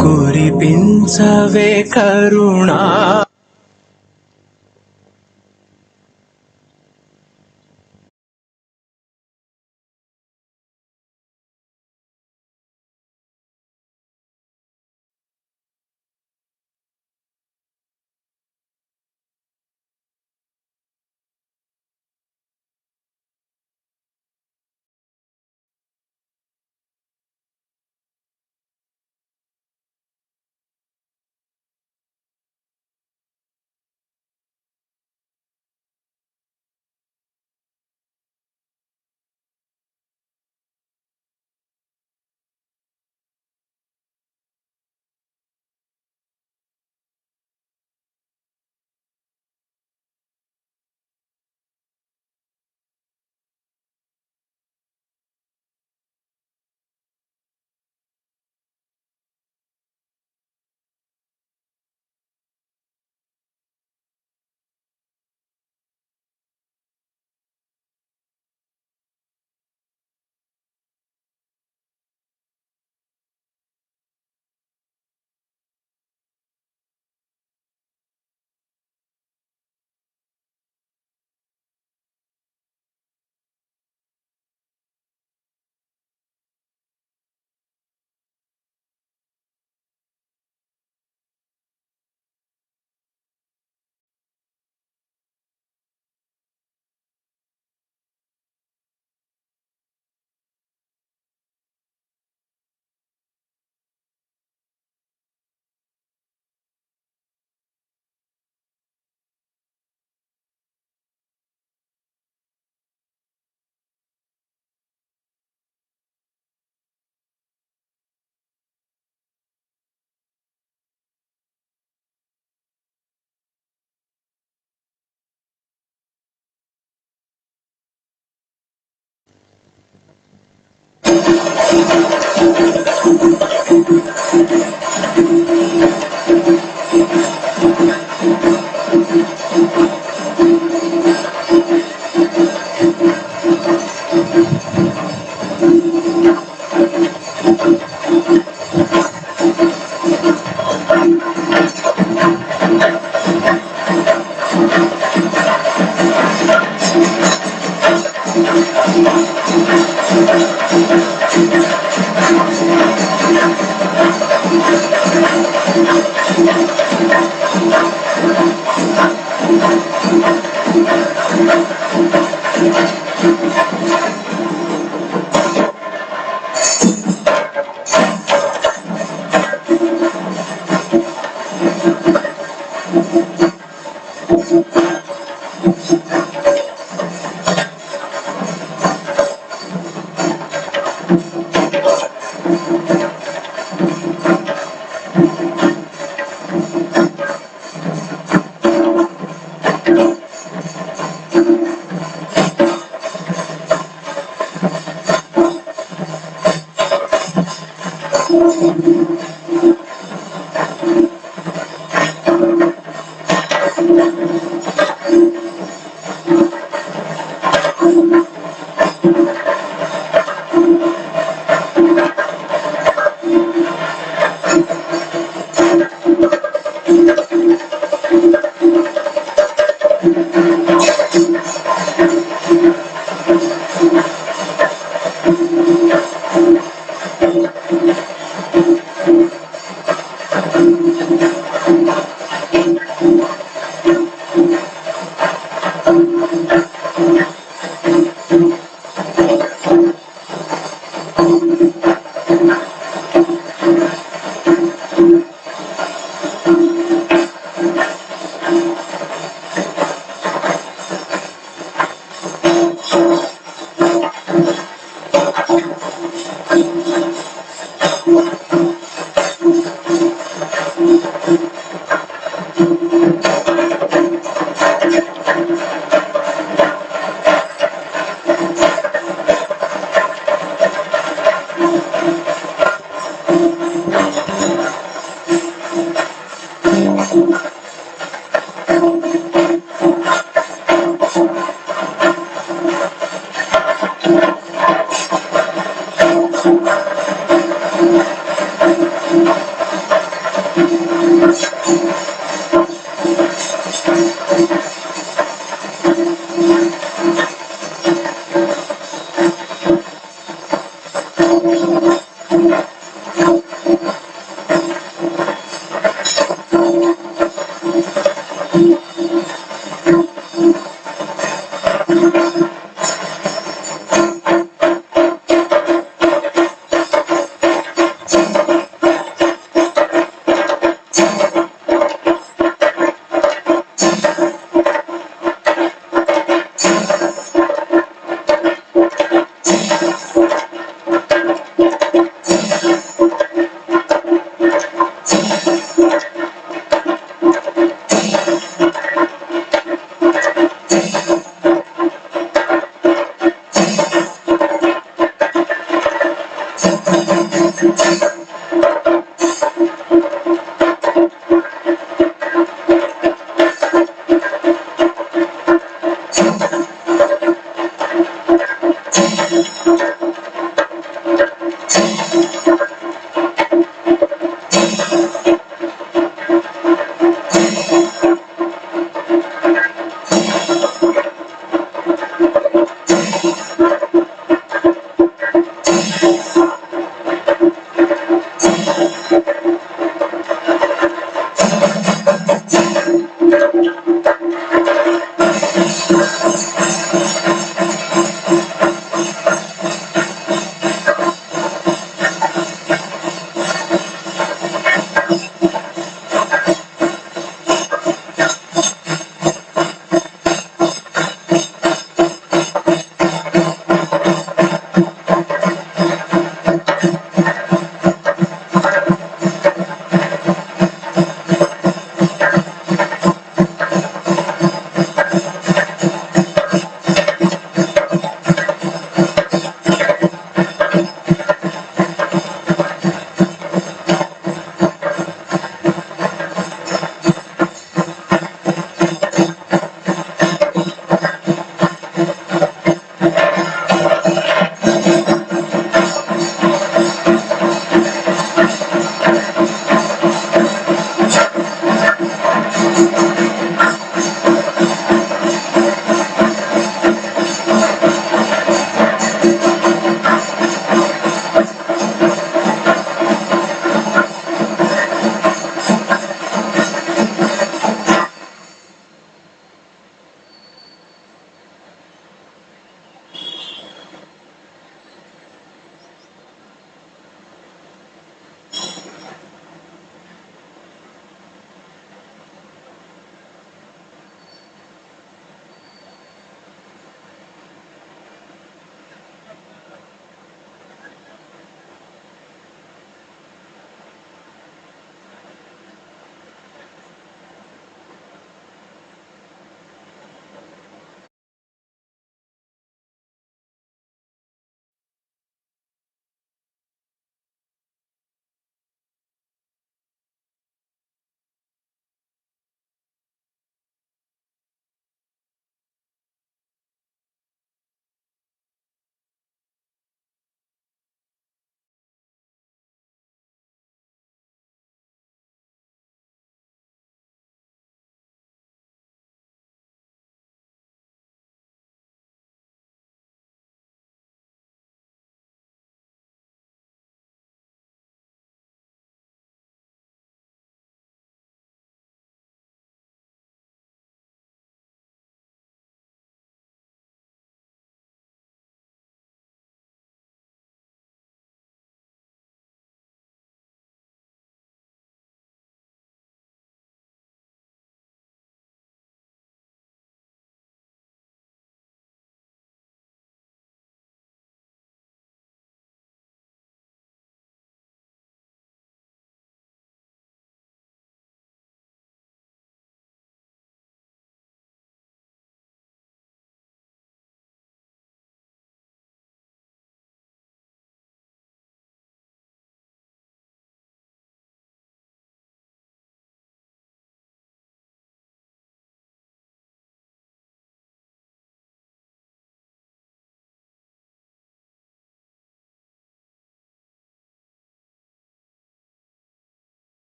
కురిపించవే కరుణా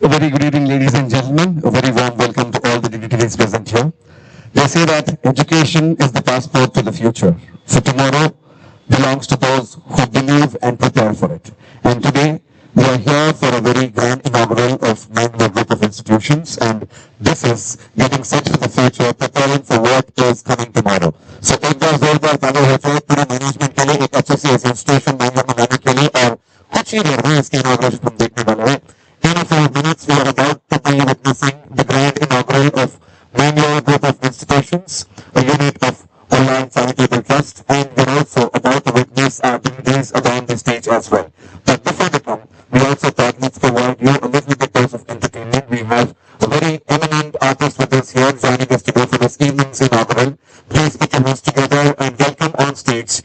A very good evening, ladies and gentlemen. A very warm welcome to all the dignitaries present here. They say that education is the passport to the future. For tomorrow belongs to those who believe and prepare for it. And today, we are here for a very grand inaugural of Mangalore Group of Institutions, and this is getting set for the future, preparing for what is coming tomorrow. So एक बार जोरदार ताली हो जाए पूरे management के लिए, एक अच्छे से इंस्टीट्यूशन मैंगलोर में लाने के लिए, और कुछ ही देर में इसकी इनॉग्रेशन हम देखने वाले हैं. In a few minutes, we are about to be witnessing the grand inaugural of Mangalore Group of Institutions, a unit of Online Charitable Trust, and we're also about to witness activities around the stage as well. But before they come, we also thought let's provide you a little bit dose of entertainment. We have a very eminent artist with us here joining us today for this evening's inaugural. Please put your hands together and welcome on stage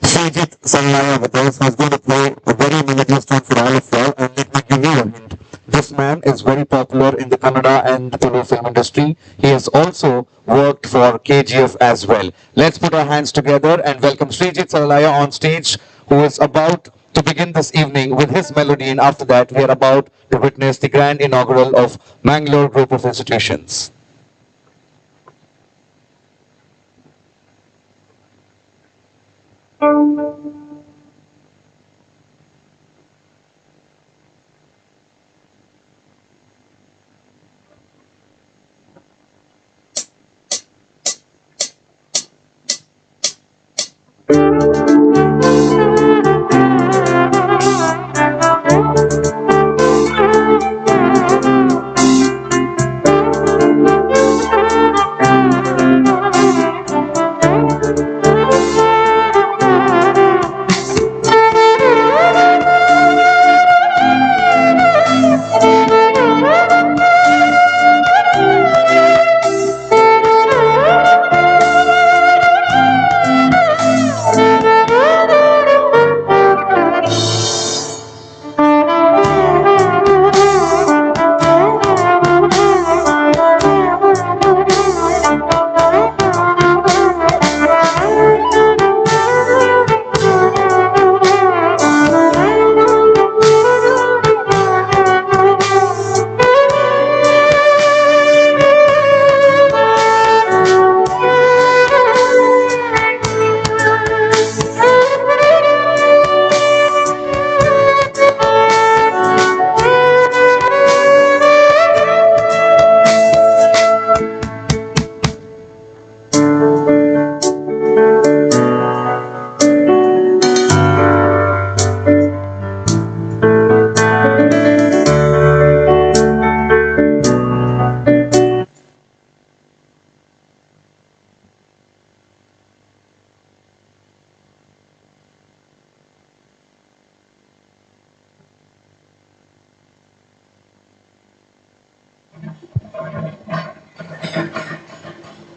Srijit Sanlaya with us, who's going to play a very melodious tune for all of you. And let me give you a hint. This man is very popular in the Kannada and Telugu film industry. He has also worked for KGF as well. Let's put our hands together and welcome Srijit Sanlaya on stage, who is about to begin this evening with his melody. And after that, we are about to witness the grand inaugural of Mangalore Group of Institutions.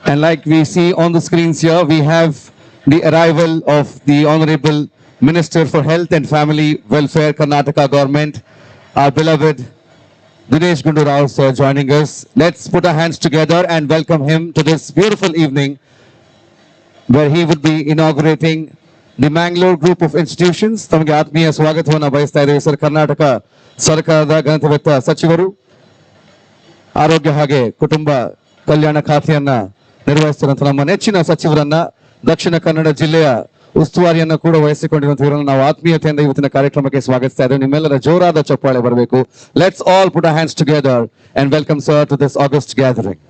And like we see on the screens here, we have the arrival of the Honorable Minister for Health and Family Welfare, Karnataka Government, our beloved Dinesh Gundu Rao sir joining us. Let's put our hands together and welcome him to this beautiful evening where he would be inaugurating the Mangalore Group of Institutions. ತಮಗೆ ಆತ್ಮೀಯ ಸ್ವಾಗತವನ್ನು ಬಯಸ್ತಾ ಇದ್ದೇವೆ sir. Karnataka ಸರ್ಕಾರದ ಗಣತವೆತ್ತ ಸಚಿವರು, ಆರೋಗ್ಯ ಹಾಗೆ ಕುಟುಂಬ ಕಲ್ಯಾಣ ಖಾತೆಯನ್ನ ನಿರ್ವಹಿಸಿರುವಂತ ನಮ್ಮ ನೆಚ್ಚಿನ ಸಚಿವರನ್ನ, ದಕ್ಷಿಣ ಕನ್ನಡ ಜಿಲ್ಲೆಯ ಉಸ್ತುವಾರಿಯನ್ನ ಕೂಡ ವಹಿಸಿಕೊಂಡಿರುವಂತವರನ್ನ ನಾವು ಆತ್ಮೀಯತೆಯಿಂದ ಇವತ್ತಿನ ಕಾರ್ಯಕ್ರಮಕ್ಕೆ ಸ್ವಾಗತಿಸ್ತಾ ಇದ್ದೇವೆ. ನಿಮ್ಮೆಲ್ಲರ ಜೋರಾದ ಚಪ್ಪಾಳೆ ಬರಬೇಕು. Let's all put our hands together and welcome sir to this August gathering.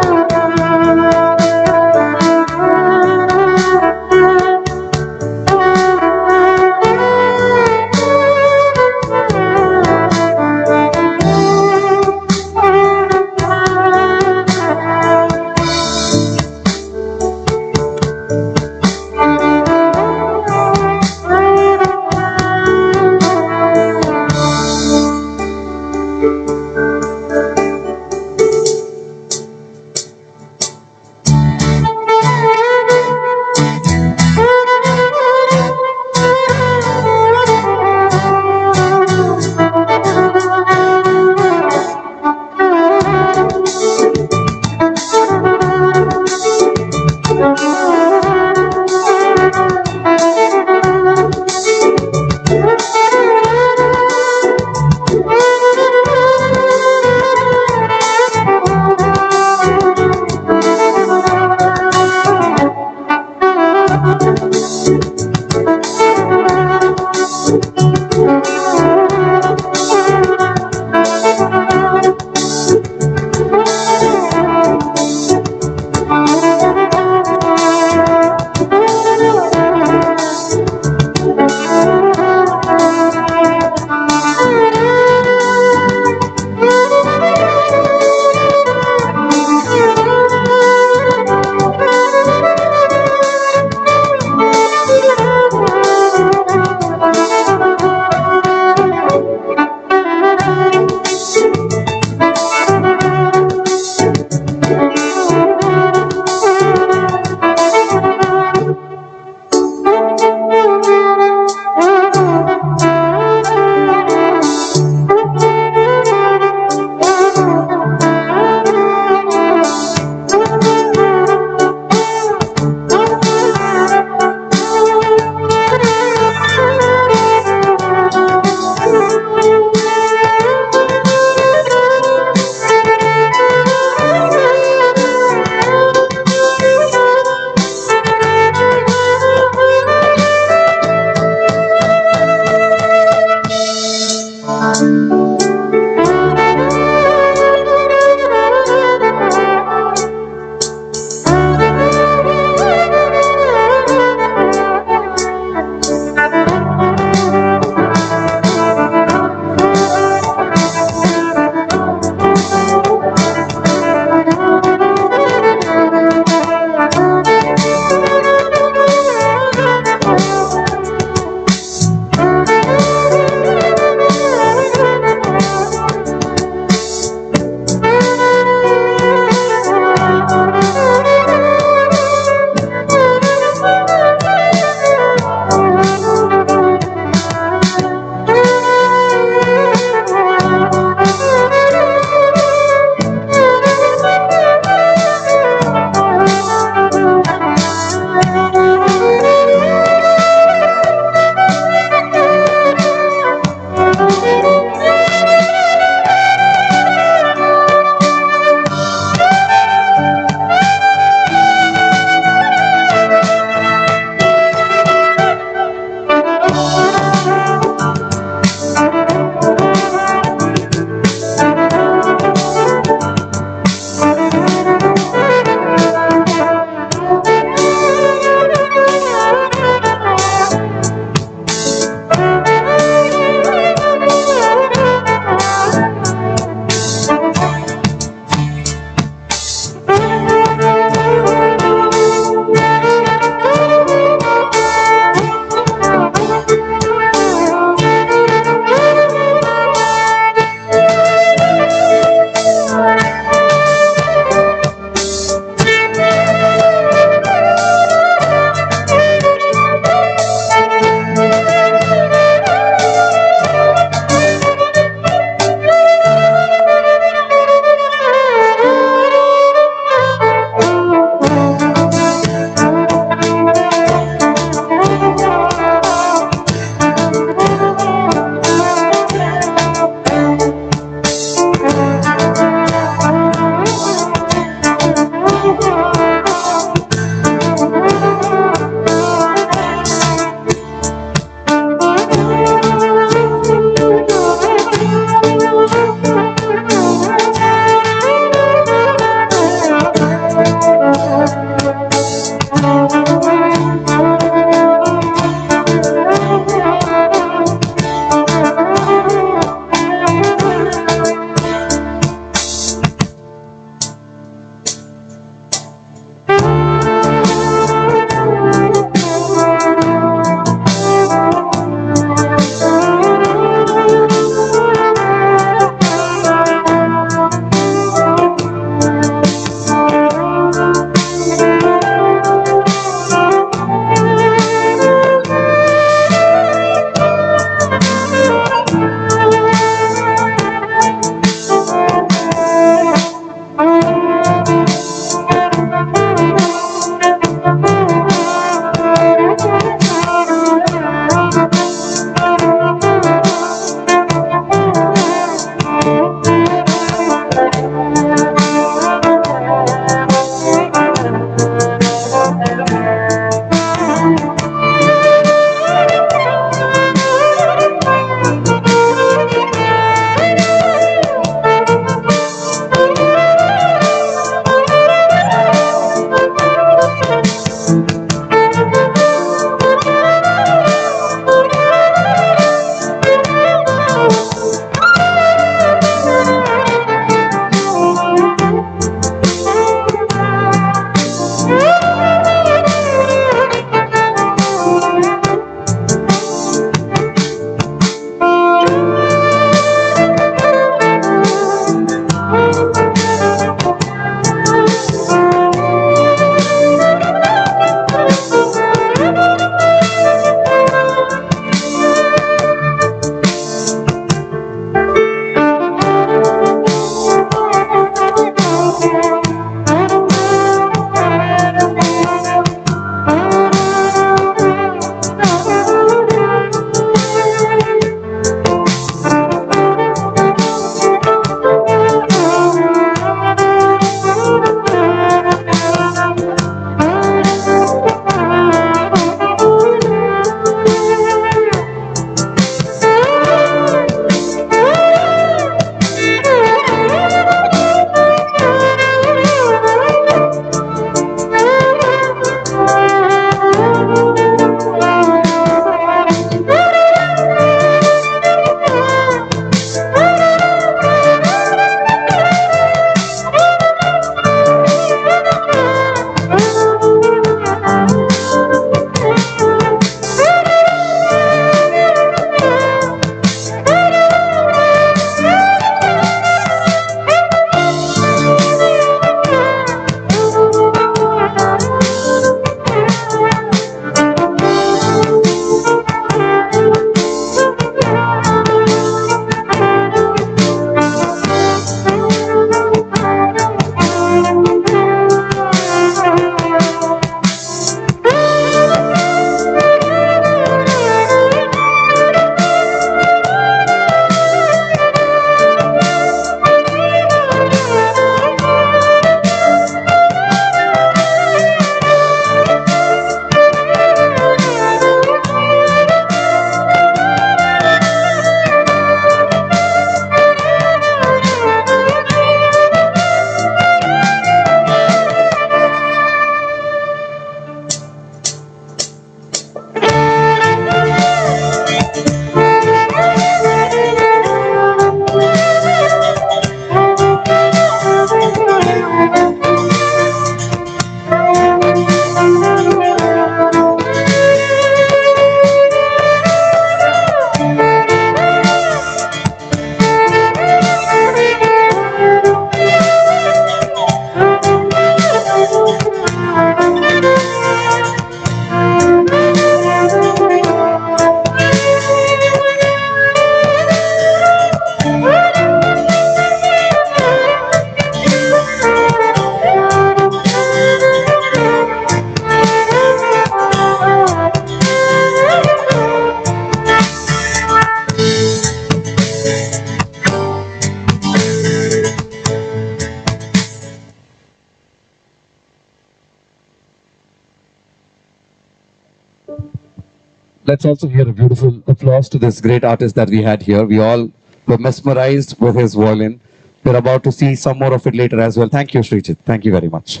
Let's also hear a beautiful applause to this great artist that we had here. We all were mesmerized with his violin. We're about to see some more of it later as well. Thank you, Srijit. Thank you very much.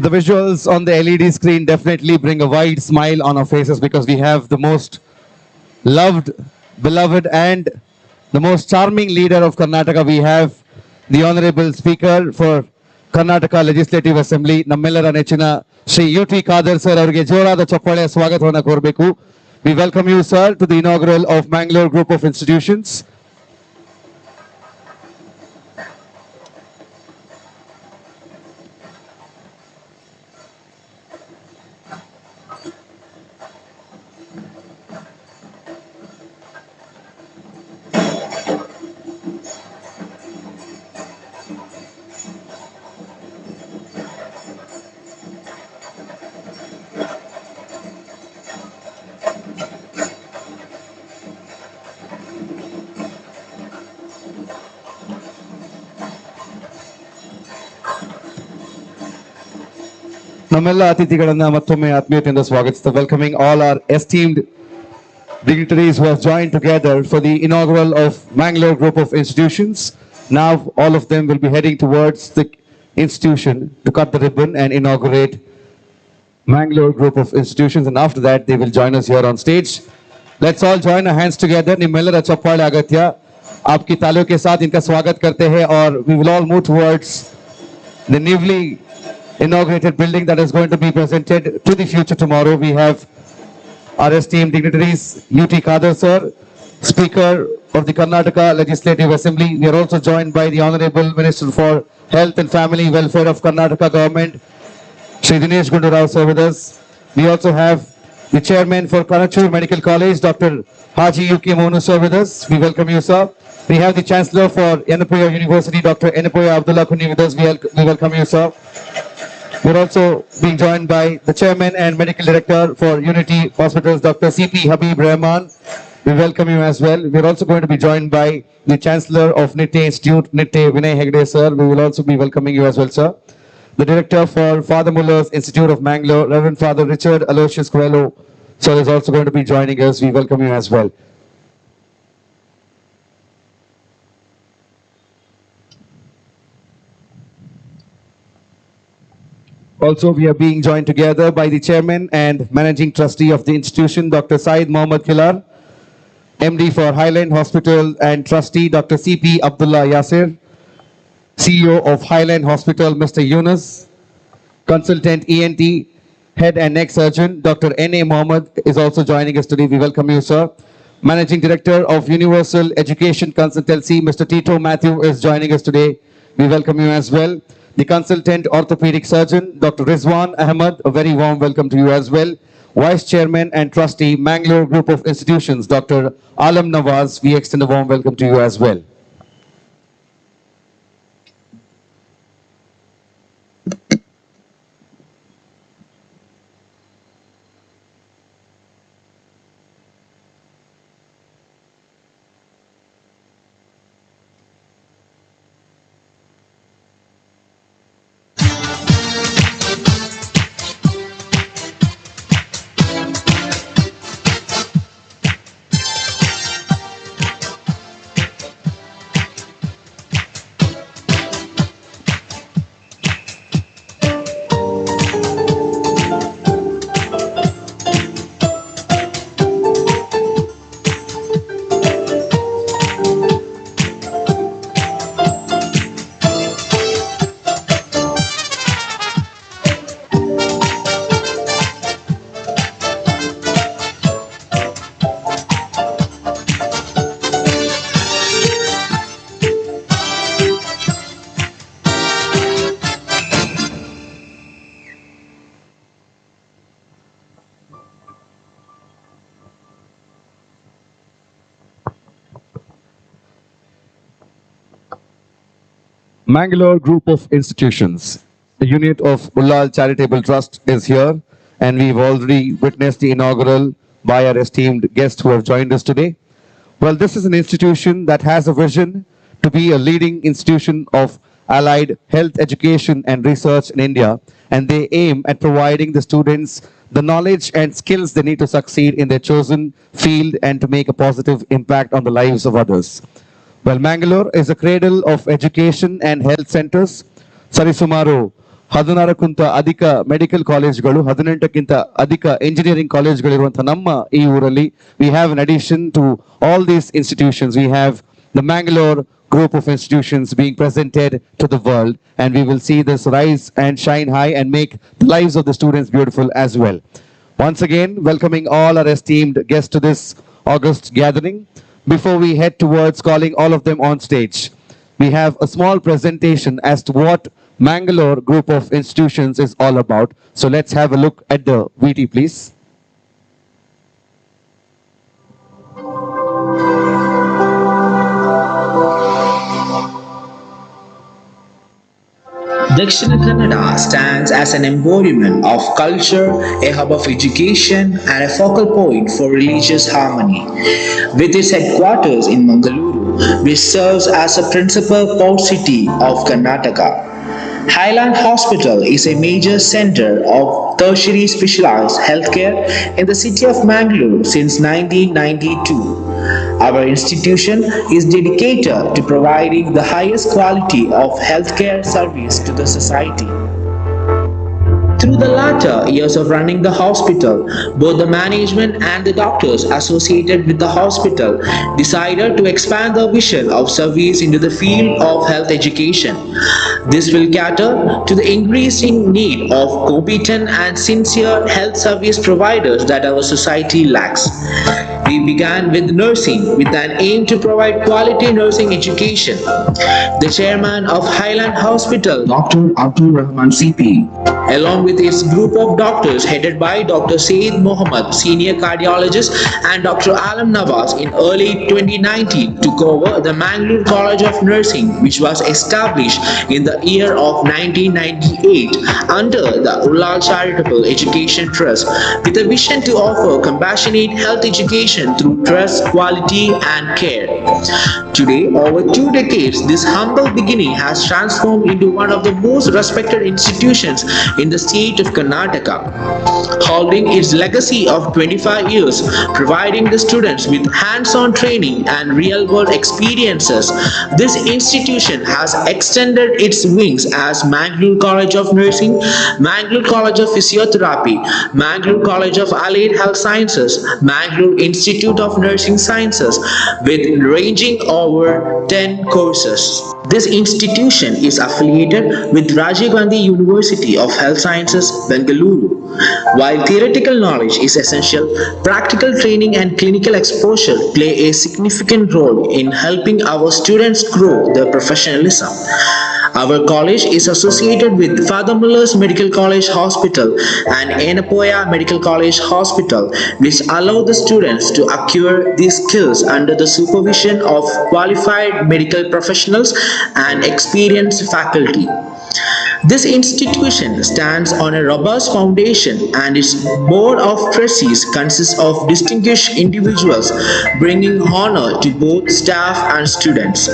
The visuals on the LED screen definitely bring a wide smile on our faces because we have the most loved, beloved, and the most charming leader of Karnataka. We have the Honorable Speaker for Karnataka Legislative Assembly, ನಮ್ಮೆಲ್ಲರ ನೆಚ್ಚಿನ Shri UT Khader sir ಅವರಿಗೆ ಜೋರಾದ ಚಪ್ಪಾಳೆಯ ಸ್ವಾಗತವನ್ನು ಕೋರಬೇಕು. We welcome you, sir, to the inaugural of Mangalore Group of Institutions. ನಮ್ಮೆಲ್ಲ ಅತಿಥಿಗಳನ್ನ ಮತ್ತೊಮ್ಮೆ ಆತ್ಮೀಯತೆಯಿಂದ ಸ್ವಾಗತಿಸ್ತಾ welcoming all our esteemed dignitaries who have joined together for the inaugural of Mangalore Group of Institutions. Now all of them will be heading towards the institution to cut the ribbon and inaugurate Mangalore Group of Institutions, and after that they will join us here on stage. Let's all join our hands together. निम्मेलर चप्पाळे अगत्य आपकी तालियों के साथ इनका स्वागत करते हैं और we will all move towards the newly inaugurated building that is going to be presented to the future tomorrow. We have our esteemed dignitaries, UT Khadar sir, Speaker of the Karnataka Legislative Assembly. We are also joined by the Honorable Minister for Health and Family Welfare of Karnataka Government, Shri Dinesh Gundu Rao sir with us. We also have the Chairman for Kanachur Medical College, Dr. Haji UK Monu sir with us. We welcome you, sir. We have the Chancellor for Yenapoya University, Dr. Yenapoya Abdullah Kuni with us. We welcome you, sir. We're also being joined by the Chairman and Medical Director for Unity Hospitals, Dr. CP Habib Rahman. We welcome you as well. We're also going to be joined by the Chancellor of Nitte Institute, Nitte Vinay Hegde, sir. We will also be welcoming you as well, sir. The Director for Father Muller's Institute of Mangalore, Reverend Father Richard Aloysius Coelho, sir, is also going to be joining us. We welcome you as well. Also, we are being joined together by the Chairman and Managing Trustee of the institution, Dr. Said Mohammad Kilar, MD for Highland Hospital, and Trustee Dr. CP Abdullah Yasir, CEO of Highland Hospital, Mr. Yunus, Consultant ENT, Head and Neck Surgeon, Dr. N.A. Mohammed is also joining us today. We welcome you, sir. Managing Director of Universal Education Consultancy, Mr. Tito Matthew is joining us today. We welcome you as well. The Consultant Orthopedic Surgeon, Dr. Rizwan Ahmed, a very warm welcome to you as well. Vice Chairman and Trustee, Mangalore Group of Institutions, Dr. Alam Nawaz, we extend a warm welcome to you as well. Mangalore Group of Institutions, a unit of Ullal Charitable Trust is here, and we've already witnessed the inaugural by our esteemed guests who have joined us today. Well, this is an institution that has a vision to be a leading institution of allied health education and research in India, and they aim at providing the students the knowledge and skills they need to succeed in their chosen field and to make a positive impact on the lives of others. Well, Mangalore is a cradle of education and health centers. Sarisumaru 16ಕ್ಕಿಂತ ಅಧಿಕ medical ಕಾಲೇಜ್ಗಳು, 18ಕ್ಕಿಂತ ಅಧಿಕ engineering ಕಾಲೇಜ್ಗಳಿರುವಂತಹ ನಮ್ಮ ಈ ಊರಲ್ಲಿ we have in addition to all these institutions, we have the Mangalore group of institutions being presented to the world, and we will see this rise and shine high and make the lives of the students beautiful as well. Once again, welcoming all our esteemed guests to this August gathering. Before we head towards calling all of them on stage, we have a small presentation as to what Mangalore group of institutions is all about. So let's have a look at the VT, please. Dakshina Kannada stands as an embodiment of culture, a hub of education, and a focal point for religious harmony. With its headquarters in Mangaluru, which serves as a principal port city of Karnataka, Highland Hospital is a major center of tertiary specialized healthcare in the city of Mangalore since 1992. Our institution is dedicated to providing the highest quality of healthcare service to the society. Through the latter years of running the hospital, both the management and the doctors associated with the hospital decided to expand the vision of service into the field of health education. This will cater to the increasing need of competent and sincere health service providers that our society lacks. We began with nursing with an aim to provide quality nursing education. The chairman of Highland Hospital, Dr. Abdul Rahman CP, along with its group of doctors headed by Dr. Saeed Mohammed, senior cardiologist, and Dr. Alam Nawaz in early 2019 took over the Mangalore College of Nursing, which was established in the year of 1998 under the Ulal Charitable Education Trust with a vision to offer compassionate health education through trust, quality, and care. Today, over 2 decades, this humble beginning has transformed into one of the most respected institutions in the state of Karnataka, holding its legacy of 25 years, providing the students with hands-on training and real-world experiences. This institution has extended its wings as Mangalore College of Nursing, Mangalore College of Physiotherapy, Mangalore College of Allied Health Sciences, Mangalore Institute of Nursing Sciences, with ranging over 10 courses. This institution is affiliated with Rajiv Gandhi University of Health Sciences, Bengaluru. While theoretical knowledge is essential, practical training and clinical exposure play a significant role in helping our students grow their professionalism. Our college is associated with Father Muller's Medical College Hospital and Enapoya Medical College Hospital, which allow the students to acquire these skills under the supervision of qualified medical professionals and experienced faculty. This institution stands on a robust foundation, and its board of trustees consists of distinguished individuals bringing honor to both staff and students.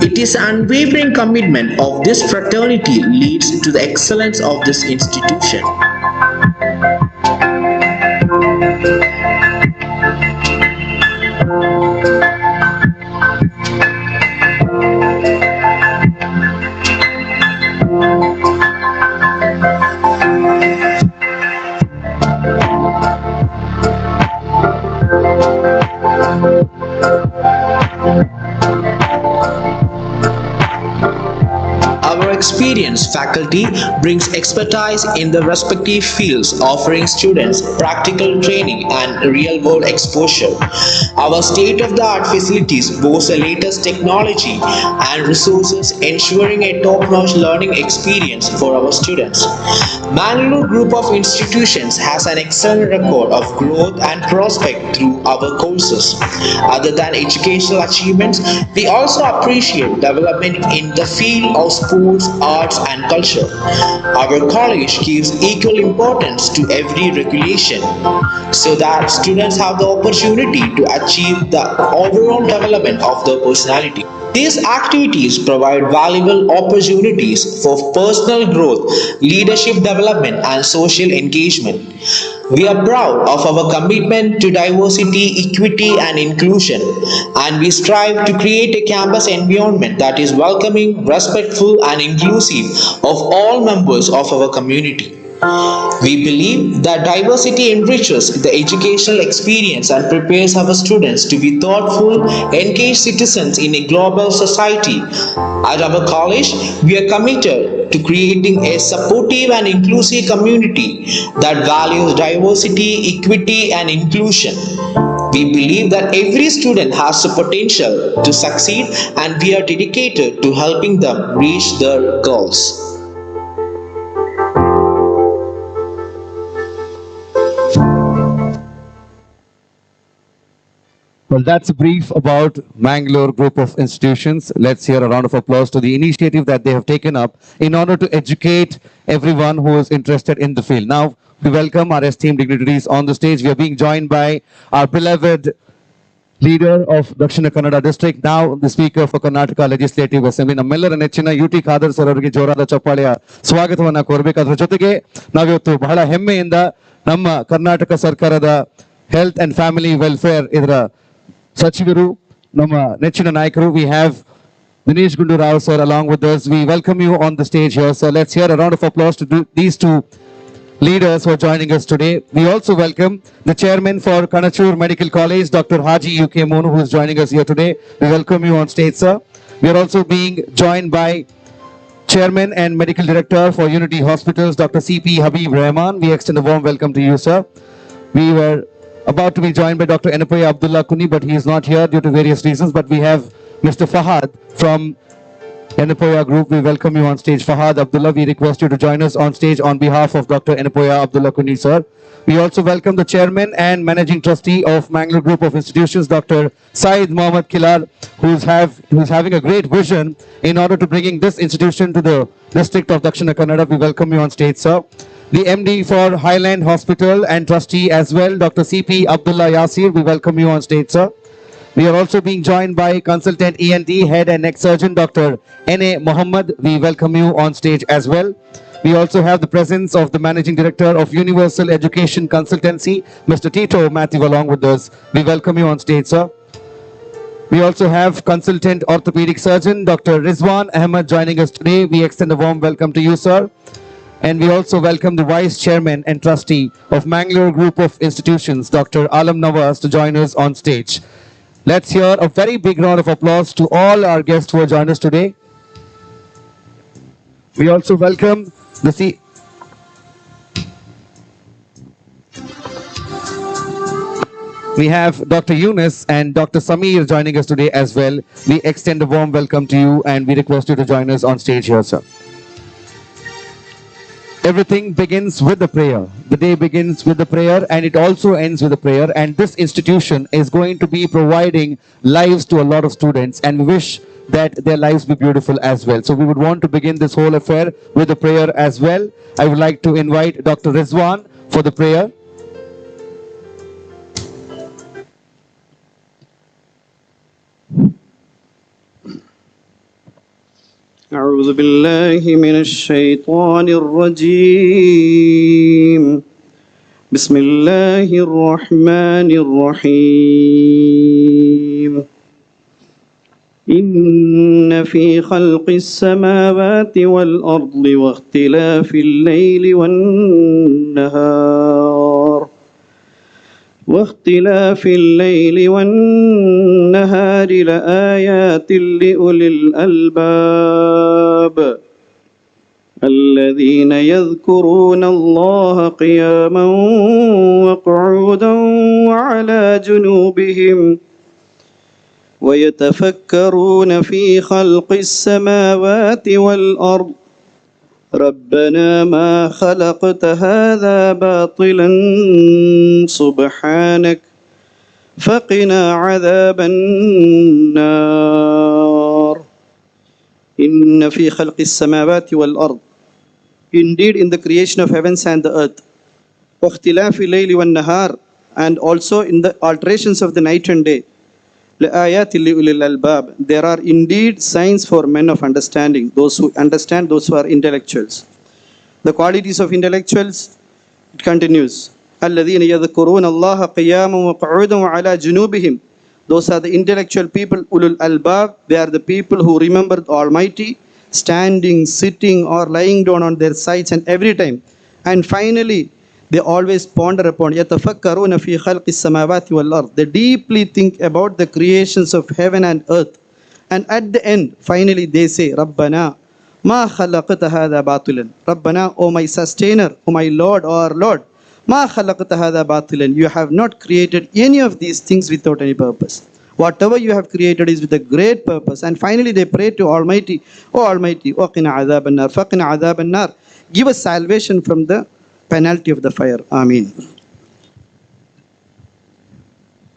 It is unwavering commitment of this fraternity leads to the excellence of this institution. Our experienced faculty brings expertise in the respective fields, offering students practical training and real-world exposure. Our state-of-the-art facilities boast the latest technology and resources, ensuring a top-notch learning experience for our students. Mangalore Group of Institutions has an excellent record of growth and prospect through our courses. Other than educational achievements, we also appreciate development in the field of sports, arts, and culture. Our college gives equal importance to every regulation so that students have the opportunity to achieve the overall development of their personality. These activities provide valuable opportunities for personal growth, leadership development, and social engagement. We are proud of our commitment to diversity, equity, and inclusion, and we strive to create a campus environment that is welcoming, respectful, and inclusive of all members of our community. We believe that diversity enriches the educational experience and prepares our students to be thoughtful, engaged citizens in a global society. At our college, we are committed to creating a supportive and inclusive community that values diversity, equity, and inclusion. We believe that every student has the potential to succeed, and we are dedicated to helping them reach their goals. Well, that's a brief about Mangalore Group of Institutions. Let's hear a round of applause to the initiative that they have taken up in order to educate everyone who is interested in the field. Now, we welcome our esteemed dignitaries on the stage. We are being joined by our beloved leader of Dakshina Kannada district, now the speaker for Karnataka Legislative Assembly, ನಮ್ಮೆಲ್ಲರ ನೆಚ್ಚಿನ UT Khader sir ಅವರಿಗೆ ಜೋರಾದ ಚಪ್ಪಾಳೆಯ ಸ್ವಾಗತವನ್ನ ಕೋರಬೇಕು. ಅದರ ಜೊತೆಗೆ ನಾವಿವತ್ತು ಬಹಳ ಹೆಮ್ಮೆಯಿಂದ ನಮ್ಮ ಕರ್ನಾಟಕ ಸರ್ಕಾರದ ಹೆಲ್ತ್ ಅಂಡ್ ಫ್ಯಾಮಿಲಿ ವೆಲ್ಫೇರ್ ಇದರ ಸಚಿವರು ನಮ್ಮ ನೆಚ್ಚಿನ ನಾಯಕರು we have Dinesh Gundu Rao sir along with us. We welcome you on the stage here, sir. Let's hear a round of applause to these two leaders who are joining us today. We also welcome the chairman for Kanachur Medical College, Dr. Haji UK Monu, who is joining us here today. We welcome you on stage, sir. We are also being joined by chairman and medical director for Unity Hospitals, Dr. CP Habib Rahman. We extend a warm welcome to you, sir. We were about to be joined by Dr. Enapoya Abdullah Kuni, but he is not here due to various reasons. But we have Mr. Fahad from Enapoya Group. We welcome you on stage. Fahad Abdullah, we request you to join us on stage on behalf of Dr. Enapoya Abdullah Kuni, sir. We also welcome the chairman and managing trustee of Mangalore Group of Institutions, Dr. Said Mohammad Kilar, who's having a great vision in order to bringing this institution to the district of Dakshina Kannada. We welcome you on stage, sir. The MD for Highland Hospital and trustee as well, Dr. CP Abdullah Yasir. We welcome you on stage, sir. We are also being joined by consultant ENT, head and neck surgeon, Dr. N.A. Mohammed. We welcome you on stage as well. We also have the presence of the managing director of Universal Education Consultancy, Mr. Tito Matthew, along with us. We welcome you on stage, sir. We also have consultant orthopedic surgeon, Dr. Rizwan Ahmed, joining us today. We extend a warm welcome to you, sir. And we also welcome the Vice Chairman and Trustee of Mangalore Group of Institutions, Dr. Alam Nawaz, to join us on stage. Let's hear a very big round of applause to all our guests who have joined us today. We also welcome the We have Dr. Yunus and Dr. Samir joining us today as well. We extend a warm welcome to you and we request you to join us on stage here, sir. Everything begins with the prayer. The day begins with the prayer and it also ends with the prayer. And this institution is going to be providing lives to a lot of students, and we wish that their lives be beautiful as well. So we would want to begin this whole affair with a prayer as well. I would like to invite Dr. Rizwan for the prayer. أعوذ بالله من الشيطان الرجيم بسم الله الرحمن الرحيم إن في خلق السماوات والأرض واختلاف الليل والنهار لآيات لأولي الألباب الذين يذكرون الله قياما وقعودا وعلى جنوبهم ويتفكرون في خلق السماوات والأرض ربنا ما خلقت هذا باطلا سبحانك فقنا عذاب النار إن في خلق السماوات والأرض Indeed in the creation of heavens and the earth واختلاف الليل والنهار and also in the alterations of the night and day لآيات لأولي الألباب There are indeed signs for men of understanding, those who understand, those who are intellectuals. The qualities of intellectuals, it continues. الذين يذكرون الله قياما وقعودا وعلى جنوبهم. Those are the intellectual people, ulul albab. They are the people who remember the Almighty, standing, sitting, or lying down on their sides and every time. And finally, they always ponder upon يَتَفَكَّرُونَ فِي خَلْقِ السَّمَاوَاتِ وَالْأَرْضِ. They deeply think about the creations of heaven and earth. And at the end, finally they say, رَبَّنَا مَا خَلَقْتَ هَذَا بَاطِلًا. رَبَّنَا, O my sustainer, O my Lord, O our Lord, مَا خَلَقْتَ هَذَا بَاطِلًا. You have not created any of these things without any purpose. Whatever you have created is with a great purpose. And finally they pray to Almighty, O Almighty, وَقِنَا عَذَابَ النَّارِ فَقِنَا عَذَابَ النَّارِ. Give us salvation from the penalty of the fire. Ameen.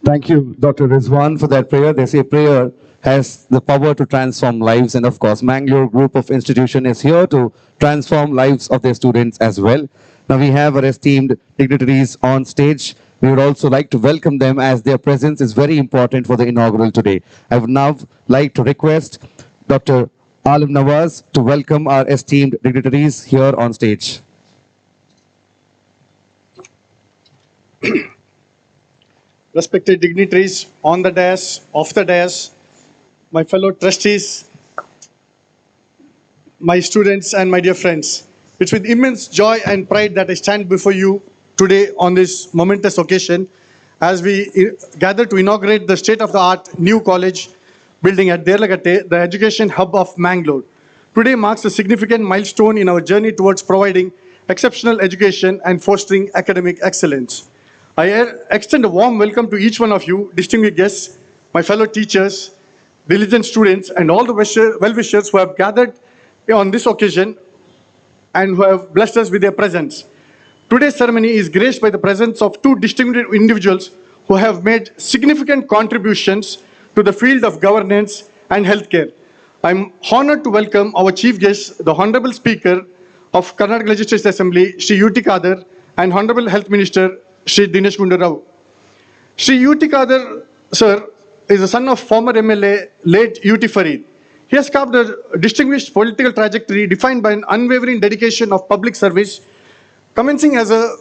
Thank you, Dr. Rizwan, for that prayer. They say prayer has the power to transform lives. And of course, Mangalore Group of Institution is here to transform lives of their students as well. Now we have our esteemed dignitaries on stage. We would also like to welcome them as their presence is very important for the inaugural today. I would now like to request Dr. Alim Nawaz to welcome our esteemed dignitaries here on stage. Respected dignitaries on the dais, off the dais, my fellow trustees, my students and my dear friends. It's with immense joy and pride that I stand before you today on this momentous occasion as we gather to inaugurate the state-of-the-art new college building at Derlagatte, the education hub of Mangalore. Today marks a significant milestone in our journey towards providing exceptional education and fostering academic excellence. I extend a warm welcome to each one of you, distinguished guests, my fellow teachers, diligent students, and all the well-wishers who have gathered on this occasion and who have blessed us with their presence. Today's ceremony is graced by the presence of two distinguished individuals who have made significant contributions to the field of governance and healthcare. I'm honored to welcome our chief guest, the Honorable Speaker of Karnataka Legislative Assembly, Shri U.T. Khadar, and Honorable Health Minister, Shri Dinesh Gundu Rao. Shri U.T. Khadar, sir, is the son of former MLA, late U.T. Farid. He has carved a distinguished political trajectory defined by an unwavering dedication of public service. Commencing as a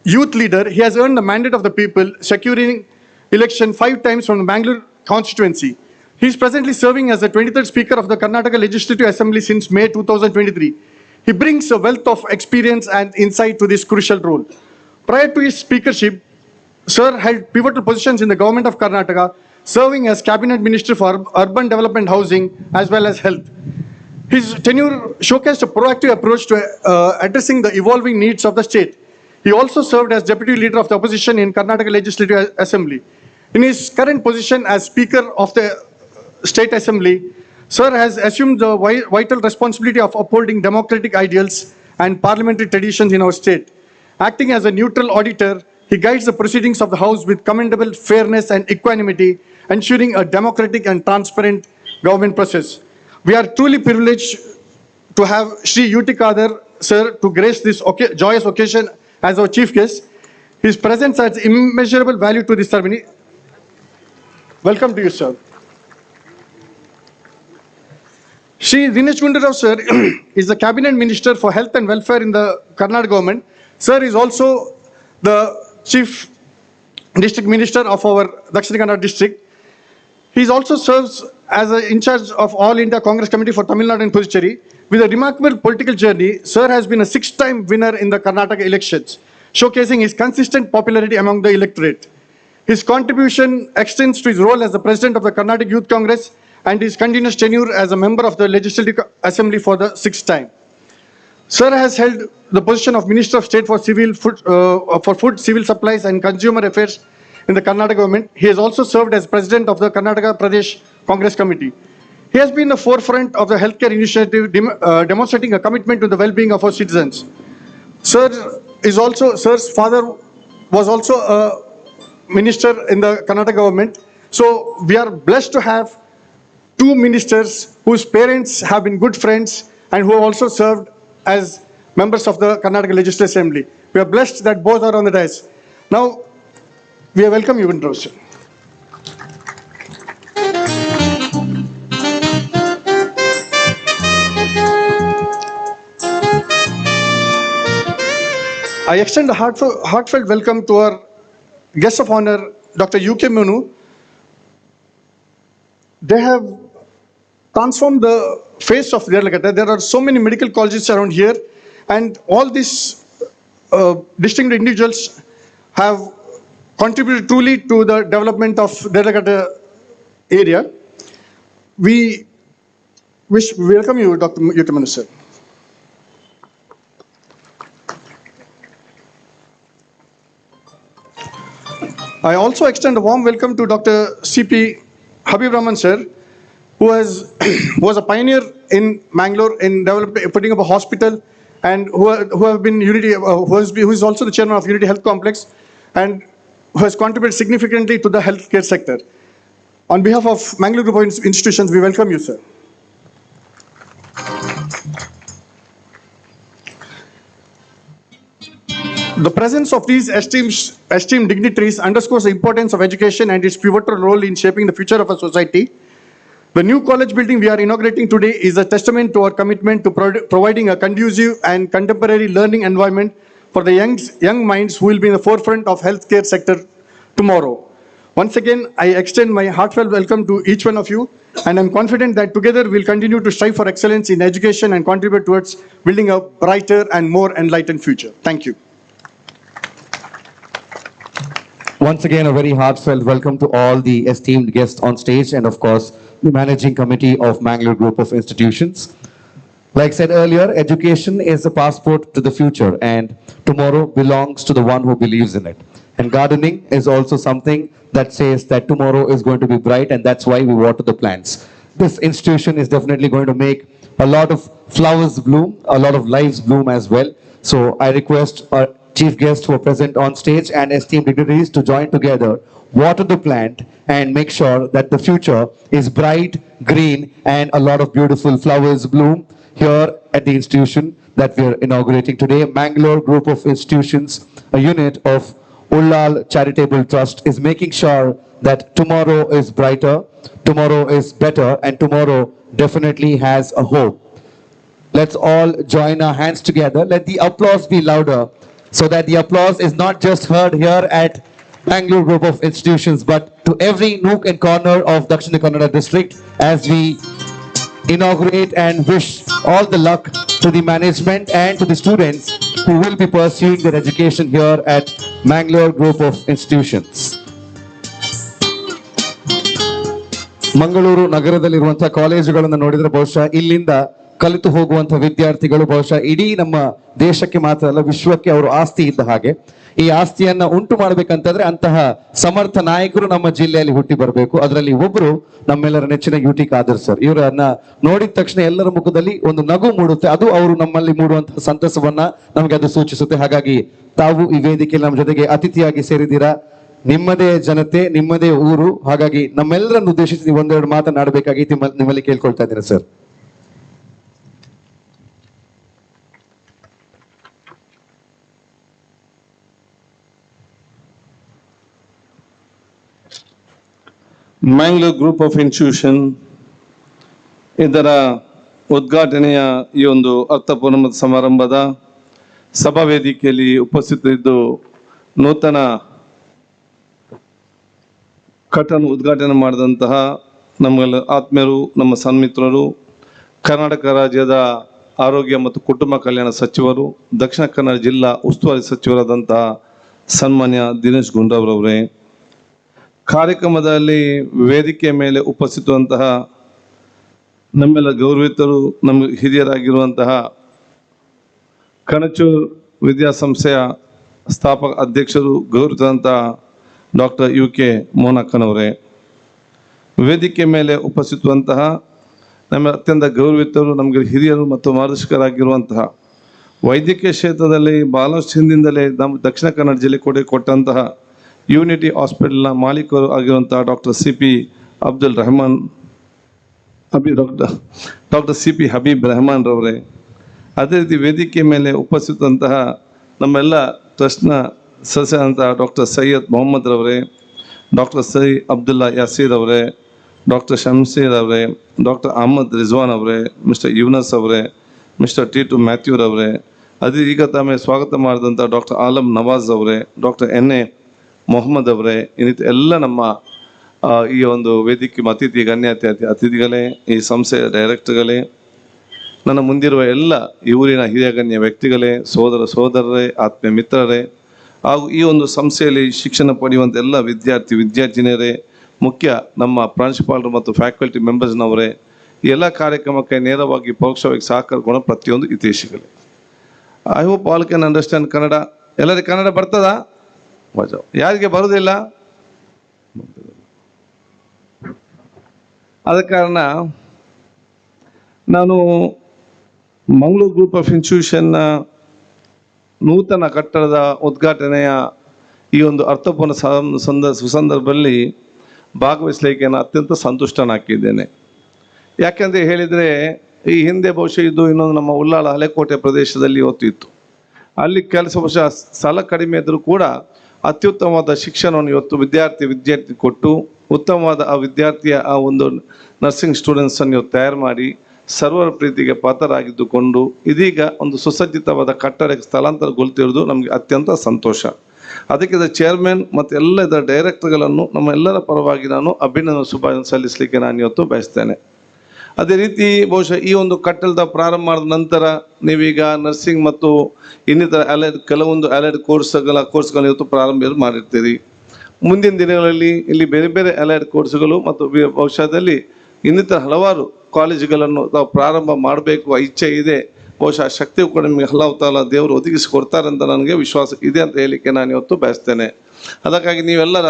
youth leader, he has earned the mandate of the people, securing election 5 times from the Bangalore constituency. He is presently serving as the 23rd Speaker of the Karnataka Legislative Assembly since May 2023. He brings a wealth of experience and insight to this crucial role. Prior to his speakership, Sir held pivotal positions in the government of Karnataka, serving as Cabinet Minister for Urban Development, Housing, as well as Health. His tenure showcased a proactive approach to addressing the evolving needs of the state. He also served as Deputy Leader of the Opposition in Karnataka Legislative Assembly. In his current position as Speaker of the State Assembly, Sir has assumed the vital responsibility of upholding democratic ideals and parliamentary traditions in our state. Acting as a neutral auditor, he guides the proceedings of the House with commendable fairness and equanimity, ensuring a democratic and transparent government process. We are truly privileged to have Shri U.T. Khadar, sir, to grace this joyous occasion as our chief guest. His presence adds immeasurable value to this ceremony. Welcome to you, sir. Shri Dinesh Gundu Rao, sir, is the Cabinet Minister for Health and Welfare in the Karnataka government. Sir is also the Chief District Minister of our Dakshina Kannada district. He also serves as in charge of All India Congress Committee for Tamil Nadu and Puducherry. With a remarkable political journey, Sir has been a 6-time winner in the Karnataka elections, showcasing his consistent popularity among the electorate. His contribution extends to his role as the President of the Karnataka Youth Congress and his continuous tenure as a member of the Legislative Assembly for the 6th time. Sir has held the position of Minister of State for Food, Civil Supplies and Consumer Affairs in the Karnataka government. He has also served as President of the Karnataka Pradesh Congress Committee. He has been the forefront of the healthcare initiative, demonstrating a commitment to the well-being of our citizens. Sir's father was also a minister in the Karnataka government. So we are blessed to have 2 ministers whose parents have been good friends and who have also served as members of the Karnataka Legislative Assembly. We are blessed that both are on the dais. Now, we welcome you, Gundu Rao, sir. I extend a heartfelt welcome to our guest of honor, Dr. U.K. Munu. They have transformed the face of Yerlagata. There are so many medical colleges around here, and all these distinct individuals have contributed truly to the development of Yerlagata area. We welcome you, Dr. U.K. Munu, sir. I also extend a warm welcome to Dr. C.P. Habib Rahman, sir, who was a pioneer in Mangalore in putting up a hospital, and who have been who is also the chairman of Unity Health Complex, and who has contributed significantly to the healthcare sector. On behalf of Mangalore Group of Institutions, we welcome you, sir. The presence of these esteemed dignitaries underscores the importance of education and its pivotal role in shaping the future of our society. The new college building we are inaugurating today is a testament to our commitment to providing a conducive and contemporary learning environment for the young minds who will be in the forefront of healthcare sector tomorrow. Once again, I extend my heartfelt welcome to each one of you, and I'm confident that together we'll continue to strive for excellence in education and contribute towards building a brighter and more enlightened future. Thank you. Once again, a very heartfelt welcome to all the esteemed guests on stage and, of course, the managing committee of Mangalore Group of Institutions. Like said earlier, education is the passport to the future, and tomorrow belongs to the one who believes in it. And gardening is also something that says that tomorrow is going to be bright, and that's why we water the plants. This institution is definitely going to make a lot of flowers bloom, a lot of lives bloom as well. So I request our chief guests who are present on stage and esteemed dignitaries to join together, water the plant, and make sure that the future is bright, green, and a lot of beautiful flowers bloom here at the institution that we are inaugurating today. Mangalore Group of Institutions, a unit of Ullal Charitable Trust, is making sure that tomorrow is brighter, tomorrow is better, and tomorrow definitely has a hope. Let's all join our hands together. Let the applause be louder, so that the applause is not just heard here at Mangalore Group of Institutions, but to every nook and corner of Dakshina Kannada district, as we inaugurate and wish all the luck to the management and to the students who will be pursuing their education here at Mangalore Group of Institutions. Mangaluru ನಗರದಲ್ಲಿರುವಂತಹ ಕಾಲೇಜುಗಳನ್ನು ನೋಡಿದ್ರೆ ಬಹುಶಃ ಇಲ್ಲಿಂದ ಕಲಿತು ಹೋಗುವಂತಹ ವಿದ್ಯಾರ್ಥಿಗಳು ಬಹುಶಃ ಇಡೀ ನಮ್ಮ ದೇಶಕ್ಕೆ ಮಾತ್ರ ಅಲ್ಲ, ವಿಶ್ವಕ್ಕೆ ಅವರು ಆಸ್ತಿ ಇದ್ದ ಹಾಗೆ. ಈ ಆಸ್ತಿಯನ್ನ ಉಂಟು ಮಾಡಬೇಕಂತಂದ್ರೆ ಅಂತಹ ಸಮರ್ಥ ನಾಯಕರು ನಮ್ಮ ಜಿಲ್ಲೆಯಲ್ಲಿ ಹುಟ್ಟಿ ಬರಬೇಕು. ಅದರಲ್ಲಿ ಒಬ್ಬರು ನಮ್ಮೆಲ್ಲರ ನೆಚ್ಚಿನ ಯುಟಿ ಖಾದರ್ ಸರ್. ಇವರನ್ನ ನೋಡಿದ ತಕ್ಷಣ ಎಲ್ಲರ ಮುಖದಲ್ಲಿ ಒಂದು ನಗು ಮೂಡುತ್ತೆ. ಅದು ಅವರು ನಮ್ಮಲ್ಲಿ ಮೂಡುವಂತಹ ಸಂತಸವನ್ನ ನಮಗೆ ಅದು ಸೂಚಿಸುತ್ತೆ. ಹಾಗಾಗಿ ತಾವು ಈ ವೇದಿಕೆಯಲ್ಲಿ ನಮ್ಮ ಜೊತೆಗೆ ಅತಿಥಿಯಾಗಿ ಸೇರಿದ್ದೀರಾ. ನಿಮ್ಮದೇ ಜನತೆ, ನಿಮ್ಮದೇ ಊರು, ಹಾಗಾಗಿ ನಮ್ಮೆಲ್ಲರನ್ನು ಉದ್ದೇಶಿಸಿ ಒಂದೆರಡು ಮಾತನಾಡಬೇಕಾಗಿ ನಿಮ್ಮಲ್ಲಿ ಕೇಳ್ಕೊಳ್ತಾ ಇದ್ದೇನೆ sir. Mangalore group of institution ಇದರ ಉದ್ಘಾಟನೆಯ ಈ ಒಂದು ಅರ್ಥಪೂರ್ಣ ಸಮಾರಂಭದ ಸಭಾ ವೇದಿಕೆಯಲ್ಲಿ ಉಪಸ್ಥಿತರಿದ್ದು ನೂತನ ಕಟ್ಟಡ ಉದ್ಘಾಟನೆ ಮಾಡಿದಂತಹ ನಮ್ಮೆಲ್ಲ ಆತ್ಮೀಯರು, ನಮ್ಮ ಸನ್ಮಿತ್ರರು, ಕರ್ನಾಟಕ ರಾಜ್ಯದ ಆರೋಗ್ಯ ಮತ್ತು ಕುಟುಂಬ ಕಲ್ಯಾಣ ಸಚಿವರು, ದಕ್ಷಿಣ ಕನ್ನಡ ಜಿಲ್ಲಾ ಉಸ್ತುವಾರಿ ಸಚಿವರಾದಂತಹ ಸನ್ಮಾನ್ಯ ದಿನೇಶ್ ಗುಂಡೂರಾವ್ರವರೇ, ಕಾರ್ಯಕ್ರಮದಲ್ಲಿ ವೇದಿಕೆ ಮೇಲೆ ಉಪಸ್ಥಿತವಂತಹ ನಮ್ಮೆಲ್ಲ ಗೌರವಿತರು, ನಮ್ಮ ಹಿರಿಯರಾಗಿರುವಂತಹ ಕಣಚೂರ್ ವಿದ್ಯಾಸಂಸ್ಥೆಯ ಸ್ಥಾಪಕ ಅಧ್ಯಕ್ಷರು ಗೌರವಿತಂತಹ ಡಾಕ್ಟರ್ UK ಮೋನಕ್ಕನವರೇ, ವೇದಿಕೆ ಮೇಲೆ ಉಪಸ್ಥಿತವಂತಹ ನಮ್ಮ ಅತ್ಯಂತ ಗೌರವಿತರು, ನಮಗೆ ಹಿರಿಯರು ಮತ್ತು ಮಾರ್ಗದರ್ಶಕರಾಗಿರುವಂತಹ ವೈದ್ಯಕೀಯ ಕ್ಷೇತ್ರದಲ್ಲಿ ಬಹಳಷ್ಟು ಹಿಂದಿಂದಲೇ ನಮ್ಮ ದಕ್ಷಿಣ ಕನ್ನಡ ಜಿಲ್ಲೆ ಕೊಟ್ಟಂತಹ ಯೂನಿಟಿ ಹಾಸ್ಪಿಟಲ್ನ ಮಾಲೀಕರು ಆಗಿರುವಂತಹ ಡಾಕ್ಟರ್ CP ಹಬೀಬ್ ರೆಹಮಾನ್ ರವರೇ, ಅದೇ ರೀತಿ ವೇದಿಕೆ ಮೇಲೆ ಉಪಸ್ಥಿತಂತಹ ನಮ್ಮೆಲ್ಲ ಟ್ರಸ್ಟ್ನ ಸದಸ್ಯರಂತಹ ಡಾಕ್ಟರ್ ಸೈಯದ್ ಮೊಹಮ್ಮದ್ ರವರೇ, ಡಾಕ್ಟರ್ ಸೈ ಅಬ್ದುಲ್ಲಾ ಯಾಸೀರ್ ಅವರೇ, ಡಾಕ್ಟರ್ ಶಮ್ಸೀರ್ ಅವರೇ, ಡಾಕ್ಟರ್ ಅಹಮದ್ ರಿಜ್ವಾನ್ ಅವರೇ, ಮಿಸ್ಟರ್ ಯೂನಸ್ ಅವರೇ, ಮಿಸ್ಟರ್ T2 ಮ್ಯಾಥ್ಯೂರ್ ಅವರೇ, ಅದೇ ಈಗ ತಮ್ಮ ಸ್ವಾಗತ ಮಾಡಿದಂಥ ಡಾಕ್ಟರ್ ಆಲಂ ನವಾಜ್ ಅವರೇ, ಡಾಕ್ಟರ್ ಎನ್.ಎ. ಮೊಹಮ್ಮದ್ ಅವರೇ, ಇನ್ನಿತ ಎಲ್ಲ ನಮ್ಮ ಈ ಒಂದು ವೇದಿಕೆ ಅತಿಥಿ ಗಣ್ಯ ಅತಿಥಿಗಳೇ, ಈ ಸಂಸ್ಥೆಯ ಡೈರೆಕ್ಟರ್ಗಳೇ, ನನ್ನ ಮುಂದಿರುವ ಎಲ್ಲ ಈ ಊರಿನ ಹಿರಿಯ ಗಣ್ಯ ವ್ಯಕ್ತಿಗಳೇ, ಸೋದರರೇ, ಆತ್ಮೀಯ ಮಿತ್ರರೇ, ಹಾಗೂ ಈ ಒಂದು ಸಂಸ್ಥೆಯಲ್ಲಿ ಶಿಕ್ಷಣ ಪಡೆಯುವಂಥ ಎಲ್ಲ ವಿದ್ಯಾರ್ಥಿನಿಯರೇ, ಮುಖ್ಯ ನಮ್ಮ ಪ್ರಾಂಶುಪಾಲರು ಮತ್ತು ಫ್ಯಾಕಲ್ಟಿ ಮೆಂಬರ್ಸ್ನವರೇ, ಈ ಎಲ್ಲ ಕಾರ್ಯಕ್ರಮಕ್ಕೆ ನೇರವಾಗಿ ಪರೋಕ್ಷವಾಗಿ ಸಹಕರಿಸಿಕೊಂಡ ಪ್ರತಿಯೊಂದು ಹಿತೈಷಿಗಳೇ. I hope all can understand Kannada. ಎಲ್ಲರಿಗೆ ಕನ್ನಡ ಬರ್ತದಾ? ಮಜಾ. ಯಾರಿಗೆ ಬರುವುದಿಲ್ಲ? ಆದ ಕಾರಣ ನಾನು ಮಂಗಳೂರು ಗ್ರೂಪ್ ಆಫ್ ಇನ್ಸ್ಟಿಟ್ಯೂಷನ್ನ ನೂತನ ಕಟ್ಟಡದ ಉದ್ಘಾಟನೆಯ ಈ ಒಂದು ಅರ್ಥಪೂರ್ಣ ಸುಸಂದರ್ಭದಲ್ಲಿ ಭಾಗವಹಿಸಲಿಕ್ಕೆ ನಾನು ಅತ್ಯಂತ ಸಂತುಷ್ಟನಾಗಿದ್ದೇನೆ. ಯಾಕೆಂದರೆ ಹೇಳಿದರೆ, ಈ ಹಿಂದೆ ಬಹುಶಃ ಇದು ಇನ್ನೊಂದು ನಮ್ಮ ಉಳ್ಳಾಳ ಹಳೆಕೋಟೆ ಪ್ರದೇಶದಲ್ಲಿ ಇವತ್ತು ಇತ್ತು. ಅಲ್ಲಿ ಕೆಲಸ ಬಹುಶಃ ಸ್ಥಳ ಕಡಿಮೆ ಇದ್ದರೂ ಕೂಡ ಅತ್ಯುತ್ತಮವಾದ ಶಿಕ್ಷಣವನ್ನು ಇವತ್ತು ವಿದ್ಯಾರ್ಥಿ ಕೊಟ್ಟು ಉತ್ತಮವಾದ ಆ ವಿದ್ಯಾರ್ಥಿಯ ಆ ಒಂದು ನರ್ಸಿಂಗ್ ಸ್ಟೂಡೆಂಟ್ಸನ್ನು ಇವತ್ತು ತಯಾರು ಮಾಡಿ ಸರ್ವರ ಪ್ರೀತಿಗೆ ಪಾತ್ರರಾಗಿದ್ದುಕೊಂಡು ಇದೀಗ ಒಂದು ಸುಸಜ್ಜಿತವಾದ ಕಟ್ಟಡಕ್ಕೆ ಸ್ಥಳಾಂತರಗೊಳ್ತಿರೋದು ನಮಗೆ ಅತ್ಯಂತ ಸಂತೋಷ. ಅದಕ್ಕೆ ಇದರ ಚೇರ್ಮನ್ ಮತ್ತು ಎಲ್ಲ ಇದರ ಡೈರೆಕ್ಟರ್ಗಳನ್ನು ನಮ್ಮ ಎಲ್ಲರ ಪರವಾಗಿ ನಾನು ಅಭಿನಂದನೆ ಶುಭ ಸಲ್ಲಿಸಲಿಕ್ಕೆ ನಾನು ಇವತ್ತು ಬಯಸ್ತೇನೆ. ಅದೇ ರೀತಿ ಬಹುಶಃ ಈ ಒಂದು ಕಟ್ಟಡದ ಪ್ರಾರಂಭ ಮಾಡಿದ ನಂತರ ನೀವೀಗ ನರ್ಸಿಂಗ್ ಮತ್ತು ಇನ್ನಿತರ ಕೆಲವೊಂದು ಅಲೈಡ್ ಕೋರ್ಸ್ಗಳನ್ನು ಇವತ್ತು ಪ್ರಾರಂಭ ಮಾಡಿರ್ತೀರಿ. ಮುಂದಿನ ದಿನಗಳಲ್ಲಿ ಇಲ್ಲಿ ಬೇರೆ ಬೇರೆ ಅಲೈಡ್ ಕೋರ್ಸ್ಗಳು ಮತ್ತು ಭವಿಷ್ಯದಲ್ಲಿ ಇನ್ನಿತರ ಹಲವಾರು ಕಾಲೇಜುಗಳನ್ನು ತಾವು ಪ್ರಾರಂಭ ಮಾಡಬೇಕು ಇಚ್ಛೆ ಇದೆ. ಬಹುಶಃ ಶಕ್ತಿಯು ಕೂಡ ನಿಮಗೆ ಹಲವು ತಾಲ ದೇವರು ಒದಗಿಸಿಕೊಡ್ತಾರೆ ಅಂತ ನನಗೆ ವಿಶ್ವಾಸ ಇದೆ ಅಂತ ಹೇಳಲಿಕ್ಕೆ ನಾನು ಇವತ್ತು ಬಯಸ್ತೇನೆ. ಅದಕ್ಕಾಗಿ ನೀವೆಲ್ಲರೂ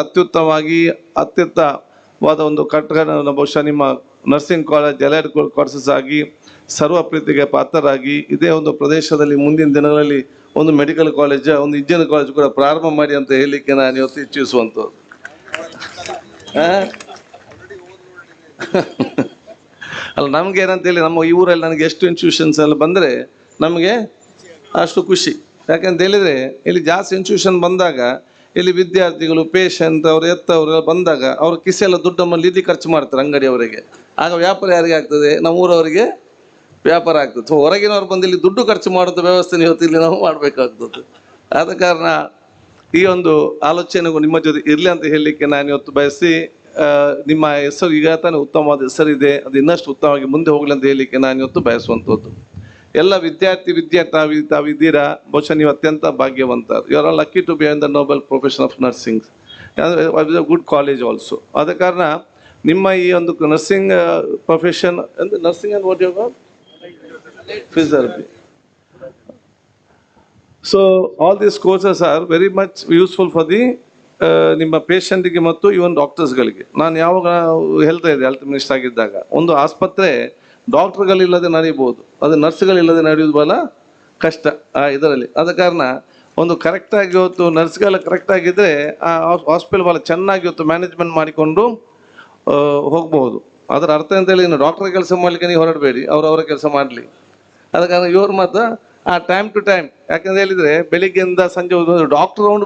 ಅತ್ಯುತ್ತಮವಾದ ಒಂದು ಕಟ್ಟಡವನ್ನು ಬಹುಶಃ ನಿಮ್ಮ ನರ್ಸಿಂಗ್ ಕಾಲೇಜ್ ಅಲೈಡ್ ಕೋರ್ಸಸ್ ಆಗಿ ಸರ್ವ ಪ್ರೀತಿಗೆ ಪಾತ್ರರಾಗಿ ಇದೇ ಒಂದು ಪ್ರದೇಶದಲ್ಲಿ ಮುಂದಿನ ದಿನಗಳಲ್ಲಿ ಒಂದು ಮೆಡಿಕಲ್ ಕಾಲೇಜ್, ಒಂದು ಇಂಜಿನಿಯರಿಂಗ್ ಕಾಲೇಜ್ ಕೂಡ ಪ್ರಾರಂಭ ಮಾಡಿ ಅಂತ ಹೇಳಲಿಕ್ಕೆ ನಾನು ಇವತ್ತು ಇಚ್ಛಿಸುವಂಥದ್ದು. ಅಲ್ಲ, ನಮ್ಗೆ ಏನಂತೇಳಿ ನಮ್ಮ ಈ ಊರಲ್ಲಿ ನನಗೆ ಎಷ್ಟು ಇನ್ಸ್ಟಿಟ್ಯೂಷನ್ಸ್ ಎಲ್ಲ ಬಂದರೆ ನಮಗೆ ಅಷ್ಟು ಖುಷಿ. ಯಾಕಂತ ಹೇಳಿದರೆ ಇಲ್ಲಿ ಜಾಸ್ತಿ ಇನ್ಸ್ಟಿಟ್ಯೂಷನ್ ಬಂದಾಗ ಇಲ್ಲಿ ವಿದ್ಯಾರ್ಥಿಗಳು, ಪೇಷಂಟ್, ಅವರು ಎತ್ತವರು ಬಂದಾಗ ಅವ್ರ ಕಿಸೆಲ್ಲ ದುಡ್ಡನ್ನು ನಿಧಿ ಖರ್ಚು ಮಾಡ್ತಾರೆ ಅಂಗಡಿಯವರಿಗೆ. ಆಗ ವ್ಯಾಪಾರ ಯಾರಿಗೆ ಆಗ್ತದೆ? ನಮ್ಮ ಊರವರಿಗೆ ವ್ಯಾಪಾರ ಆಗ್ತದೆ. ಸೊ ಹೊರಗಿನವ್ರು ಬಂದು ಇಲ್ಲಿ ದುಡ್ಡು ಖರ್ಚು ಮಾಡೋದು ವ್ಯವಸ್ಥೆ ಇವತ್ತು ಇಲ್ಲಿ ನಾವು ಮಾಡಬೇಕಾಗ್ತದೆ. ಆದ ಕಾರಣ ಈ ಒಂದು ಆಲೋಚನೆಗೂ ನಿಮ್ಮ ಜೊತೆ ಇರಲಿ ಅಂತ ಹೇಳಲಿಕ್ಕೆ ನಾನು ಇವತ್ತು ಬಯಸಿ, ನಿಮ್ಮ ಹೆಸರು ಈಗ ತಾನೇ ಉತ್ತಮವಾದ ಹೆಸರಿದೆ, ಅದು ಇನ್ನಷ್ಟು ಉತ್ತಮವಾಗಿ ಮುಂದೆ ಹೋಗಲಿ ಅಂತ ಹೇಳಲಿಕ್ಕೆ ನಾನು ಇವತ್ತು ಬಯಸುವಂಥದ್ದು. ಎಲ್ಲ ವಿದ್ಯಾರ್ಥಿ ತಾವಿದ್ದೀರಾ, ಬಹುಶಃ ನೀವು ಅತ್ಯಂತ ಭಾಗ್ಯವಂತರು. You are all lucky to be in the noble profession of nursing. Good college also. ಆದ ಕಾರಣ ನಿಮ್ಮ ಈ ಒಂದು ನರ್ಸಿಂಗ್ ಪ್ರೊಫೆಷನ್ ಅಂದರೆ nursing and what you physiotherapy. So all these courses are very much useful for the ನಿಮ್ಮ ಪೇಷಂಟಿಗೆ ಮತ್ತು ಇವನ್ ಡಾಕ್ಟರ್ಸ್ಗಳಿಗೆ. ನಾನು ಯಾವಾಗ ಹೆಲ್ತ್ ಮಿನಿಸ್ಟರ್ ಆಗಿದ್ದಾಗ ಒಂದು ಆಸ್ಪತ್ರೆ ಡಾಕ್ಟರ್ಗಳಿಲ್ಲದೆ ನಡೆಯಬಹುದು, ಅದು ನರ್ಸ್ಗಳಿಲ್ಲದೆ ನಡೆಯುವುದು ಬಹಳ ಕಷ್ಟ ಇದರಲ್ಲಿ. ಆದ ಕಾರಣ ಒಂದು ಕರೆಕ್ಟಾಗಿ ಇವತ್ತು ನರ್ಸ್ಗಳ ಕರೆಕ್ಟಾಗಿದ್ದರೆ ಆ ಹಾಸ್ಪಿಟಲ್ ಭಾಳ ಚೆನ್ನಾಗಿ ಇವತ್ತು ಮ್ಯಾನೇಜ್ಮೆಂಟ್ ಮಾಡಿಕೊಂಡು ಹೋಗ್ಬೋದು. ಅದರ ಅರ್ಥ ಅಂತೇಳಿ ಇನ್ನು ಡಾಕ್ಟರ್ ಕೆಲಸ ಮಾಡಲಿಕ್ಕೆ ನೀವು ಹೊರಡಬೇಡಿ, ಅವರವರ ಕೆಲಸ ಮಾಡಲಿ. ಆದ ಕಾರಣ ಇವ್ರು ಮಾತ್ರ ಆ ಟೈಮ್ ಟು ಟೈಮ್, ಯಾಕಂತ ಹೇಳಿದರೆ ಬೆಳಿಗ್ಗೆಯಿಂದ ಸಂಜೆ ಡಾಕ್ಟರ್ ರೌಂಡ್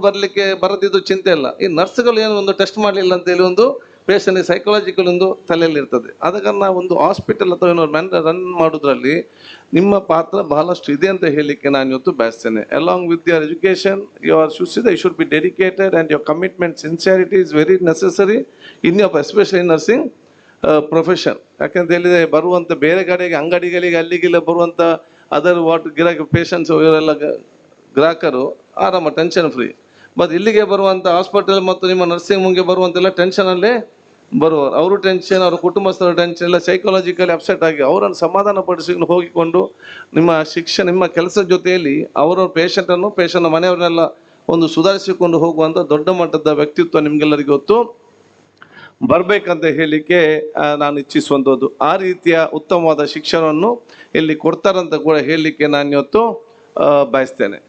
ಬರದಿದ್ದು ಚಿಂತೆ ಇಲ್ಲ. ಈ ನರ್ಸ್ಗಳು ಏನು ಒಂದು ಟೆಸ್ಟ್ ಮಾಡಲಿಲ್ಲ ಅಂತೇಳಿ ಒಂದು ಪೇಷಂಟ್ ಸೈಕಲಾಜಿಕಲ್ ಒಂದು ತಲೆಯಲ್ಲಿ ಇರ್ತದೆ. ಆದ ಕಾರಣ ಒಂದು ಹಾಸ್ಪಿಟಲ್ ಅಥವಾ ಏನೋ ರನ್ ಮಾಡೋದ್ರಲ್ಲಿ ನಿಮ್ಮ ಪಾತ್ರ ಬಹಳಷ್ಟು ಇದೆ ಅಂತ ಹೇಳಲಿಕ್ಕೆ ನಾನು ಇವತ್ತು ಬಯಸ್ತೇನೆ. Along with your education you should be dedicated and your commitment sincerity is very necessary in your especially in nursing profession. ಯಾಕಂತ ಹೇಳಿದರೆ ಬರುವಂಥ ಬೇರೆ ಕಡೆಗೆ ಅಂಗಡಿಗಳಿಗೆ ಅಲ್ಲಿಗೆಲ್ಲ ಬರುವಂಥ ಅದರ್ ಪೇಷಂಟ್ಸ್ ಇವರೆಲ್ಲ ಗ್ರಾಹಕರು ಆರಾಮ ಟೆನ್ಷನ್ ಫ್ರೀ. ಬಟ್ ಇಲ್ಲಿಗೆ ಬರುವಂಥ ಹಾಸ್ಪಿಟಲ್ ಮತ್ತು ನಿಮ್ಮ ನರ್ಸಿಂಗ್ ಮುಂಗೆ ಬರುವಂತೆಲ್ಲ ಟೆನ್ಷನಲ್ಲೇ ಬರುವರು. ಅವರು ಟೆನ್ಷನ್, ಅವರ ಕುಟುಂಬಸ್ಥರ ಟೆನ್ಷನ್ ಎಲ್ಲ ಸೈಕಾಲಜಿಕಲಿ ಅಪ್ಸೆಟ್ ಆಗಿ ಅವರನ್ನು ಸಮಾಧಾನ ಪಡಿಸಿ ಹೋಗಿಕೊಂಡು ನಿಮ್ಮ ಕೆಲಸದ ಜೊತೆಯಲ್ಲಿ ಅವರ ಪೇಷಂಟ್ ಮನೆಯವರನ್ನೆಲ್ಲ ಒಂದು ಸುಧಾರಿಸಿಕೊಂಡು ಹೋಗುವಂಥ ದೊಡ್ಡ ಮಟ್ಟದ ವ್ಯಕ್ತಿತ್ವ ನಿಮಗೆಲ್ಲರಿಗೂ ಹೊತ್ತು ಬರಬೇಕಂತ ಹೇಳಲಿಕ್ಕೆ ನಾನು ಇಚ್ಛಿಸುವಂಥದ್ದು. ಆ ರೀತಿಯ ಉತ್ತಮವಾದ ಶಿಕ್ಷಣವನ್ನು ಇಲ್ಲಿ ಕೊಡ್ತಾರಂತ ಕೂಡ ಹೇಳಲಿಕ್ಕೆ ನಾನು ಇವತ್ತು ಬಯಸ್ತೇನೆ.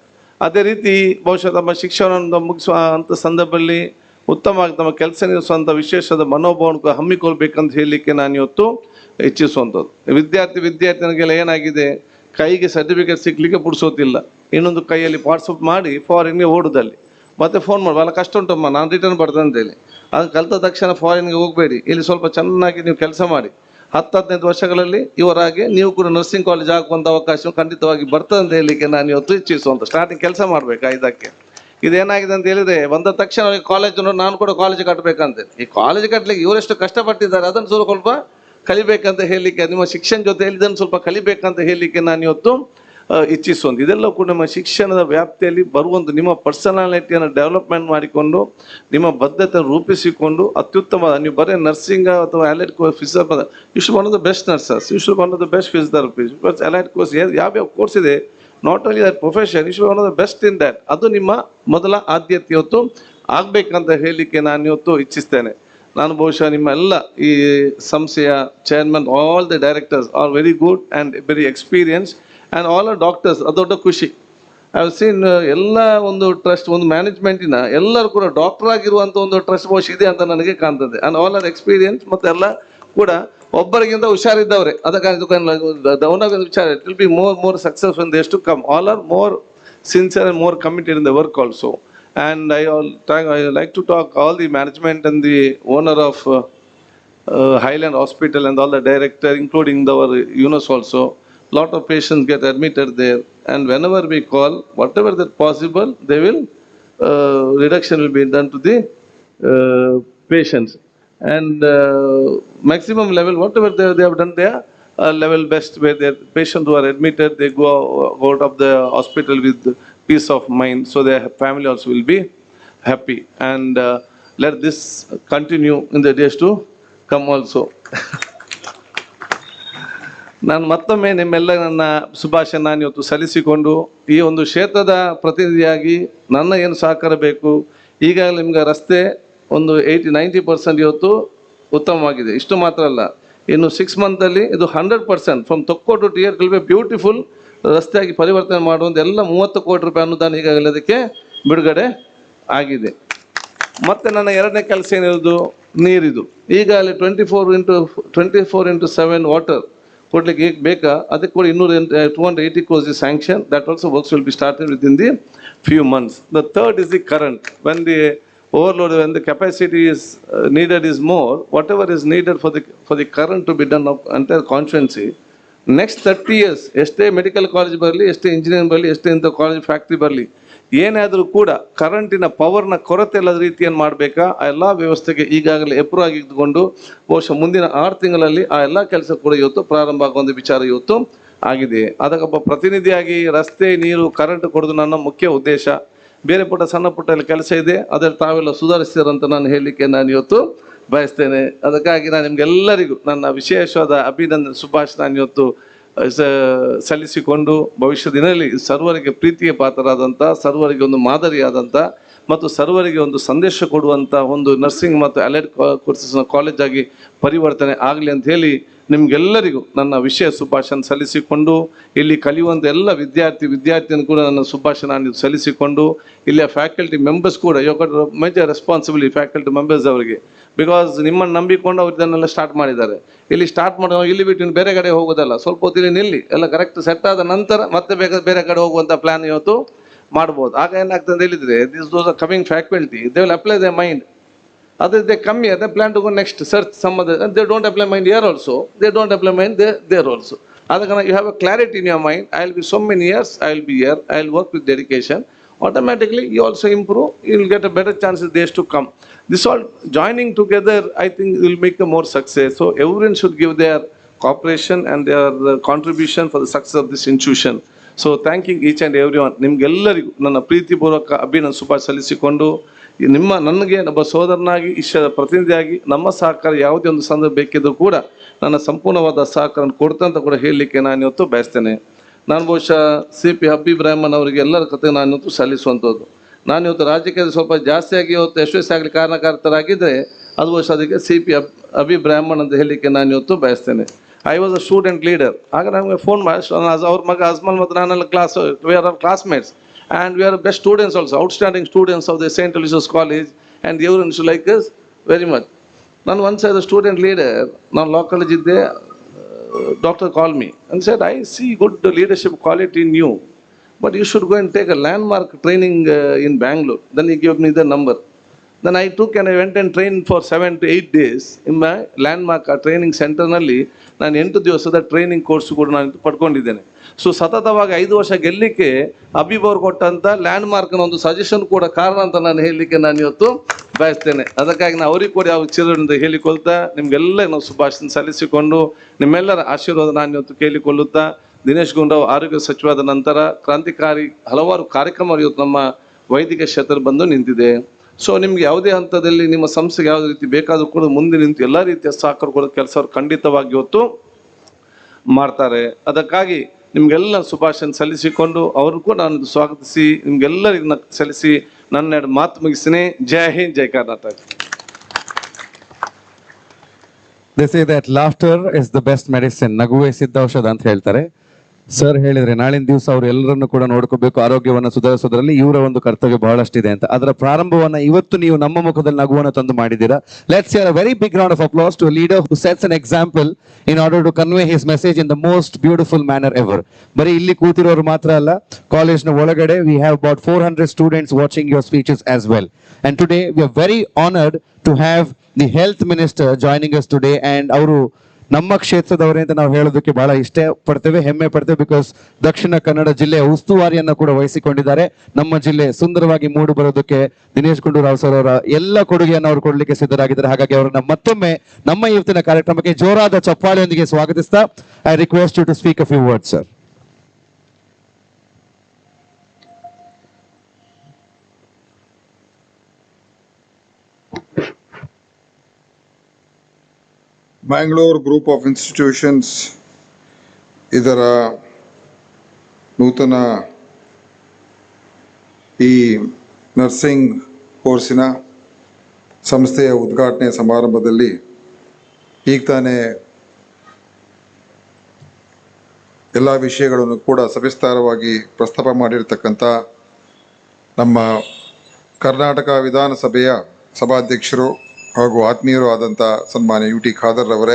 ಅದೇ ರೀತಿ ಬಹುಶಃ ತಮ್ಮ ಶಿಕ್ಷಣವನ್ನು ಮುಗಿಸುವ ಅಂಥ ಸಂದರ್ಭದಲ್ಲಿ ಉತ್ತಮವಾಗಿ ತಮ್ಮ ಕೆಲಸ ನಿರ್ವಹಿಸುವಂಥ ವಿಶೇಷದ ಮನೋಭಾವವನ್ನು ಹಮ್ಮಿಕೊಳ್ಬೇಕಂತ ಹೇಳಲಿಕ್ಕೆ ನಾನು ಇವತ್ತು ಇಚ್ಛಿಸುವಂಥದ್ದು. ವಿದ್ಯಾರ್ಥಿನಿಗೆಲ್ಲ ಏನಾಗಿದೆ, ಕೈಗೆ ಸರ್ಟಿಫಿಕೇಟ್ ಸಿಗಲಿಕ್ಕೆ ಬಿಡಿಸೋದಿಲ್ಲ, ಇನ್ನೊಂದು ಕೈಯಲ್ಲಿ ವಾಟ್ಸಪ್ ಮಾಡಿ ಫಾರಿನ್ಗೆ ಓಡೋದಲ್ಲಿ ಮತ್ತೆ ಫೋನ್ ಮಾಡಿ ಭಾಳ ಕಷ್ಟ ಉಂಟಮ್ಮ ನಾನು ರಿಟರ್ನ್ ಬರ್ತೇನೆ ಅಂತೇಳಿ. ಅದು ಕಲಿತ ತಕ್ಷಣ ಫಾರಿನ್ಗೆ ಹೋಗಬೇಡಿ, ಇಲ್ಲಿ ಸ್ವಲ್ಪ ಚೆನ್ನಾಗಿ ನೀವು ಕೆಲಸ ಮಾಡಿ. 10-15 ವರ್ಷಗಳಲ್ಲಿ ಇವರಾಗಿ ನೀವು ಕೂಡ ನರ್ಸಿಂಗ್ ಕಾಲೇಜ್ ಹಾಕುವಂಥ ಅವಕಾಶ ಖಂಡಿತವಾಗಿ ಬರ್ತದೆ ಅಂತ ಹೇಳಲಿಕ್ಕೆ ನಾನು ಇವತ್ತು ಇಚ್ಛಿಸುವಂತ ಸ್ಟಾರ್ಟಿಂಗ್ ಕೆಲಸ ಮಾಡಬೇಕಾ ಇದಕ್ಕೆ. ಇದೇನಾಗಿದೆ ಅಂತ ಹೇಳಿದ್ರೆ ಬಂದ ತಕ್ಷಣ ಕಾಲೇಜ್ ನಾನು ಕೂಡ ಕಾಲೇಜ್ ಕಟ್ಟಬೇಕಂತ. ಈ ಕಾಲೇಜ್ ಕಟ್ಟಲಿಕ್ಕೆ ಇವರೆಷ್ಟು ಕಷ್ಟಪಟ್ಟಿದ್ದಾರೆ ಅದನ್ನು ಸ್ವಲ್ಪ ಕಲಿಬೇಕಂತ ಹೇಳಲಿಕ್ಕೆ, ನಿಮ್ಮ ಶಿಕ್ಷಣ ಜೊತೆ ಇದನ್ನು ಸ್ವಲ್ಪ ಕಲಿಬೇಕಂತ ಹೇಳಲಿಕ್ಕೆ ನಾನು ಇವತ್ತು ಇಚ್ಛಿಸುವಂತ. ಇದೆಲ್ಲ ಕೂಡ ನಿಮ್ಮ ಶಿಕ್ಷಣದ ವ್ಯಾಪ್ತಿಯಲ್ಲಿ ಬರುವಂಥ ನಿಮ್ಮ ಪರ್ಸನಾಲಿಟಿಯನ್ನು ಡೆವಲಪ್ಮೆಂಟ್ ಮಾಡಿಕೊಂಡು ನಿಮ್ಮ ಬದ್ಧತೆ ರೂಪಿಸಿಕೊಂಡು ಅತ್ಯುತ್ತಮ ನೀವು ಬರೀ ನರ್ಸಿಂಗ್ ಅಥವಾ allied course physio you should one of the best nurses, you should one of the best physiotherapist, because allied course ಯಾವ್ಯಾವ ಕೋರ್ಸ್ ಇದೆ not only that profession you should one of the best in that. ಅದು ನಿಮ್ಮ ಮೊದಲ ಆದ್ಯತೆ ಇವತ್ತು ಆಗ್ಬೇಕಂತ ಹೇಳಲಿಕ್ಕೆ ನಾನು ಇವತ್ತು ಇಚ್ಛಿಸ್ತೇನೆ. ನಾನು ಬಹುಶಃ ನಿಮ್ಮ ಎಲ್ಲ ಈ ಸಂಸ್ಥೆಯ chairman all the directors are very good and very experience and all are doctors. ಅದು ದೊಡ್ಡ ಖುಷಿ. ಐ ಹವ್ ಸೀನ್ ಎಲ್ಲ ಒಂದು ಟ್ರಸ್ಟ್ ಒಂದು ಮ್ಯಾನೇಜ್ಮೆಂಟಿನ ಎಲ್ಲರೂ ಕೂಡ ಡಾಕ್ಟರ್ ಆಗಿರುವಂಥ ಒಂದು ಟ್ರಸ್ಟ್ ಬಹುಶಃ ಇದೆ ಅಂತ ನನಗೆ ಕಾಣ್ತದೆ. ಆ್ಯಂಡ್ ಆಲ್ ಆರ್ ಎಕ್ಸ್ಪೀರಿಯನ್ಸ್ ಮತ್ತು ಎಲ್ಲ ಕೂಡ ಒಬ್ಬರಿಗಿಂತ ಹುಷಾರಿದ್ದವ್ರೆ. ಅದಕ್ಕೆ ವಿಚಾರ it will be more successful in days to come. All are more sincere and more committed in the work also. And I like to talk all the management and the owner of Highland Hospital and all the director, including our UNOS also. Lot of patients get admitted there, and whenever we call, whatever that possible, they will reduction will be done to the patients, and maximum level whatever they have done there. Level best where their patients who are admitted, they go out of the hospital with peace of mind, so their family also will be happy. And let this continue in the days to come also. ನಾನು ಮತ್ತೊಮ್ಮೆ ನಿಮ್ಮೆಲ್ಲ ನನ್ನ ಶುಭಾಶಯ ನಾನು ಇವತ್ತು ಸಲ್ಲಿಸಿಕೊಂಡು ಈ ಒಂದು ಕ್ಷೇತ್ರದ ಪ್ರತಿನಿಧಿಯಾಗಿ ನನ್ನ ಏನು ಸಹಕಾರ ಬೇಕು, ಈಗಾಗಲೇ ನಿಮ್ಗೆ ರಸ್ತೆ ಒಂದು 80-90% ಇವತ್ತು ಉತ್ತಮವಾಗಿದೆ. ಇಷ್ಟು ಮಾತ್ರ ಅಲ್ಲ, ಇನ್ನು 6 ಮಂತಲ್ಲಿ ಇದು 100% ಫ್ರಮ್ ತೊಕ್ಕೋ ಟು ಟಿಯರ್ ವಿಲ್ ಬಿ ಬ್ಯೂಟಿಫುಲ್ ರಸ್ತೆಯಾಗಿ ಪರಿವರ್ತನೆ ಮಾಡುವಂಥ ಎಲ್ಲ 30 ಕೋಟಿ ರೂಪಾಯಿ ಅನುದಾನ ಈಗಾಗಲೇ ಅದಕ್ಕೆ ಬಿಡುಗಡೆ ಆಗಿದೆ. ಮತ್ತು ನನ್ನ ಎರಡನೇ ಕೆಲಸ ಏನಿರೋದು ನೀರಿದು. ಈಗಾಗಲೇ 24x7 ವಾಟರ್ ಕೊಡ್ಲಿಕ್ಕೆ ಈಗ ಬೇಕಾ, ಅದಕ್ಕೆ ಕೂಡ 280 crores is sanctioned. That also works will be started within the few months. The third is the current. When the overload, when the capacity is needed is more, whatever is needed for the current to be done of entire constituency, next 30 years ಎಷ್ಟೇ medical college ಬರಲಿ, ಎಷ್ಟೇ engineering ಬರಲಿ, ಎಷ್ಟೇ ಇಂಥ college factory ಬರಲಿ, ಏನಾದರೂ ಕೂಡ ಕರೆಂಟಿನ ಪವರ್ನ ಕೊರತೆ ಇಲ್ಲದ ರೀತಿಯನ್ನು ಮಾಡಬೇಕಾ, ಆ ಎಲ್ಲ ವ್ಯವಸ್ಥೆಗೆ ಈಗಾಗಲೇ ಎಪ್ರೂವ್ ಆಗಿದ್ದುಕೊಂಡು ಬಹುಶಃ ಮುಂದಿನ 6 ತಿಂಗಳಲ್ಲಿ ಆ ಎಲ್ಲ ಕೆಲಸ ಕೂಡ ಇವತ್ತು ಪ್ರಾರಂಭ ಆಗುವಂಥ ವಿಚಾರ ಇವತ್ತು ಆಗಿದೆ. ಅದಕ್ಕೊಬ್ಬ ಪ್ರತಿನಿಧಿಯಾಗಿ ರಸ್ತೆ, ನೀರು, ಕರೆಂಟ್ ಕೊಡೋದು ನನ್ನ ಮುಖ್ಯ ಉದ್ದೇಶ. ಬೇರೆ ಪುಟ್ಟ ಸಣ್ಣ ಪುಟ್ಟ ಕೆಲಸ ಇದೆ, ಅದರಲ್ಲಿ ತಾವೆಲ್ಲ ಸುಧಾರಿಸ್ತೀರಂತ ನಾನು ಹೇಳಲಿಕ್ಕೆ ನಾನು ಇವತ್ತು ಬಯಸ್ತೇನೆ. ಅದಕ್ಕಾಗಿ ನಾನು ನಿಮ್ಗೆಲ್ಲರಿಗೂ ನನ್ನ ವಿಶೇಷವಾದ ಅಭಿನಂದನೆ ಶುಭಾಶಯ ನಾನು ಇವತ್ತು ಸಲ್ಲಿಸಿಕೊಂಡು ಭವಿಷ್ಯ ದಿನದಲ್ಲಿ ಸರ್ವರಿಗೆ ಪ್ರೀತಿಗೆ ಪಾತ್ರರಾದಂಥ, ಸರ್ವರಿಗೆ ಒಂದು ಮಾದರಿಯಾದಂಥ ಮತ್ತು ಸರ್ವರಿಗೆ ಒಂದು ಸಂದೇಶ ಕೊಡುವಂಥ ಒಂದು ನರ್ಸಿಂಗ್ ಮತ್ತು ಅಲೈಡ್ ಕೋರ್ಸಸ್ನ ಕಾಲೇಜ್ ಆಗಿ ಪರಿವರ್ತನೆ ಆಗಲಿ ಅಂತ ಹೇಳಿ ನಿಮ್ಗೆಲ್ಲರಿಗೂ ನನ್ನ ವಿಶೇಷ ಶುಭಾಶಯ ಸಲ್ಲಿಸಿಕೊಂಡು, ಇಲ್ಲಿ ಕಲಿಯುವಂಥ ಎಲ್ಲ ವಿದ್ಯಾರ್ಥಿಯನ್ನು ಕೂಡ ನನ್ನ ಶುಭಾಶಯ ನಾನು ಸಲ್ಲಿಸಿಕೊಂಡು, ಇಲ್ಲಿಯ ಫ್ಯಾಕಲ್ಟಿ ಮೆಂಬರ್ಸ್ ಕೂಡ ಮೇಜರ್ ರೆಸ್ಪಾನ್ಸಿಬಿಲಿಟಿ ಫ್ಯಾಕಲ್ಟಿ ಮೆಂಬರ್ಸ್ ಅವರಿಗೆ, ಬಿಕಾಸ್ ನಿಮ್ಮನ್ನು ನಂಬಿಕೊಂಡು ಅವ್ರು ಇದನ್ನೆಲ್ಲ ಸ್ಟಾರ್ಟ್ ಮಾಡಿದ್ದಾರೆ. ಇಲ್ಲಿ ಸ್ಟಾರ್ಟ್ ಮಾಡೋ ಇಲ್ಲಿ ಬಿಟ್ಟು ಬೇರೆ ಕಡೆ ಹೋಗೋದಲ್ಲ, ಸ್ವಲ್ಪ ಹೊತ್ತಿಗೆ ನಿಲ್ಲಿ ಎಲ್ಲ ಕರೆಕ್ಟ್ ಸೆಟ್ ಆದ ನಂತರ ಮತ್ತೆ ಬೇರೆ ಕಡೆ ಹೋಗುವಂಥ ಪ್ಲಾನ್ ಇವತ್ತು ಮಾಡ್ಬೋದು. ಆಗ ಏನಾಗ್ತದೆ ಅಂತ ಹೇಳಿದ್ರೆ, those are coming faculty, they will apply the mind. Other they come here, they plan to go next, search some other, and they don't apply mind here also. They don't apply mind there also. Otherwise, you have a clarity in your mind. I will be so many years, I will be here, I will work with dedication. Automatically, you also improve. You will get a better chance in days to come. This all joining together, I think, will make a more success. So everyone should give their cooperation and their contribution for the success of this institution. So thanking each and everyone. ನಿಮ್ಗೆಲ್ಲರಿಗೂ ನನ್ನ ಪ್ರೀತಿಪೂರ್ವಕ ಅಭಿನಂದನೆ ಶುಭಾಶಯ ಸಲ್ಲಿಸಿಕೊಂಡು, ನನಗೆ ಒಬ್ಬ ಸೋದರನಾಗಿ ಇಷ್ಟದ ಪ್ರತಿನಿಧಿಯಾಗಿ ನಮ್ಮ ಸಹಕಾರ ಯಾವುದೇ ಒಂದು ಸಂದರ್ಭ ಬೇಕಿದ್ದರೂ ಕೂಡ ನನ್ನ ಸಂಪೂರ್ಣವಾದ ಸಹಕಾರ ಕೊಡ್ತಂತ ಕೂಡ ಹೇಳಲಿಕ್ಕೆ ನಾನು ಇವತ್ತು ಬಯಸ್ತೇನೆ. ನಾನು ಬಹುಶಃ CP ಹಬೀಬ್ ರೆಹಮಾನ್ ಅವರಿಗೆ ಎಲ್ಲರ ಕತೆ ನಾನು ಇವತ್ತು ಸಲ್ಲಿಸುವಂಥದ್ದು. ನಾನು ಇವತ್ತು ರಾಜಕೀಯದಲ್ಲಿ ಸ್ವಲ್ಪ ಜಾಸ್ತಿಯಾಗಿ ಇವತ್ತು ಯಶಸ್ವಿ ಆಗಲಿ ಕಾರಣಕರ್ತರಾಗಿದ್ದರೆ ಅದು ಬಹುಶಃ ಅದಕ್ಕೆ CP ಹಬೀಬ್ ರೆಹಮಾನ್ ಅಂತ ಹೇಳಲಿಕ್ಕೆ ನಾನು ಇವತ್ತು ಬಯಸ್ತೇನೆ. I was a student leader. ಆಗ ನಮಗೆ ಫೋನ್ ಮಾಡಿ, ಅವ್ರ ಮಗ ಅಜ್ಮಲ್ ಮತ್ತು ನಾನೆಲ್ಲ we are are classmates. And we are best students also, outstanding students of the St. Aloysius College, and everyone should like us very much. Now once as a student leader, now law college is there, doctor called me and said, I see good leadership quality in you, but you should go and take a landmark training in Bangalore. Then he gave me the number. Then I took and I went and trained for 7 to 8 days in my landmark training ಸೆಂಟರ್ನಲ್ಲಿ ನಾನು 8 ದಿವಸದ training course ಕೂಡ ನಾನು ಪಡ್ಕೊಂಡಿದ್ದೇನೆ. So ಸತತವಾಗಿ 5 ವರ್ಷ ಗೆಲ್ಲಲಿಕ್ಕೆ ಅಬೀಬ್ ಅವರು ಕೊಟ್ಟಂಥ ಲ್ಯಾಂಡ್ಮಾರ್ಕ್ನ ಒಂದು ಸಜೆಷನ್ ಕೂಡ ಕಾರಣ ಅಂತ ನಾನು ಹೇಳಲಿಕ್ಕೆ ನಾನು ಇವತ್ತು ಬಯಸ್ತೇನೆ. ಅದಕ್ಕಾಗಿ ನಾವು ಅವ್ರಿಗೆ ಕೂಡ ಯಾವ ಚಿರದಿಂದ ಹೇಳಿಕೊಳ್ತಾ ನಿಮಗೆಲ್ಲ ನಾವು ಶುಭಾಶಯ ಸಲ್ಲಿಸಿಕೊಂಡು ನಿಮ್ಮೆಲ್ಲರ ಆಶೀರ್ವಾದ ನಾನು ಇವತ್ತು ಕೇಳಿಕೊಳ್ಳುತ್ತಾ, ದಿನೇಶ್ ಗುಂಡೂರಾವ್ ಆರೋಗ್ಯ ಸಚಿವರಾದ ನಂತರ ಕ್ರಾಂತಿಕಾರಿ ಹಲವಾರು ಕಾರ್ಯಕ್ರಮಗಳು ಇವತ್ತು ನಮ್ಮ ವೈದ್ಯಕೀಯ ಕ್ಷೇತ್ರ ಬಂದು ನಿಂತಿದೆ. ಸೊ ನಿಮ್ಗೆ ಯಾವುದೇ ಹಂತದಲ್ಲಿ ನಿಮ್ಮ ಸಂಸ್ಥೆಗೆ ಯಾವುದೇ ರೀತಿ ಬೇಕಾದರೂ ಕೂಡ ಮುಂದೆ ನಿಂತು ಎಲ್ಲ ರೀತಿಯ ಸಹಕಾರ ಕೊಡೋ ಕೆಲಸ ಅವ್ರು ಖಂಡಿತವಾಗಿ ಇವತ್ತು ಮಾಡ್ತಾರೆ. ಅದಕ್ಕಾಗಿ ನಿಮ್ಗೆಲ್ಲ ಶುಭಾಶಯ ಸಲ್ಲಿಸಿಕೊಂಡು ಅವರು ಕೂಡ ನಾನು ಸ್ವಾಗತಿಸಿ ನಿಮ್ಗೆಲ್ಲರಿಗೂ ಸಲ್ಲಿಸಿ ನನ್ನ ಮಾತು ಮುಗಿಸ್ತೀನಿ. ಜೈ ಹಿಂದ್, ಜೈ Karnataka. They say that laughter is the best medicine. ನಗುವೆ ಸಿದ್ಧ ಔಷಧ ಅಂತ ಹೇಳ್ತಾರೆ. ಸರ್ ಹೇಳಿದ್ರೆ ನಾಳಿನ ದಿವಸ ಅವ್ರು ಎಲ್ಲರನ್ನು ಕೂಡ ನೋಡ್ಕೋಬೇಕು, ಆರೋಗ್ಯವನ್ನು ಸುಧಾರಿಸೋದ್ರಲ್ಲಿ ಇವರ ಒಂದು ಕರ್ತವ್ಯ ಬಹಳಷ್ಟಿದೆ ಅಂತ. ಅದರ ಪ್ರಾರಂಭವನ್ನ ಇವತ್ತು ನೀವು ನಮ್ಮ ಮುಖದಲ್ಲಿ ನಗುವನ್ನು ತಂದು ಮಾಡಿದ್ದೀರಾ. Let's hear a very big round of applause to a leader who sets an example in order to convey his message in the most beautiful manner ever. ಬರೀ ಇಲ್ಲಿ ಕೂತಿರೋರು ಮಾತ್ರ ಅಲ್ಲ, ಕಾಲೇಜ್ನ ಒಳಗಡೆ we have about 400 students watching your speeches as well. And today we are very honored to have the health minister joining us today, and ಅವರು ನಮ್ಮ ಕ್ಷೇತ್ರದವರೇ ಅಂತ ನಾವು ಹೇಳೋದಕ್ಕೆ ಬಹಳ ಇಷ್ಟ ಪಡ್ತೇವೆ, ಹೆಮ್ಮೆ ಪಡ್ತೇವೆ. ಬಿಕಾಸ್ ದಕ್ಷಿಣ ಕನ್ನಡ ಜಿಲ್ಲೆಯ ಉಸ್ತುವಾರಿಯನ್ನ ಕೂಡ ವಹಿಸಿಕೊಂಡಿದ್ದಾರೆ. ನಮ್ಮ ಜಿಲ್ಲೆ ಸುಂದರವಾಗಿ ಮೂಡಿ ಬರೋದಕ್ಕೆ ದಿನೇಶ್ ಗುಂಡೂರಾವ್ ಸರ್ ಅವರ ಎಲ್ಲ ಕೊಡುಗೆಯನ್ನು ಅವರು ಕೊಡ್ಲಿಕ್ಕೆ ಸಿದ್ಧರಾಗಿದ್ದಾರೆ. ಹಾಗಾಗಿ ಅವರನ್ನ ಮತ್ತೊಮ್ಮೆ ನಮ್ಮ ಇವತ್ತಿನ ಕಾರ್ಯಕ್ರಮಕ್ಕೆ ಜೋರಾದ ಚಪ್ಪಾಳೆಯೊಂದಿಗೆ ಸ್ವಾಗತಿಸ್ತಾ I request you to speak a few words sir. Mangalore Group of Institutions ಇದರ ನೂತನ ಈ ನರ್ಸಿಂಗ್ ಕೋರ್ಸಿನ ಸಂಸ್ಥೆಯ ಉದ್ಘಾಟನೆ ಸಮಾರಂಭದಲ್ಲಿ ಈಗ ತಾನೇ ಎಲ್ಲ ವಿಷಯಗಳನ್ನು ಕೂಡ ಸವಿಸ್ತಾರವಾಗಿ ಪ್ರಸ್ತಾಪ ಮಾಡಿರ್ತಕ್ಕಂಥ ನಮ್ಮ ಕರ್ನಾಟಕ ವಿಧಾನಸಭೆಯ ಸಭಾಧ್ಯಕ್ಷರು ಹಾಗೂ ಆತ್ಮೀಯರು ಆದಂಥ ಸನ್ಮಾನ್ಯ UT ಖಾದರ್ ಅವರೇ,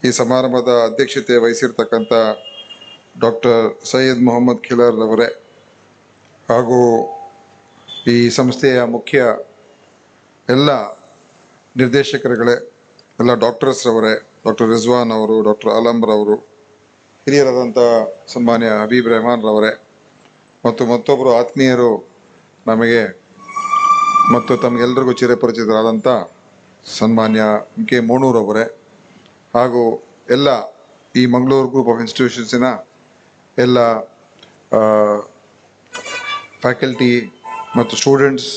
ಈ ಸಮಾರಂಭದ ಅಧ್ಯಕ್ಷತೆ ವಹಿಸಿರ್ತಕ್ಕಂಥ ಡಾಕ್ಟರ್ ಸೈಯದ್ ಮೊಹಮ್ಮದ್ ಖಿಲರ್ ಅವರೇ, ಹಾಗೂ ಈ ಸಂಸ್ಥೆಯ ಮುಖ್ಯ ಎಲ್ಲ ನಿರ್ದೇಶಕರುಗಳೇ, ಎಲ್ಲ ಡಾಕ್ಟರ್ಸ್ ರವರೇ, ಡಾಕ್ಟರ್ ರಿಜ್ವಾನ್ ಅವರು, ಡಾಕ್ಟರ್ ಆಲಂರವರು, ಹಿರಿಯರಾದಂಥ ಸನ್ಮಾನ್ಯ ಹಬೀಬ್ ರೆಹಮಾನ್ ರವರೇ, ಮತ್ತು ಮತ್ತೊಬ್ಬರು ಆತ್ಮೀಯರು ನಮಗೆ ಮತ್ತು ತಮಗೆಲ್ಲರಿಗೂ ಚಿರಪರಿಚಿತರಾದಂಥ ಸನ್ಮಾನ್ಯ ಕೆ ಮೋಣೂರವರೇ, ಹಾಗೂ ಎಲ್ಲ ಈ ಮಂಗಳೂರು ಗ್ರೂಪ್ ಆಫ್ ಇನ್ಸ್ಟಿಟ್ಯೂಷನ್ಸಿನ ಎಲ್ಲ ಫ್ಯಾಕಲ್ಟಿ ಮತ್ತು ಸ್ಟೂಡೆಂಟ್ಸ್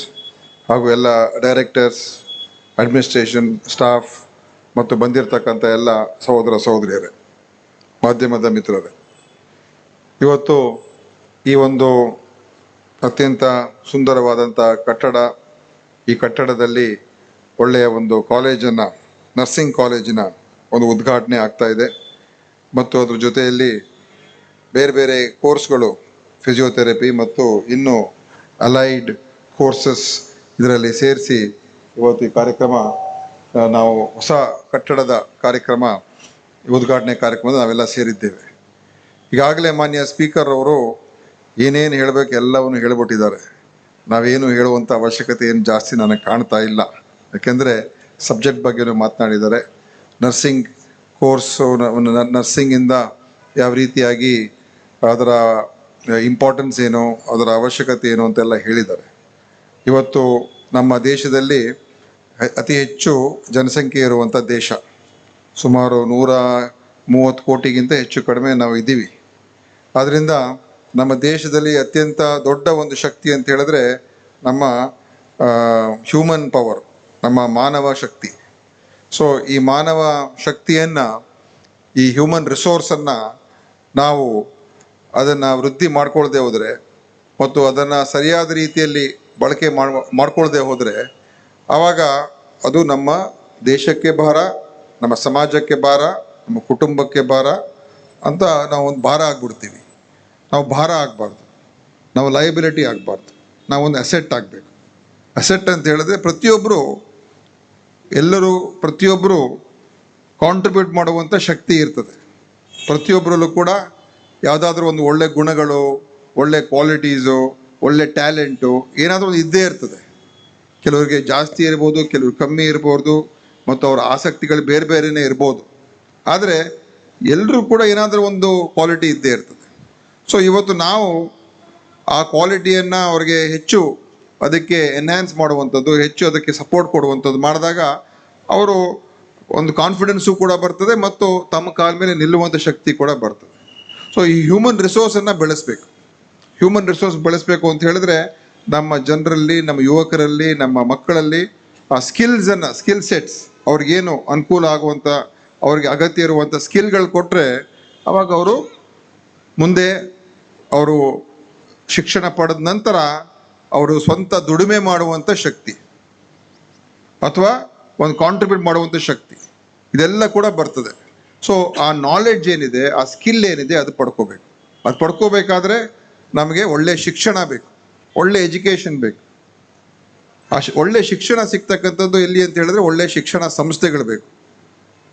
ಹಾಗೂ ಎಲ್ಲ ಡೈರೆಕ್ಟರ್ಸ್, ಅಡ್ಮಿನಿಸ್ಟ್ರೇಷನ್ ಸ್ಟಾಫ್ ಮತ್ತು ಬಂದಿರತಕ್ಕಂಥ ಎಲ್ಲ ಸಹೋದರ ಸಹೋದರಿಯರೇ, ಮಾಧ್ಯಮದ ಮಿತ್ರರೇ, ಇವತ್ತು ಈ ಒಂದು ಅತ್ಯಂತ ಸುಂದರವಾದಂಥ ಕಟ್ಟಡ, ಈ ಕಟ್ಟಡದಲ್ಲಿ ಒಳ್ಳೆಯ ಒಂದು ಕಾಲೇಜನ್ನು, ನರ್ಸಿಂಗ್ ಕಾಲೇಜಿನ ಒಂದು ಉದ್ಘಾಟನೆ ಆಗ್ತಾ ಇದೆ. ಮತ್ತು ಅದ್ರ ಜೊತೆಯಲ್ಲಿ ಬೇರೆ ಬೇರೆ ಕೋರ್ಸ್ಗಳು, ಫಿಸಿಯೋಥೆರಪಿ ಮತ್ತು ಇನ್ನೂ ಅಲೈಡ್ ಕೋರ್ಸಸ್ ಇದರಲ್ಲಿ ಸೇರಿಸಿ ಇವತ್ತು ಈ ಕಾರ್ಯಕ್ರಮ, ನಾವು ಹೊಸ ಕಟ್ಟಡದ ಕಾರ್ಯಕ್ರಮ, ಉದ್ಘಾಟನೆ ಕಾರ್ಯಕ್ರಮದ ನಾವೆಲ್ಲ ಸೇರಿದ್ದೇವೆ. ಈಗಾಗಲೇ ಮಾನ್ಯ ಸ್ಪೀಕರ್ ಅವರು ಏನೇನು ಹೇಳಬೇಕು ಎಲ್ಲವನ್ನು ಹೇಳಿಬಿಟ್ಟಿದ್ದಾರೆ. ನಾವೇನು ಹೇಳುವಂಥ ಅವಶ್ಯಕತೆ ಏನು ಜಾಸ್ತಿ ನನಗೆ ಕಾಣ್ತಾ ಇಲ್ಲ. ಯಾಕೆಂದರೆ ಸಬ್ಜೆಕ್ಟ್ ಬಗ್ಗೆನೂ ಮಾತನಾಡಿದ್ದಾರೆ. ನರ್ಸಿಂಗ್ ಕೋರ್ಸು, ನರ್ಸಿಂಗಿಂದ ಯಾವ ರೀತಿಯಾಗಿ ಅದರ ಇಂಪಾರ್ಟೆನ್ಸ್ ಏನು, ಅದರ ಅವಶ್ಯಕತೆ ಏನು ಅಂತೆಲ್ಲ ಹೇಳಿದ್ದಾರೆ. ಇವತ್ತು ನಮ್ಮ ದೇಶದಲ್ಲಿ ಅತಿ ಹೆಚ್ಚು ಜನಸಂಖ್ಯೆ ಇರುವಂಥ ದೇಶ, ಸುಮಾರು 130 ಕೋಟಿಗಿಂತ ಹೆಚ್ಚು ಕಡಿಮೆ ನಾವು ಇದ್ದೀವಿ. ಆದ್ದರಿಂದ ನಮ್ಮ ದೇಶದಲ್ಲಿ ಅತ್ಯಂತ ದೊಡ್ಡ ಒಂದು ಶಕ್ತಿ ಅಂತ ಹೇಳಿದ್ರೆ ನಮ್ಮ ಹ್ಯೂಮನ್ ಪವರ್, ನಮ್ಮ ಮಾನವ ಶಕ್ತಿ. ಸೊ ಈ ಮಾನವ ಶಕ್ತಿಯನ್ನು, ಈ ಹ್ಯೂಮನ್ ರಿಸೋರ್ಸನ್ನು ನಾವು ಅದನ್ನು ವೃದ್ಧಿ ಮಾಡ್ಕೊಳ್ದೆ ಹೋದರೆ ಮತ್ತು ಅದನ್ನು ಸರಿಯಾದ ರೀತಿಯಲ್ಲಿ ಬಳಕೆ ಮಾಡ್ಕೊಳ್ದೆ ಹೋದರೆ ಆವಾಗ ಅದು ನಮ್ಮ ದೇಶಕ್ಕೆ ಭಾರ, ನಮ್ಮ ಸಮಾಜಕ್ಕೆ ಭಾರ, ನಮ್ಮ ಕುಟುಂಬಕ್ಕೆ ಭಾರ ಅಂತ ನಾವು ಒಂದು ಭಾರ ಆಗ್ಬಿಡ್ತೀವಿ. ನಾವು ಭಾರ ಆಗಬಾರ್ದು, ನಾವು ಲಯಬಿಲಿಟಿ ಆಗಬಾರ್ದು, ನಾವೊಂದು ಅಸೆಟ್ ಆಗಬೇಕು. ಅಸೆಟ್ ಅಂತ ಹೇಳಿದ್ರೆ ಪ್ರತಿಯೊಬ್ಬರು ಕಾಂಟ್ರಿಬ್ಯೂಟ್ ಮಾಡುವಂಥ ಶಕ್ತಿ ಇರ್ತದೆ. ಪ್ರತಿಯೊಬ್ಬರಲ್ಲೂ ಕೂಡ ಯಾವುದಾದ್ರೂ ಒಂದು ಒಳ್ಳೆ ಗುಣಗಳು, ಒಳ್ಳೆ ಕ್ವಾಲಿಟೀಸು, ಒಳ್ಳೆ ಟ್ಯಾಲೆಂಟು ಏನಾದರೂ ಒಂದು ಇದ್ದೇ ಇರ್ತದೆ. ಕೆಲವರಿಗೆ ಜಾಸ್ತಿ ಇರ್ಬೋದು, ಕೆಲವ್ರು ಕಮ್ಮಿ ಇರ್ಬೋದು, ಮತ್ತು ಅವರ ಆಸಕ್ತಿಗಳು ಬೇರೆ ಬೇರೆನೇ ಇರ್ಬೋದು. ಆದರೆ ಎಲ್ಲರೂ ಕೂಡ ಏನಾದರೂ ಒಂದು ಕ್ವಾಲಿಟಿ ಇದ್ದೇ ಇರ್ತದೆ. ಸೊ ಇವತ್ತು ನಾವು ಆ ಕ್ವಾಲಿಟಿಯನ್ನು ಅವ್ರಿಗೆ ಹೆಚ್ಚು ಅದಕ್ಕೆ ಎನ್ಹ್ಯಾನ್ಸ್ ಮಾಡುವಂಥದ್ದು, ಹೆಚ್ಚು ಅದಕ್ಕೆ ಸಪೋರ್ಟ್ ಕೊಡುವಂಥದ್ದು ಮಾಡಿದಾಗ ಅವರು ಒಂದು ಕಾನ್ಫಿಡೆನ್ಸು ಕೂಡ ಬರ್ತದೆ ಮತ್ತು ತಮ್ಮ ಕಾಲ ಮೇಲೆ ನಿಲ್ಲುವಂಥ ಶಕ್ತಿ ಕೂಡ ಬರ್ತದೆ. ಸೊ ಈ ಹ್ಯೂಮನ್ ರಿಸೋರ್ಸನ್ನು ಬೆಳೆಸಬೇಕು. ಹ್ಯೂಮನ್ ರಿಸೋರ್ಸ್ ಬೆಳೆಸಬೇಕು ಅಂತ ಹೇಳಿದ್ರೆ ನಮ್ಮ ಜನರಲ್ಲಿ, ನಮ್ಮ ಯುವಕರಲ್ಲಿ, ನಮ್ಮ ಮಕ್ಕಳಲ್ಲಿ ಆ ಸ್ಕಿಲ್ ಸೆಟ್ಸ್ ಅವ್ರಿಗೇನು ಅನುಕೂಲ ಆಗುವಂಥ, ಅವ್ರಿಗೆ ಅಗತ್ಯ ಇರುವಂಥ ಸ್ಕಿಲ್ಗಳು ಕೊಟ್ಟರೆ ಅವಾಗ ಅವರು ಮುಂದೆ ಅವರು ಶಿಕ್ಷಣ ಪಡೆದ ನಂತರ ಅವರು ಸ್ವಂತ ದುಡಿಮೆ ಮಾಡುವಂಥ ಶಕ್ತಿ ಅಥವಾ ಒಂದು ಕಾಂಟ್ರಿಬ್ಯೂಟ್ ಮಾಡುವಂಥ ಶಕ್ತಿ ಇದೆಲ್ಲ ಕೂಡ ಬರ್ತದೆ. ಸೊ ಆ ನಾಲೆಡ್ಜ್ ಏನಿದೆ, ಆ ಸ್ಕಿಲ್ ಏನಿದೆ ಅದು ಪಡ್ಕೋಬೇಕು. ಅದು ಪಡ್ಕೋಬೇಕಾದ್ರೆ ನಮಗೆ ಒಳ್ಳೆ ಶಿಕ್ಷಣ ಬೇಕು, ಒಳ್ಳೆ ಎಜುಕೇಷನ್ ಬೇಕು. ಒಳ್ಳೆ ಶಿಕ್ಷಣ ಸಿಗ್ತಕ್ಕಂಥದ್ದು ಎಲ್ಲಿ ಅಂತ ಹೇಳಿದ್ರೆ ಒಳ್ಳೆ ಶಿಕ್ಷಣ ಸಂಸ್ಥೆಗಳು ಬೇಕು.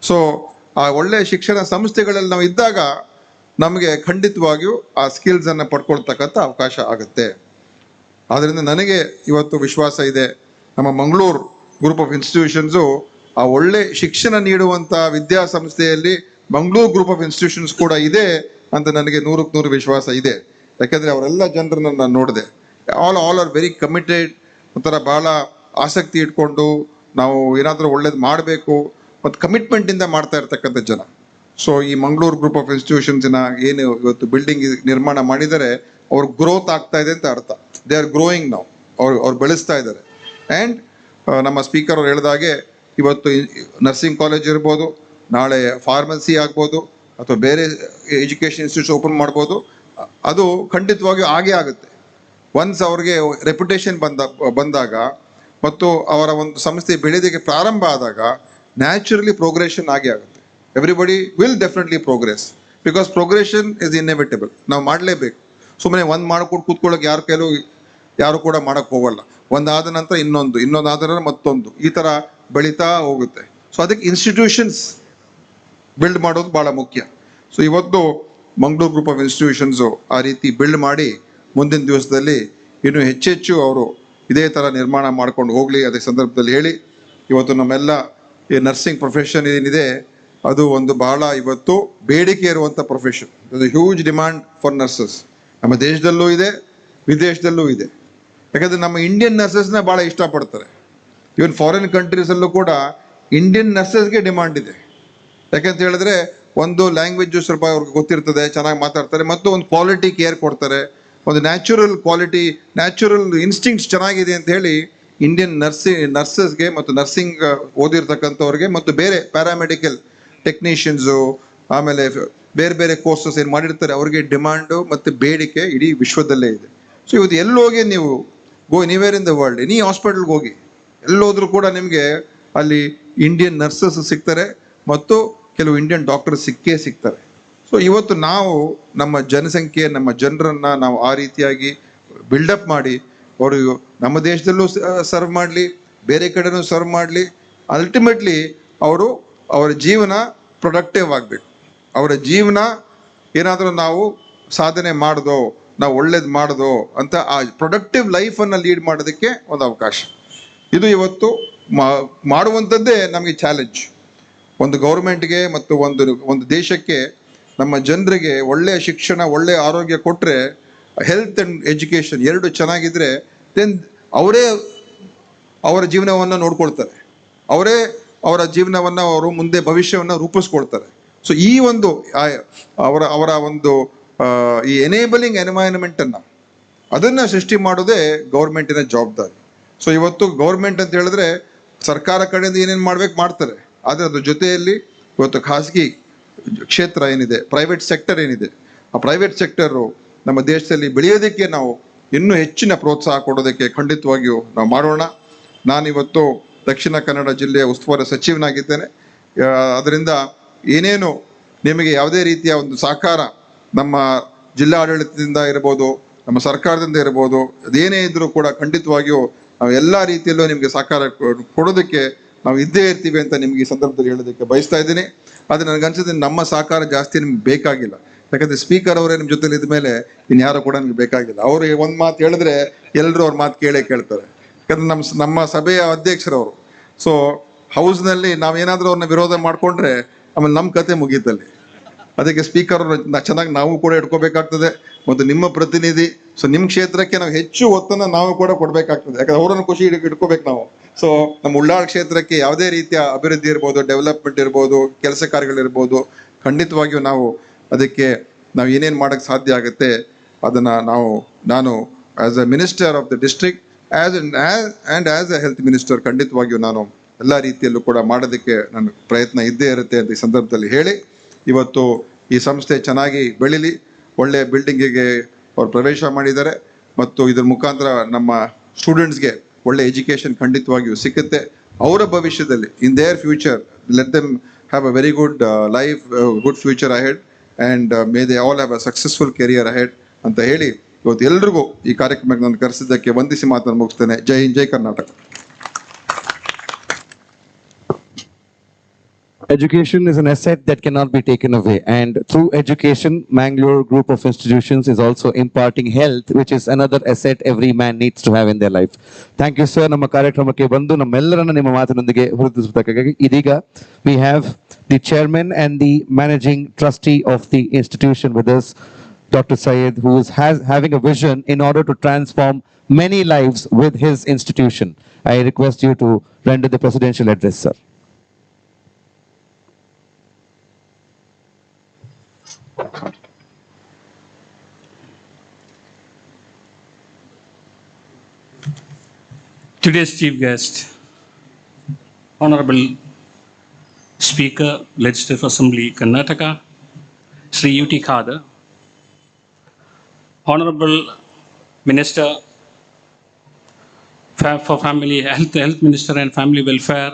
ಸೊ ಆ ಒಳ್ಳೆ ಶಿಕ್ಷಣ ಸಂಸ್ಥೆಗಳಲ್ಲಿ ನಾವು ಇದ್ದಾಗ ನಮಗೆ ಖಂಡಿತವಾಗಿಯೂ ಆ ಸ್ಕಿಲ್ಸನ್ನು ಪಡ್ಕೊಳ್ತಕ್ಕಂಥ ಅವಕಾಶ ಆಗುತ್ತೆ. ಆದ್ದರಿಂದ ನನಗೆ ಇವತ್ತು ವಿಶ್ವಾಸ ಇದೆ, ನಮ್ಮ ಮಂಗಳೂರು ಗ್ರೂಪ್ ಆಫ್ ಇನ್ಸ್ಟಿಟ್ಯೂಷನ್ಸು ಆ ಒಳ್ಳೆ ಶಿಕ್ಷಣ ನೀಡುವಂಥ ವಿದ್ಯಾಸಂಸ್ಥೆಯಲ್ಲಿ ಮಂಗಳೂರು ಗ್ರೂಪ್ ಆಫ್ ಇನ್ಸ್ಟಿಟ್ಯೂಷನ್ಸ್ ಕೂಡ ಇದೆ ಅಂತ ನನಗೆ 100ಕ್ಕೆ 100 ವಿಶ್ವಾಸ ಇದೆ. ಯಾಕೆಂದರೆ ಅವರೆಲ್ಲ ಜನರನ್ನು ನಾನು ನೋಡಿದೆ. ಆಲ್ ಆರ್ ವೆರಿ ಕಮಿಟೆಡ್, ಒಂಥರ ಭಾಳ ಆಸಕ್ತಿ ಇಟ್ಕೊಂಡು ನಾವು ಏನಾದರೂ ಒಳ್ಳೇದು ಮಾಡಬೇಕು ಮತ್ತು ಕಮಿಟ್ಮೆಂಟಿಂದ ಮಾಡ್ತಾ ಇರ್ತಕ್ಕಂಥ ಜನ. ಸೊ ಈ ಮಂಗಳೂರು ಗ್ರೂಪ್ ಆಫ್ ಇನ್ಸ್ಟಿಟ್ಯೂಷನ್ಸಿನ ಏನು ಇವತ್ತು ಬಿಲ್ಡಿಂಗ್ ನಿರ್ಮಾಣ ಮಾಡಿದರೆ ಅವ್ರು ಗ್ರೋತ್ ಆಗ್ತಾ ಇದೆ ಅಂತ ಅರ್ಥ. ದೇ ಆರ್ ಗ್ರೋಯಿಂಗ್ ನಾವು, ಅವ್ರು ಬೆಳೆಸ್ತಾ ಇದ್ದಾರೆ. ಆ್ಯಂಡ್ ನಮ್ಮ ಸ್ಪೀಕರ್ ಅವ್ರು ಹೇಳಿದಾಗೆ ಇವತ್ತು ನರ್ಸಿಂಗ್ ಕಾಲೇಜ್ ಇರ್ಬೋದು, ನಾಳೆ ಫಾರ್ಮಸಿ ಆಗ್ಬೋದು, ಅಥವಾ ಬೇರೆ ಎಜುಕೇಷನ್ ಇನ್ಸ್ಟಿಟ್ಯೂಟ್ಸ್ ಓಪನ್ ಮಾಡ್ಬೋದು. ಅದು ಖಂಡಿತವಾಗಿಯೂ ಆಗೇ ಆಗುತ್ತೆ. ಒನ್ಸ್ ಅವ್ರಿಗೆ ರೆಪ್ಯುಟೇಷನ್ ಬಂದಾಗ ಮತ್ತು ಅವರ ಒಂದು ಸಂಸ್ಥೆ ಬೆಳೆಯೋದಕ್ಕೆ ಪ್ರಾರಂಭ ಆದಾಗ ನ್ಯಾಚುರಲಿ ಪ್ರೋಗ್ರೆಷನ್ ಆಗೇ ಆಗುತ್ತೆ. Everybody will definitely progress, because progression is inevitable. ನಾವು ಮಾಡಲೇಬೇಕು. ಸುಮ್ಮನೆ ಒಂದು ಮಾಡ್ಕೊಂಡು ಕೂತ್ಕೊಳ್ಳೋಕೆ ಯಾರು ಕೂಡ ಮಾಡೋಕ್ಕೆ ಹೋಗಲ್ಲ. ಒಂದಾದ ನಂತರ ಇನ್ನೊಂದಾದ ನಂತರ ಮತ್ತೊಂದು, ಈ ಥರ ಬೆಳೀತಾ ಹೋಗುತ್ತೆ. ಸೊ ಅದಕ್ಕೆ ಇನ್ಸ್ಟಿಟ್ಯೂಷನ್ಸ್ ಬಿಲ್ಡ್ ಮಾಡೋದು ಭಾಳ ಮುಖ್ಯ. ಸೊ ಇವತ್ತು ಮಂಗಳೂರು ಗ್ರೂಪ್ ಆಫ್ ಇನ್ಸ್ಟಿಟ್ಯೂಷನ್ಸು ಆ ರೀತಿ ಬಿಲ್ಡ್ ಮಾಡಿ ಮುಂದಿನ ದಿವಸದಲ್ಲಿ ಇನ್ನೂ ಹೆಚ್ಚೆಚ್ಚು ಅವರು ಇದೇ ಥರ ನಿರ್ಮಾಣ ಮಾಡ್ಕೊಂಡು ಹೋಗಲಿ ಅದೇ ಸಂದರ್ಭದಲ್ಲಿ ಹೇಳಿ, ಇವತ್ತು ನಮ್ಮೆಲ್ಲ ಈ ನರ್ಸಿಂಗ್ ಪ್ರೊಫೆಷನ್ ಏನಿದೆ ಅದು ಒಂದು ಬಹಳ ಇವತ್ತು ಬೇಡಿಕೆ ಇರುವಂಥ profession. Huge demand for nurses. ನಮ್ಮ ದೇಶದಲ್ಲೂ ಇದೆ, ವಿದೇಶದಲ್ಲೂ ಇದೆ. ಯಾಕಂದರೆ ನಮ್ಮ ಇಂಡಿಯನ್ ನರ್ಸಸ್ನ ಭಾಳ ಇಷ್ಟಪಡ್ತಾರೆ. ಈವನ್ ಫಾರಿನ್ ಕಂಟ್ರೀಸಲ್ಲೂ ಕೂಡ ಇಂಡಿಯನ್ ನರ್ಸಸ್ಗೆ ಡಿಮಾಂಡ್ ಇದೆ. ಯಾಕೆಂತ ಹೇಳಿದ್ರೆ ಒಂದು ಲ್ಯಾಂಗ್ವೇಜು ಸ್ವಲ್ಪ ಅವ್ರಿಗೆ ಗೊತ್ತಿರ್ತದೆ, ಚೆನ್ನಾಗಿ ಮಾತಾಡ್ತಾರೆ, ಮತ್ತು ಒಂದು ಕ್ವಾಲಿಟಿ ಕೇರ್ ಕೊಡ್ತಾರೆ, ಒಂದು ನ್ಯಾಚುರಲ್ ಕ್ವಾಲಿಟಿ, ನ್ಯಾಚುರಲ್ ಇನ್ಸ್ಟಿಂಕ್ಟ್ಸ್ ಚೆನ್ನಾಗಿದೆ ಅಂತ ಹೇಳಿ ಇಂಡಿಯನ್ ನರ್ಸಸ್ಗೆ ಮತ್ತು ನರ್ಸಿಂಗ್ ಓದಿರ್ತಕ್ಕಂಥವ್ರಿಗೆ ಮತ್ತು ಬೇರೆ ಪ್ಯಾರಾಮೆಡಿಕಲ್ ಟೆಕ್ನಿಷಿಯನ್ಸು, ಆಮೇಲೆ ಬೇರೆ ಬೇರೆ ಕೋರ್ಸಸ್ ಏನು ಮಾಡಿರ್ತಾರೆ ಅವ್ರಿಗೆ ಡಿಮಾಂಡು ಮತ್ತು ಬೇಡಿಕೆ ಇಡೀ ವಿಶ್ವದಲ್ಲೇ ಇದೆ. ಸೊ ಇವತ್ತು ಎಲ್ಲೋಗಿ ನೀವು anywhere in the world, any ಹಾಸ್ಪಿಟಲ್ಗೆ ಹೋಗಿ ಎಲ್ಲೋದ್ರೂ ಕೂಡ ನಿಮಗೆ ಅಲ್ಲಿ ಇಂಡಿಯನ್ ನರ್ಸಸ್ ಸಿಗ್ತಾರೆ ಮತ್ತು ಕೆಲವು ಇಂಡಿಯನ್ ಡಾಕ್ಟರ್ಸ್ ಸಿಗ್ತಾರೆ. ಸೊ ಇವತ್ತು ನಾವು ನಮ್ಮ ಜನಸಂಖ್ಯೆ, ನಮ್ಮ ಜನರನ್ನು ನಾವು ಆ ರೀತಿಯಾಗಿ ಬಿಲ್ಡಪ್ ಮಾಡಿ ಅವರು ನಮ್ಮ ದೇಶದಲ್ಲೂ ಸರ್ವ್ ಮಾಡಲಿ, ಬೇರೆ ಕಡೆನೂ ಸರ್ವ್ ಮಾಡಲಿ. ಅಲ್ಟಿಮೇಟ್ಲಿ ಅವರ ಜೀವನ ಪ್ರೊಡಕ್ಟಿವ್ ಆಗಬೇಕು. ಅವರ ಜೀವನ ಏನಾದರೂ ನಾವು ಸಾಧನೆ ಮಾಡ್ದೋ, ನಾವು ಒಳ್ಳೇದು ಮಾಡ್ದೋ ಅಂತ ಆ ಪ್ರೊಡಕ್ಟಿವ್ ಲೈಫನ್ನು ಲೀಡ್ ಮಾಡೋದಕ್ಕೆ ಒಂದು ಅವಕಾಶ. ಇದು ಇವತ್ತು ಮಾಡುವಂಥದ್ದೇ ನಮಗೆ ಚಾಲೆಂಜ್. ಒಂದು ಗೌರ್ಮೆಂಟ್ಗೆ ಮತ್ತು ಒಂದು ದೇಶಕ್ಕೆ, ನಮ್ಮ ಜನರಿಗೆ ಒಳ್ಳೆಯ ಶಿಕ್ಷಣ, ಒಳ್ಳೆಯ ಆರೋಗ್ಯ ಕೊಟ್ಟರೆ, ಹೆಲ್ತ್ ಆ್ಯಂಡ್ ಎಜುಕೇಷನ್ ಎರಡು ಚೆನ್ನಾಗಿದ್ದರೆ ದೆನ್ ಅವರೇ ಅವರ ಜೀವನವನ್ನು ನೋಡ್ಕೊಳ್ತಾರೆ, ಅವರೇ ಅವರ ಜೀವನವನ್ನು ಅವರು ಮುಂದೆ ಭವಿಷ್ಯವನ್ನು ರೂಪಿಸ್ಕೊಳ್ತಾರೆ. ಸೊ ಈ ಒಂದು ಅವರ ಒಂದು ಈ ಎನೇಬಲಿಂಗ್ ಎನ್ವೈರನ್ಮೆಂಟನ್ನು ಅದನ್ನು ಸೃಷ್ಟಿ ಮಾಡೋದೇ ಗೌರ್ಮೆಂಟಿನ ಜವಾಬ್ದಾರಿ. ಸೊ ಇವತ್ತು ಗೌರ್ಮೆಂಟ್ ಅಂತ ಹೇಳಿದ್ರೆ ಸರ್ಕಾರ ಕಡೆಯಿಂದ ಏನೇನು ಮಾಡ್ತಾರೆ, ಆದರೆ ಅದ್ರ ಜೊತೆಯಲ್ಲಿ ಇವತ್ತು ಖಾಸಗಿ ಕ್ಷೇತ್ರ ಏನಿದೆ, ಪ್ರೈವೇಟ್ ಸೆಕ್ಟರ್ ಏನಿದೆ, ಆ ಪ್ರೈವೇಟ್ ಸೆಕ್ಟರು ನಮ್ಮ ದೇಶದಲ್ಲಿ ಬೆಳೆಯೋದಕ್ಕೆ ನಾವು ಇನ್ನೂ ಹೆಚ್ಚಿನ ಪ್ರೋತ್ಸಾಹ ಕೊಡೋದಕ್ಕೆ ಖಂಡಿತವಾಗಿಯೂ ನಾವು ಮಾಡೋಣ. ನಾನಿವತ್ತು ದಕ್ಷಿಣ ಕನ್ನಡ ಜಿಲ್ಲೆಯ ಉಸ್ತುವಾರಿ ಸಚಿವನಾಗಿದ್ದೇನೆ. ಅದರಿಂದ ಏನೇನು ನಿಮಗೆ ಯಾವುದೇ ರೀತಿಯ ಒಂದು ಸಹಕಾರ ನಮ್ಮ ಜಿಲ್ಲಾಡಳಿತದಿಂದ ಇರ್ಬೋದು, ನಮ್ಮ ಸರ್ಕಾರದಿಂದ ಇರ್ಬೋದು, ಅದೇನೇ ಇದ್ದರೂ ಕೂಡ ಖಂಡಿತವಾಗಿಯೂ ನಾವು ಎಲ್ಲ ರೀತಿಯಲ್ಲೂ ನಿಮಗೆ ಸಹಕಾರ ಕೊಡೋದಕ್ಕೆ ನಾವು ಇದ್ದೇ ಇರ್ತೀವಿ ಅಂತ ನಿಮಗೆ ಈ ಸಂದರ್ಭದಲ್ಲಿ ಹೇಳೋದಕ್ಕೆ ಬಯಸ್ತಾ ಇದ್ದೀನಿ. ಆದರೆ ನನಗನ್ಸುತ್ತೆ ನಮ್ಮ ಸಹಕಾರ ಜಾಸ್ತಿ ನಿಮ್ಗೆ ಬೇಕಾಗಿಲ್ಲ. ಯಾಕಂದರೆ ಸ್ಪೀಕರ್ ಅವರೇ ನಿಮ್ಮ ಜೊತೆಲಿ ಇದ್ಮೇಲೆ ಇನ್ಯಾರು ಕೂಡ ನಿಮ್ಗೆ ಬೇಕಾಗಿಲ್ಲ. ಅವರು ಒಂದು ಮಾತು ಹೇಳಿದ್ರೆ ಎಲ್ಲರೂ ಅವ್ರ ಮಾತು ಕೇಳ್ತಾರೆ. ಯಾಕಂದ್ರೆ ನಮ್ಮ ಸಭೆಯ ಅಧ್ಯಕ್ಷರವರು. ಸೊ ಹೌಸ್ನಲ್ಲಿ ನಾವೇನಾದರೂ ಅವ್ರನ್ನ ವಿರೋಧ ಮಾಡಿಕೊಂಡ್ರೆ ಆಮೇಲೆ ನಮ್ಮ ಕತೆ ಮುಗೀತಲ್ಲಿ. ಅದಕ್ಕೆ ಸ್ಪೀಕರ್ ಚೆನ್ನಾಗಿ ನಾವು ಕೂಡ ಇಟ್ಕೋಬೇಕಾಗ್ತದೆ, ಮತ್ತು ನಿಮ್ಮ ಪ್ರತಿನಿಧಿ. ಸೊ ನಿಮ್ಮ ಕ್ಷೇತ್ರಕ್ಕೆ ನಾವು ಹೆಚ್ಚು ಒತ್ತನ್ನು ನಾವು ಕೂಡ ಕೊಡಬೇಕಾಗ್ತದೆ, ಯಾಕಂದ್ರೆ ಅವರನ್ನು ಖುಷಿ ಇಟ್ಕೋಬೇಕು ನಾವು. ಸೊ ನಮ್ಮ ಉಳ್ಳಾಳ ಕ್ಷೇತ್ರಕ್ಕೆ ಯಾವುದೇ ರೀತಿಯ ಅಭಿವೃದ್ಧಿ ಇರ್ಬೋದು, ಡೆವಲಪ್ಮೆಂಟ್ ಇರ್ಬೋದು, ಕೆಲಸ ಕಾರ್ಯಗಳಿರ್ಬೋದು, ಖಂಡಿತವಾಗಿಯೂ ನಾವು ಅದಕ್ಕೆ ನಾವು ಏನೇನು ಮಾಡೋಕ್ಕೆ ಸಾಧ್ಯ ಆಗುತ್ತೆ ಅದನ್ನು ನಾನು as a minister of the district and as a health minister ಖಂಡಿತವಾಗಿಯೂ ನಾನು ಎಲ್ಲ ರೀತಿಯಲ್ಲೂ ಕೂಡ ಮಾಡೋದಕ್ಕೆ ನನ್ನ ಪ್ರಯತ್ನ ಇದ್ದೇ ಇರುತ್ತೆ ಅಂತ ಈ ಸಂದರ್ಭದಲ್ಲಿ ಹೇಳಿ, ಇವತ್ತು ಈ ಸಂಸ್ಥೆ ಚೆನ್ನಾಗಿ ಬೆಳೀಲಿ. ಒಳ್ಳೆಯ ಬಿಲ್ಡಿಂಗಿಗೆ ಅವ್ರು ಪ್ರವೇಶ ಮಾಡಿದ್ದಾರೆ, ಮತ್ತು ಇದ್ರ ಮುಖಾಂತರ ನಮ್ಮ ಸ್ಟೂಡೆಂಟ್ಸ್ಗೆ ಒಳ್ಳೆ ಎಜುಕೇಷನ್ ಖಂಡಿತವಾಗಿಯೂ ಸಿಕ್ಕುತ್ತೆ. ಅವರ ಭವಿಷ್ಯದಲ್ಲಿ in their future let them have a very good life, good future ahead, and May they all have a successful career ahead ಅಂತ ಹೇಳಿ ಇವತ್ತು ಎಲ್ರಿಗೂ ಈ ಕಾರ್ಯಕ್ರಮಕ್ಕೆ ನಾನು ಕರೆಸಿದ್ದಕ್ಕೆ ವಂದಿಸಿ ಮಾತನ್ನು ಮುಗಿಸ್ತೇನೆ. ಜೈ ಹಿಂದ್, ಜೈ Karnataka. Education is an asset that cannot be taken away, and through education, Mangalore Group of Institutions is also imparting health, which is another asset every man needs to have in their life. Thank you, sir. ನಮ್ಮ ಕಾರ್ಯಕ್ರಮಕ್ಕೆ ಬಂದು ನಮ್ಮೆಲ್ಲರನ್ನ ನಿಮ್ಮ ಮಾತಿನೊಂದಿಗೆ ಹುರಿದುಂಬಿಸಬೇಕಾಗಿ ಇದೀಗ we have the chairman and the managing trustee of the institution with us, Dr. Syed, who is having a vision in order to transform many lives with his institution. I request you to render the presidential address, sir. Today's chief guest, Honorable Speaker, Legislative Assembly, Karnataka, Sri U.T. Khadar, Honorable Minister for Family Health Minister and Family Welfare,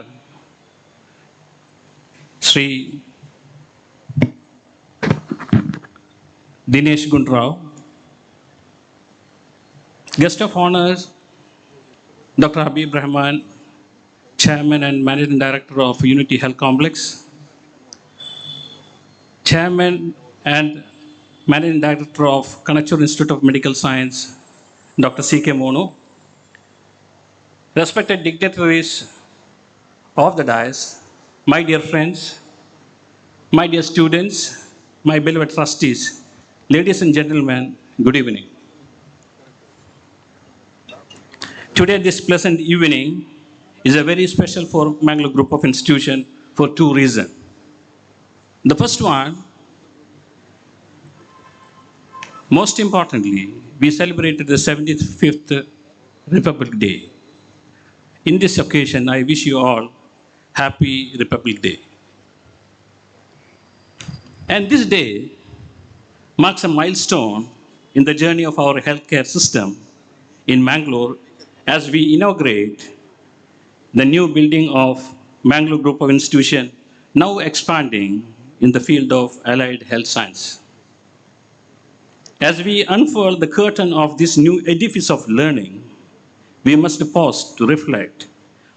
Sri Dinesh Gundrao, guest of honors, Dr. Habib Rahman, Chairman and Managing Director of Unity Health Complex, Chairman and Managing Director of Kanachur Institute of Medical Science, Dr. C.K. Mono, respected dignitaries of the dais, my dear friends, my dear students, my beloved trustees, ladies and gentlemen, good evening. Today, this pleasant evening is a very special for Mangalore Group of Institution for two reasons. The first one, most importantly, we celebrated the 75th Republic Day. In this occasion, I wish you all happy Republic Day. And this day marks a milestone in the journey of our healthcare system in Mangalore as we inaugurate the new building of Mangalore Group of Institution, now expanding in the field of allied health science. As we unfurl the curtain of this new edifice of learning, we must pause to reflect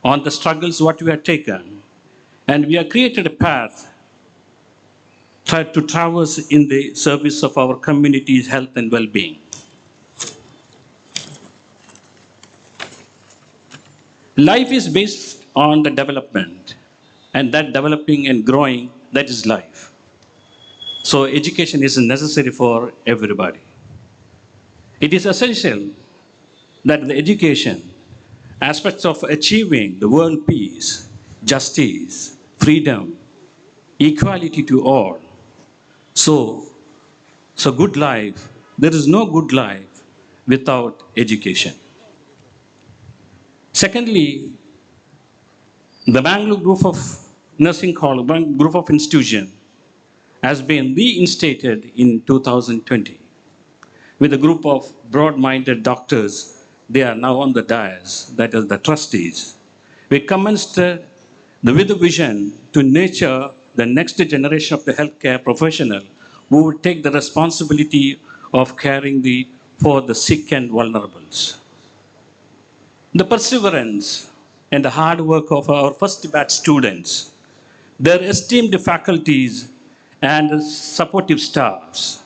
on the struggles what we have taken, and we have created a path to traverse in the service of our community's health and well-being. Life is based on the development, and that developing and growing, that is life. So education is necessary for everybody. It is essential that the education aspects of achieving the world peace, justice, freedom, equality to all. So good life, there is no good life without education. Secondly, the Bangalore Group of Nursing College, Group of Institution has been reinstated in 2020 with a group of broad-minded doctors. They are now on the dais, that is the trustees. We commenced with the vision to nurture the next generation of the healthcare professional who would take the responsibility of caring for the sick and vulnerables. The perseverance and the hard work of our first batch students, their esteemed faculties and supportive staffs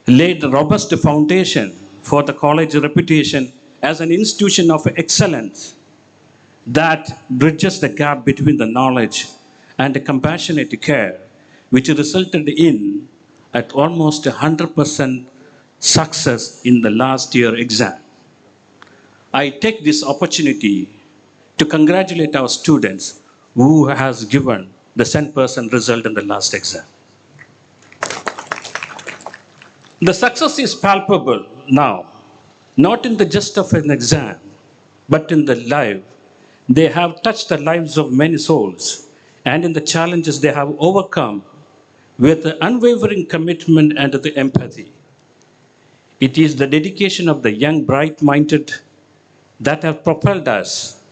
laid a robust foundation for the college reputation as an institution of excellence that bridges the gap between the knowledge and the compassionate care, which resulted in at almost 100% success in the last year exam. I take this opportunity to congratulate our students who has given the 100% result in the last exam. The success is palpable now, not in the just of an exam, but in the life. They have touched the lives of many souls, and in the challenges they have overcome with the unwavering commitment and the empathy. It is the dedication of the young, bright-minded that have propelled us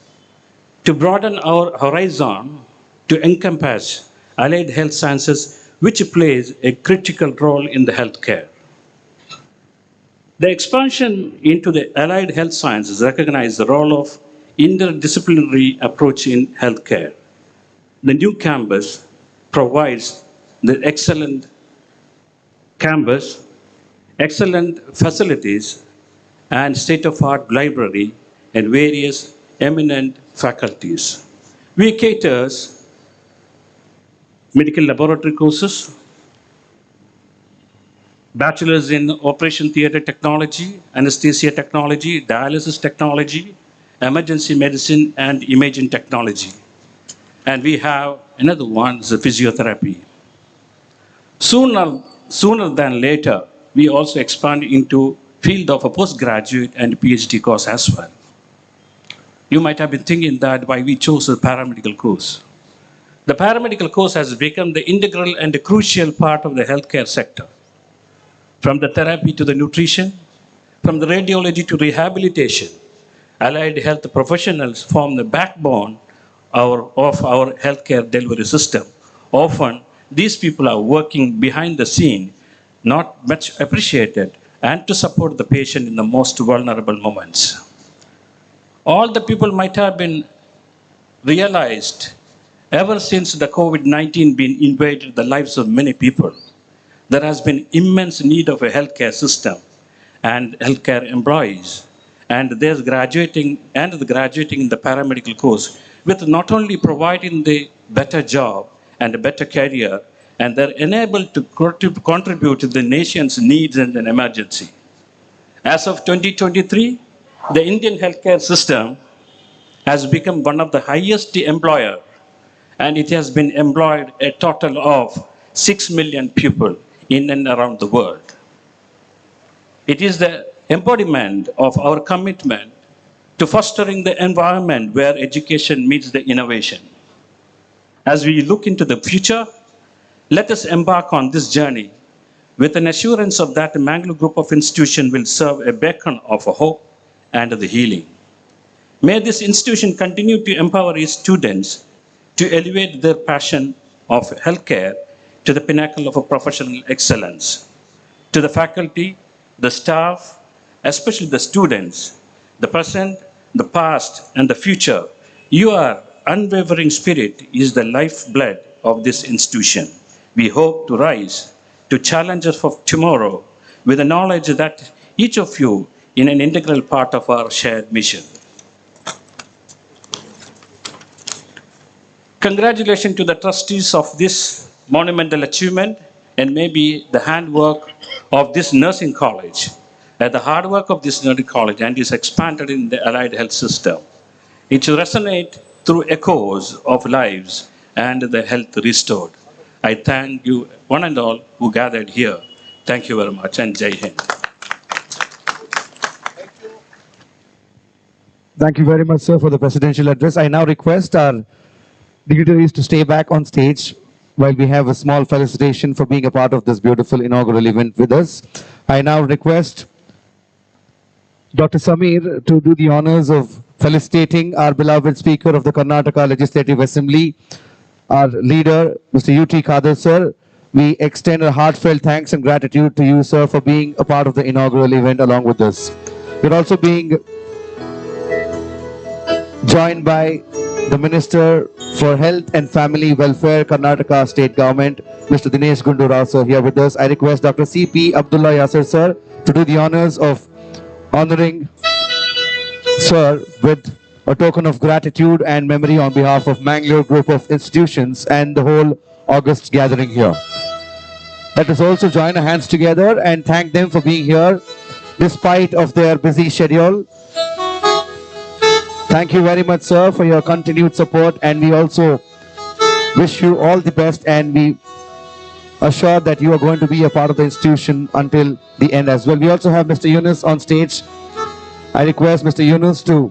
to broaden our horizon to encompass allied health sciences, which plays a critical role in the healthcare. The expansion into the allied health sciences recognizes the role of interdisciplinary approach in healthcare. The new campus provides the excellent campus, excellent facilities, and state-of-art library and various eminent faculties. We cater medical laboratory courses, bachelor's in operation theater technology, anesthesia technology, dialysis technology, emergency medicine, and imaging technology. And we have another one, is physiotherapy. Sooner than later, we also expand into field of a postgraduate and PhD course as well. You might have been thinking that why we chose a paramedical course. The paramedical course has become the integral and the crucial part of the healthcare sector. From the therapy to the nutrition, from the radiology to rehabilitation, allied health professionals form the backbone of our healthcare delivery system. Often, these people are working behind the scene, not much appreciated, and to support the patient in the most vulnerable moments. All the people might have been realized ever since the COVID-19 been invaded the lives of many people. There has been immense need of a healthcare system and healthcare employees. And there's graduating in the paramedical course with not only providing the better job and a better career, and they're enabled to contribute to the nation's needs in an emergency. As of 2023, the Indian healthcare system has become one of the highest employer, and it has been employed a total of 6 million people in and around the world. It is the embodiment of our commitment to fostering the environment where education meets the innovation. As we look into the future, let us embark on this journey with an assurance of that the Mangalore Group of Institutions will serve a beacon of hope and the healing. May this institution continue to empower its students to elevate their passion of healthcare to the pinnacle of a professional excellence. To the faculty, the staff, especially the students, the present, the past, and the future, your unwavering spirit is the lifeblood of this institution. We hope to rise to challenges of tomorrow with the knowledge that each of you is an integral part of our shared mission. Congratulations to the trustees of this monumental achievement and maybe the handwork of this nursing college. The hard work of this nursing college and is expanded in the allied health system. It should resonate through echoes of lives and the health restored. I thank you one and all who gathered here. Thank you very much and Jai Hind. Thank you very much, sir, for the presidential address. I now request our dignitaries to stay back on stage while we have a small felicitation for being a part of this beautiful inaugural event with us. I now request Dr. Samir to do the honors of felicitating our beloved Speaker of the Karnataka Legislative Assembly, our leader, Mr. U.T. Khadar, sir. We extend a heartfelt thanks and gratitude to you, sir, for being a part of the inaugural event along with us. We're also being joined by the Minister for Health and Family Welfare, Karnataka State Government, Mr. Dinesh Gundu Rao, sir, here with us. I request Dr. C.P. Abdullah Yasir, sir, to do the honors of honoring Sir, with a token of gratitude and memory on behalf of Mangalore Group of Institutions and the whole August gathering here. Let us also join our hands together and thank them for being here despite of their busy schedule. Thank you very much, sir, for your continued support, and we also wish you all the best, and we are sure that you are going to be a part of the institution until the end as well. We also have Mr. Yunus on stage. I request Mr. Yunus to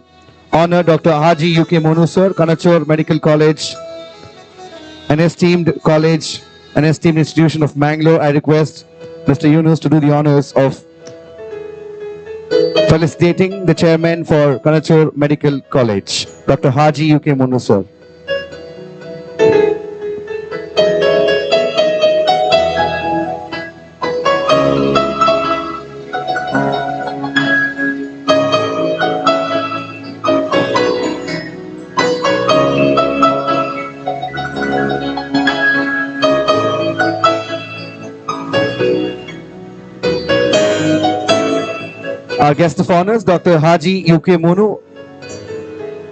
honor Dr. Haji UK Monu sir, Kanachur Medical College, an esteemed college, an esteemed institution of Mangalore. I request Mr. Yunus to do the honors of felicitating the chairman for Kanachur Medical College, Dr. Haji UK Monu sir. Our guest of honors, Dr. Haji UK Monu.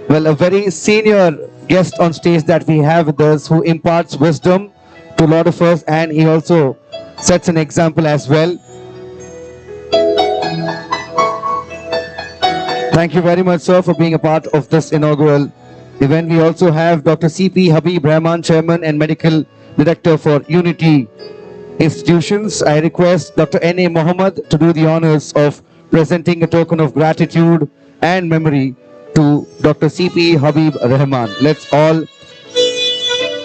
Well, a very senior guest on stage that we have with us who imparts wisdom to a lot of us, and he also sets an example as well. Thank you very much, sir, for being a part of this inaugural event. We also have Dr. CP Habib Rahman, Chairman and Medical Director for Unity Institutions. I request Dr. N.A. Mohammed to do the honors of presenting a token of gratitude and memory to Dr. CP Habib Rahman. Let's all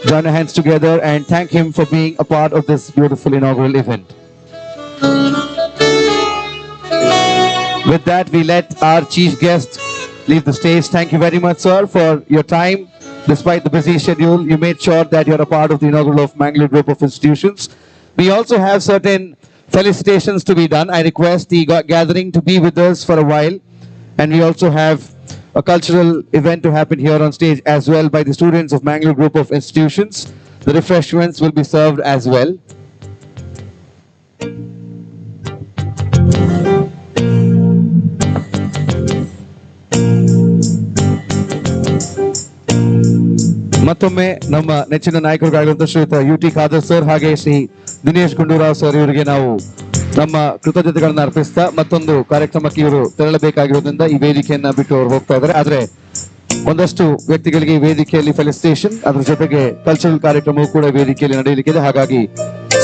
join our hands together and thank him for being a part of this beautiful inaugural event. With that, we let our chief guest leave the stage. Thank you very much, sir, for your time. Despite the busy schedule, you made sure that you're a part of the inaugural of Mangalore Group of Institutions. We also have certain felicitations to be done. I request the gathering to be with us for a while, and we also have a cultural event to happen here on stage as well by the students of Mangalore Group of Institutions. The refreshments will be served as well. ಮತ್ತೊಮ್ಮೆ ನಮ್ಮ ನೆಚ್ಚಿನ ನಾಯಕರಾಗಿರುವಂತಹ ಶ್ರೀಯುತ UT Khader sir ಹಾಗೆ Shri Dinesh Gundu Rao sir ಇವರಿಗೆ ನಾವು ನಮ್ಮ ಕೃತಜ್ಞತೆಗಳನ್ನ ಅರ್ಪಿಸ್ತಾ ಮತ್ತೊಂದು ಕಾರ್ಯಕ್ರಮಕ್ಕೆ ಇವರು ತೆರಳಬೇಕಾಗಿರೋದ್ರಿಂದ ಈ ವೇದಿಕೆಯನ್ನ ಬಿಟ್ಟು ಅವರು ಹೋಗ್ತಾ ಇದ್ದಾರೆ. ಆದ್ರೆ ಒಂದಷ್ಟು ವ್ಯಕ್ತಿಗಳಿಗೆ ಈ ವೇದಿಕೆಯಲ್ಲಿ ಫೆಲಿಸಿಟೇಷನ್, ಅದ್ರ ಜೊತೆಗೆ ಕಲ್ಚರಲ್ ಕಾರ್ಯಕ್ರಮವೂ ಕೂಡ ವೇದಿಕೆಯಲ್ಲಿ ನಡೆಯಲಿಕ್ಕಿದೆ. ಹಾಗಾಗಿ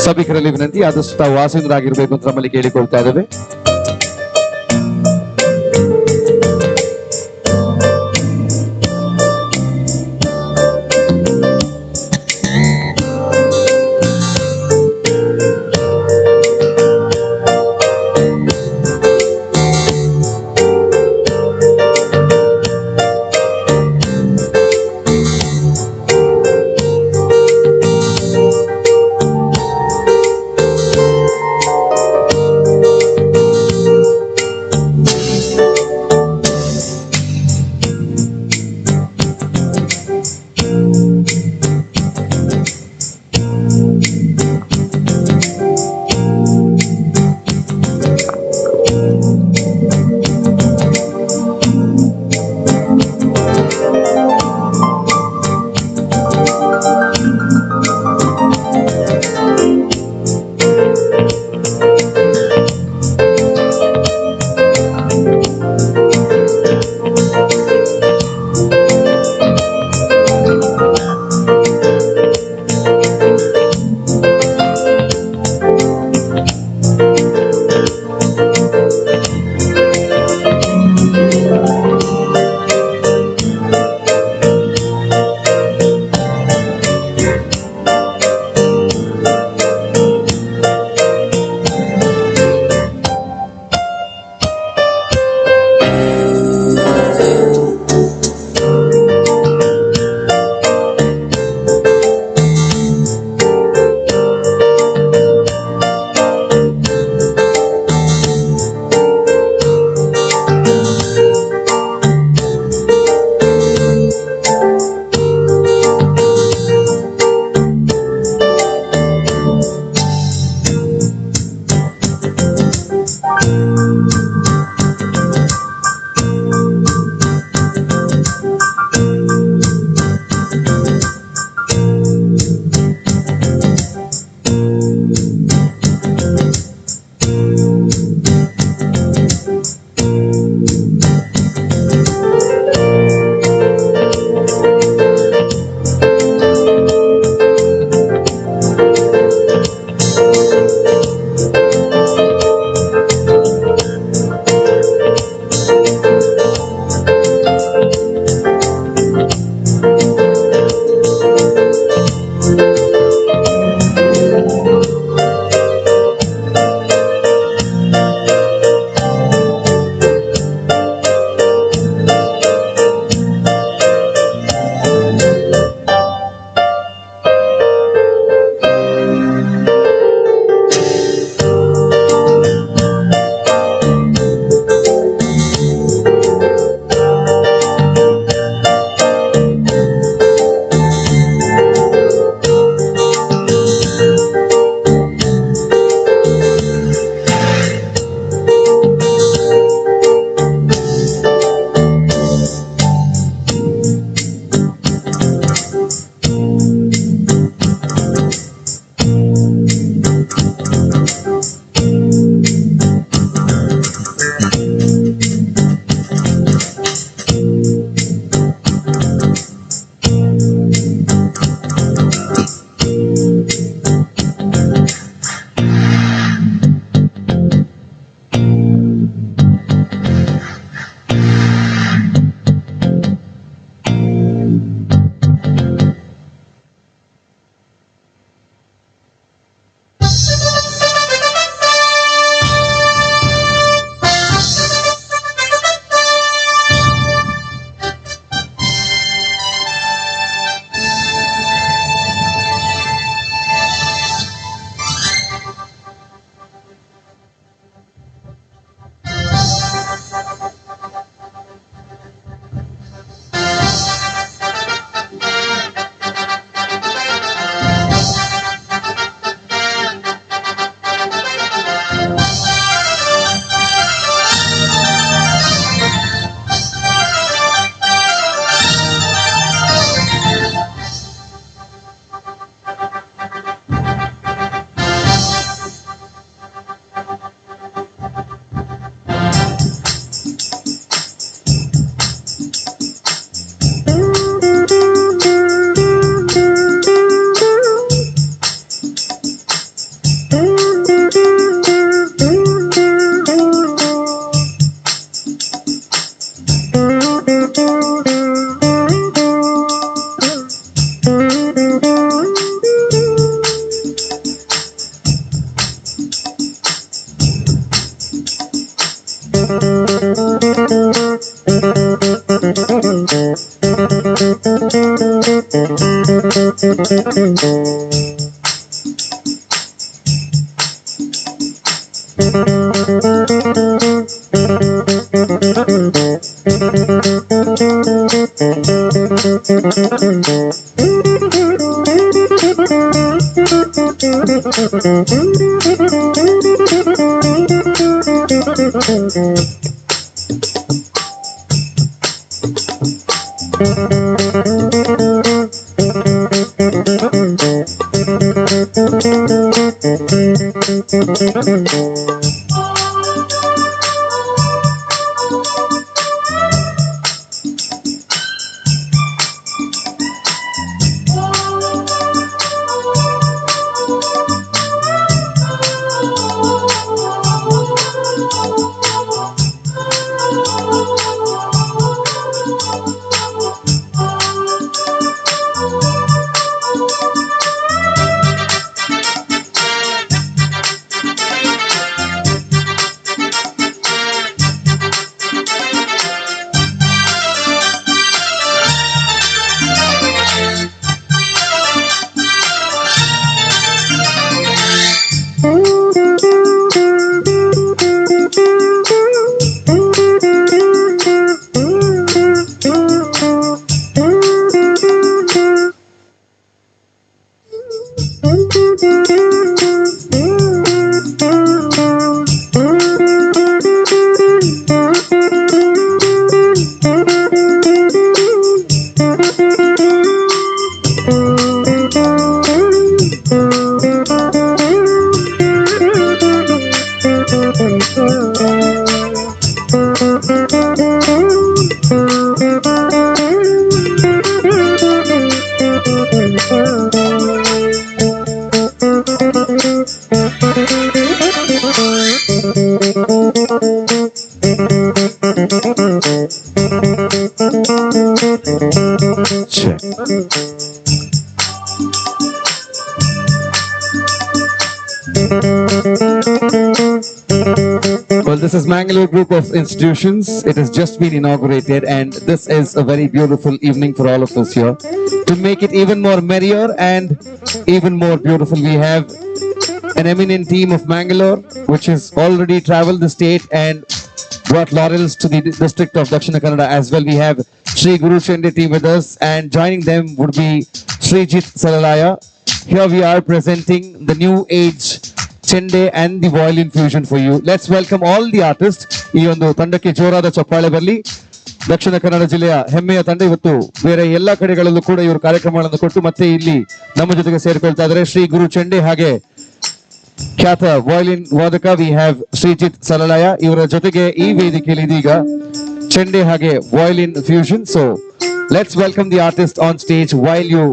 ಸಭಿಕರಲ್ಲಿ ವಿನಂತಿ, ಆದಷ್ಟು ತಾವು ವಾಸೀನರಾಗಿರ್ಬೇಕು ಅಂತ ನಮ್ಮಲ್ಲಿ ಕೇಳಿಕೊಳ್ತಾ ಇದ್ದೇವೆ. Check. Well, this is Mangalore Group of Institutions. It has just been inaugurated, and this is a very beautiful evening for all of us here. To make it even more merrier and even more beautiful, we have an eminent team of Mangalore, which has already traveled the state and brought laurels to the district of Dakshina Kannada as well. We have Sri Guru Chende team with us, and joining them would be Srijit Salalaya. Here we are presenting the new age Chende and the violin fusion for you. Let's welcome all the artists. ಈ ಒಂದು ತಂಡಕ್ಕೆ ಜೋರಾದ ಚಪ್ಪಾಳೆ ಬರಲಿ. ದಕ್ಷಿಣ ಕನ್ನಡ ಜಿಲ್ಲೆಯ ಹೆಮ್ಮೆಯ ತಂಡ ಇವತ್ತು ಬೇರೆ ಎಲ್ಲಾ ಕಡೆಗಳಲ್ಲೂ ಕೂಡ ಇವರು ಕಾರ್ಯಕ್ರಮಗಳನ್ನು ಕೊಟ್ಟು ಮತ್ತೆ ಇಲ್ಲಿ ನಮ್ಮ ಜೊತೆಗೆ ಸೇರಿಕೊಳ್ತಾ ಇದ್ದಾರೆ. ಶ್ರೀ ಗುರು ಚೆಂಡೆ ಹಾಗೆ ಖ್ಯಾತ ವಯಲಿನ್ ವಾದಕ ವಿ ಹ್ಯಾವ್ ಶ್ರೀಜಿತ್ ಸಲಲಾಯ. ಇವರ ಜೊತೆಗೆ ಈ ವೇದಿಕೆಯಲ್ಲಿ ಇದೀಗ ಚೆಂಡೆ ಹಾಗೆ violin fusion. So let's welcome the artist on stage while you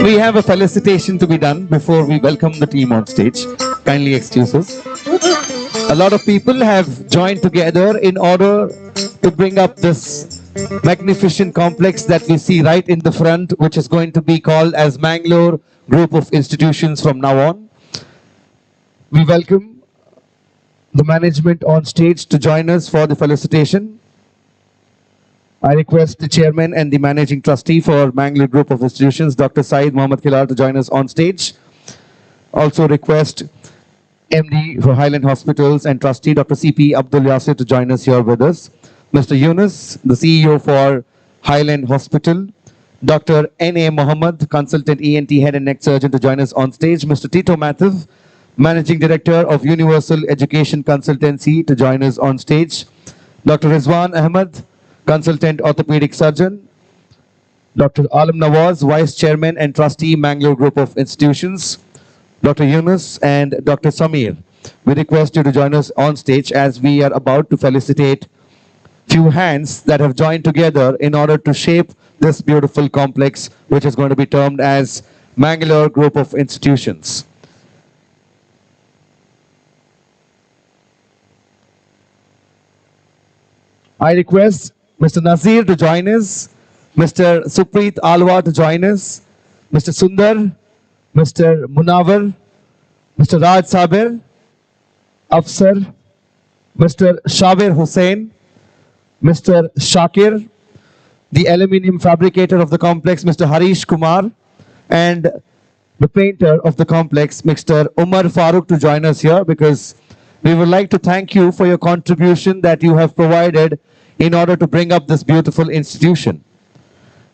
We have a felicitation to be done before we welcome the team on stage. Kindly excuse us. A lot of people have joined together in order to bring up this magnificent complex that we see right in the front, which is going to be called as Mangalore Group of Institutions from now on. We welcome the management on stage to join us for the felicitation. I request the chairman and the managing trustee for Mangalore Group of Institutions, Dr. Saeed Mohammad Khilal, to join us on stage. Also request MD for Highland Hospitals and trustee, Dr. CP Abdul Yasir, to join us here with us. Mr. Yunus, the CEO for Highland Hospital. Dr. N.A. Mohammed, consultant ENT head and neck surgeon, to join us on stage. Mr. Tito Mathav, managing director of Universal Education Consultancy, to join us on stage. Dr. Rizwan Ahmed, consultant orthopedic surgeon. Dr. Alam Nawaz, vice chairman and trustee, Mangalore Group of Institutions. Dr. Yunus and Dr. Samir, we request you to join us on stage as we are about to felicitate few hands that have joined together in order to shape this beautiful complex, which is going to be termed as Mangalore Group of Institutions. I request Mr. Nazir to join us, Mr. Supreet Alwa to join us, Mr. Sundar, Mr. Munawar, Mr. Raj Saber, Afsar, Mr. Shabir Hussain, Mr. Shakir, the aluminium fabricator of the complex, Mr. Harish Kumar, and the painter of the complex, Mr. Umar Farooq, to join us here, because we would like to thank you for your contribution that you have provided in order to bring up this beautiful institution.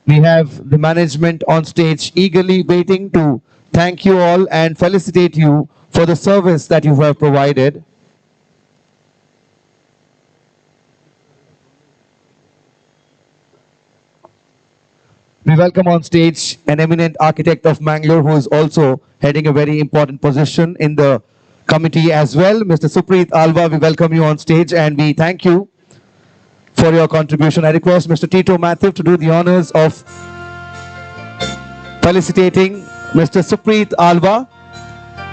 We have the management on stage eagerly waiting to thank you all and felicitate you for the service that you have provided. We welcome on stage an eminent architect of Mangalore who is also heading a very important position in the committee as well. Mr. Supreet Alwa, we welcome you on stage and we thank you for your contribution. I request Mr. Tito Matthew to do the honors of felicitating Mr. Supreet Alwa.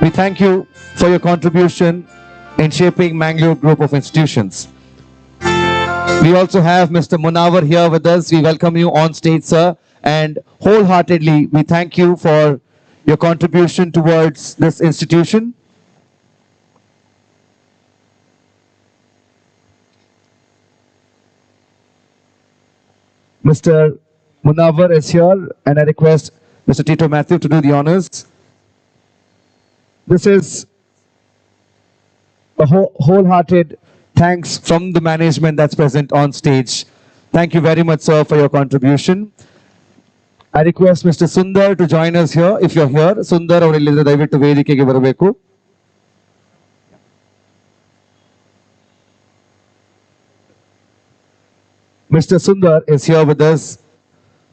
We thank you for your contribution in shaping Mangalore Group of Institutions. We also have Mr. Munawar here with us. We welcome you on stage, sir, and wholeheartedly we thank you for your contribution towards this institution. Mr. Munawar is here, and I request Mr. Tito Matthew to do the honors. This is a wholehearted thanks from the management that's present on stage. Thank you very much, sir, for your contribution. I request Mr. Sundar to join us here. If you're here, Sundar ಅವರು ಇಲ್ಲಿದ್ರೆ ದಯವಿಟ್ಟು ವೇದಿಕೆಗೆ ಬರಬೇಕು. Mr. Sundar is here with us.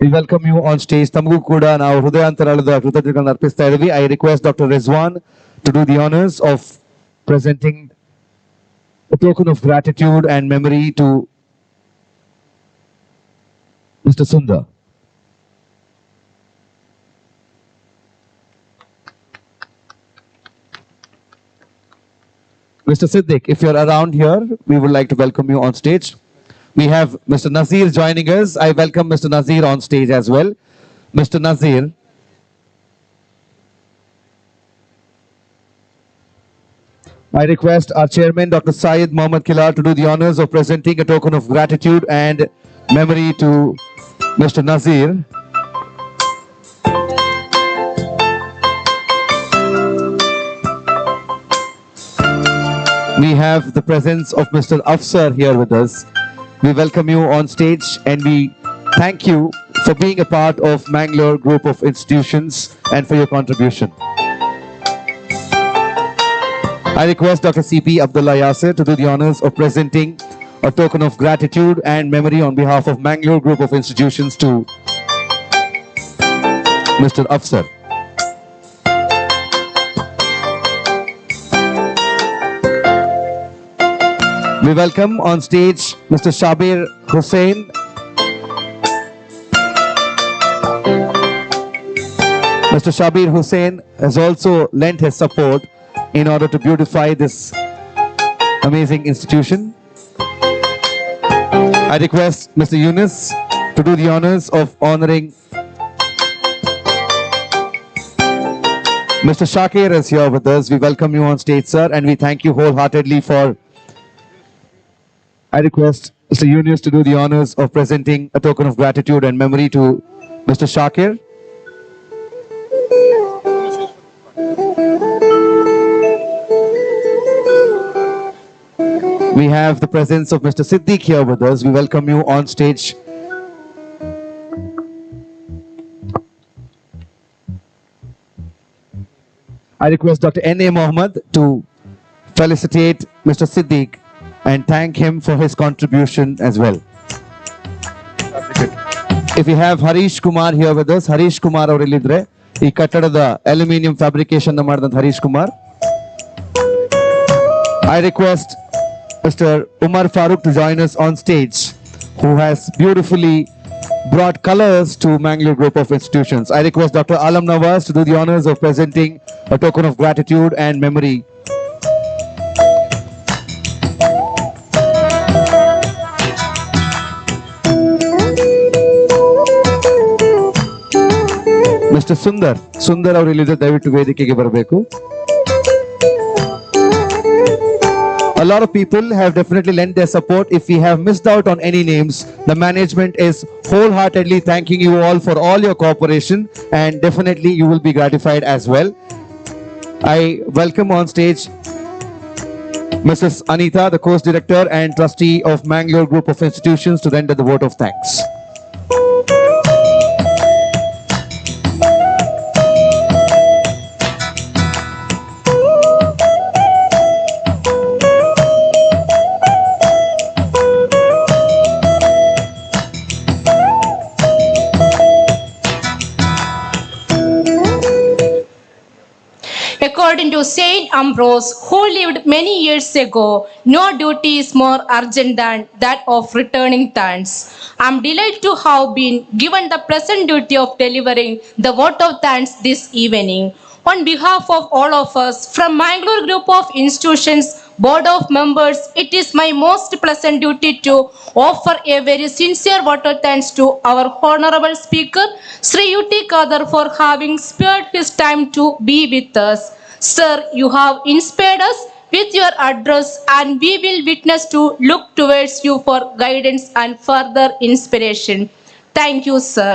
We welcome you on stage. ತಮಗೂ ಕೂಡ ನಾವು ಹೃದಯಾಂತರಾಳದ ಕೃತಜ್ಞತೆಗಳನ್ನು ಅರ್ಪಿಸ್ತಾ ಇದ್ದೀವಿ. I request Dr. Rizwan to do the honors of presenting a token of gratitude and memory to Mr. Sundar. Mr. Siddiq, if you're around here, we would like to welcome you on stage. We have Mr. Nazir joining us. I welcome Mr. Nazir on stage as well. Mr. Nazir, I request our chairman, Dr. Syed Mohammad Kilar, to do the honors of presenting a token of gratitude and memory to Mr. Nazir. We have the presence of Mr. Afsar here with us. We welcome you on stage and we thank you for being a part of Mangalore Group of Institutions and for your contribution. I request Dr. C.P. Abdullah Yasir to do the honors of presenting a token of gratitude and memory on behalf of Mangalore Group of Institutions to Mr. Afsar. We welcome on stage Mr. Shabir Hussain. Mr. Shabir Hussain has also lent his support in order to beautify this amazing institution. I request Mr. Yunus to do the honors of honoring Mr. Shakir is here with us. We welcome you on stage, sir, and we thank you wholeheartedly for. I request Mr. Yunus to do the honors of presenting a token of gratitude and memory to Mr. Shakir. We have the presence of Mr. Siddiq here with us. We welcome you on stage. I request Dr. N.A. Mohammed to felicitate Mr. Siddiq and thank him for his contribution as well. If we have Harish Kumar here with us, Harish Kumar ಅವರು ಇಲ್ಲಿದ್ರೆ ಈ ಕಟ್ಟಡದ aluminium fabrication ಮಾಡಿದಂತ Harish Kumar. I request Mr. Umar Farooq to join us on stage, who has beautifully brought colors to Mangalore Group of Institutions. I request Dr. Alam Nawaz to do the honors of presenting a token of gratitude and memory. Mr. Sundar ಅವರಿಲ್ಲಿದ್ದ ದಯವಿಟ್ಟು ವೇದಿಕೆಗೆ ಬರಬೇಕು. A lot of people have definitely lent their support. If we have missed out on any names, the management is wholeheartedly thanking you all for all your cooperation, and definitely you will be gratified as well. I welcome on stage Mrs. Anita, the course director and trustee of Mangalore Group of Institutions, to render the vote of thanks. According to Saint Ambrose, who lived many years ago, no duty is more urgent than that of returning thanks. I am delighted to have been given the pleasant duty of delivering the vote of thanks this evening. On behalf of all of us from Mangalore Group of Institutions Board of Members, it is my most pleasant duty to offer a very sincere vote of thanks to our Honorable Speaker, Sri U.T. Khadar, for having spared his time to be with us. Sir, you have inspired us with your address, and we will witness to look towards you for guidance and further inspiration. Thank you, sir.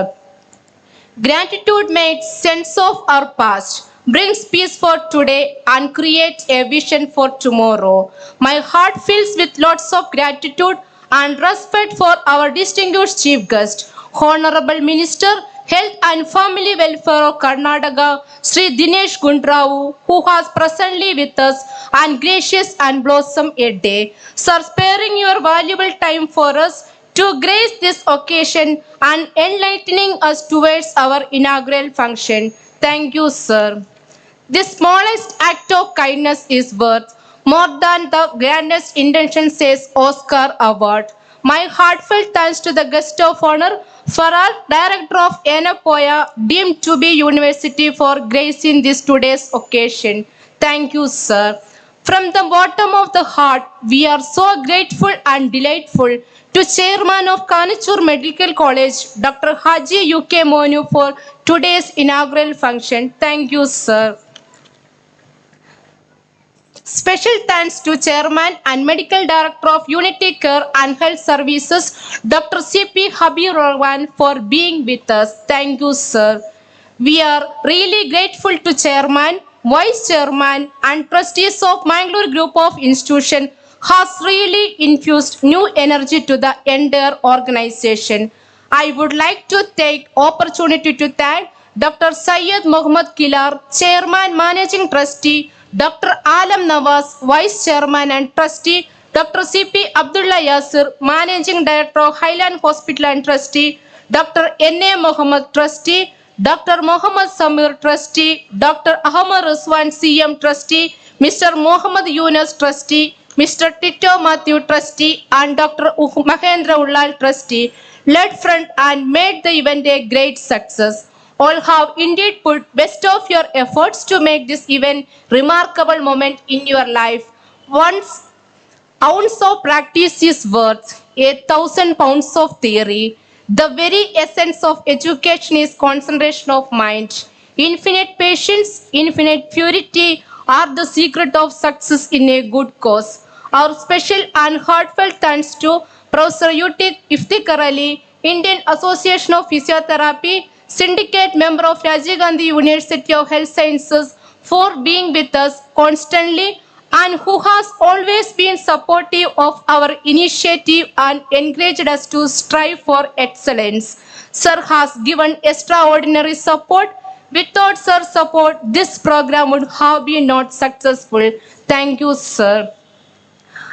Gratitude makes sense of our past, brings peace for today, and creates a vision for tomorrow. My heart fills with lots of gratitude and respect for our distinguished chief guest, Honorable Minister, Health and Family Welfare of Karnataka, Sri Dinesh Gundrau, who has presently with us and gracious and blossom a day. Sir, sparing your valuable time for us to grace this occasion and enlightening us towards our inaugural function. Thank you, sir. The smallest act of kindness is worth more than the grandest intention, says Oscar Award. My heartfelt thanks to the guest of honor, Faral, Director of Enapoya, deemed to be University, for gracing this today's occasion. Thank you, sir. From the bottom of the heart, we are so grateful and delightful to Chairman of Kanichur Medical College, Dr. Haji U.K. Monu, for today's inaugural function. Thank you, sir. Special thanks to Chairman and Medical Director of Unity Care and Health Services, Dr. C.P. Habir Rahman, for being with us. Thank you, sir. We are really grateful to Chairman, Vice Chairman, and trustees of Mangalore Group of Institution, has really infused new energy to the entire organization. I would like to take opportunity to thank Dr. Syed Muhammad Kilar, Chairman, Managing Trustee, Dr. Alam Nawaz, Vice Chairman and Trustee, Dr. C.P. Abdullah Yasir, Managing Director of Highland Hospital and Trustee, Dr. N.A. Muhammad, Trustee, Dr. Muhammad Samir, Trustee, Dr. Ahmad Rizwan, CM, Trustee, Mr. Muhammad Yunus, Trustee, Mr. Tito Matthew, Trustee, and Dr. Mahendra Ullal, Trustee, led front and made the event a great success. All have indeed put best of your efforts to make this event remarkable moment in your life. Once ounce of practice is worth 1,000 pounds of theory. The very essence of education is concentration of mind. Infinite patience, infinite purity are the secret of success in a good cause. Our special and heartfelt thanks to Professor U.T. Iftikhar Ali, Indian Association of Physiotherapy, Syndicate member of Rajiv Gandhi University of Health Sciences, for being with us constantly and who has always been supportive of our initiative and encouraged us to strive for excellence. Sir has given extraordinary support. Without Sir's support, this program would have been not successful. Thank you, sir.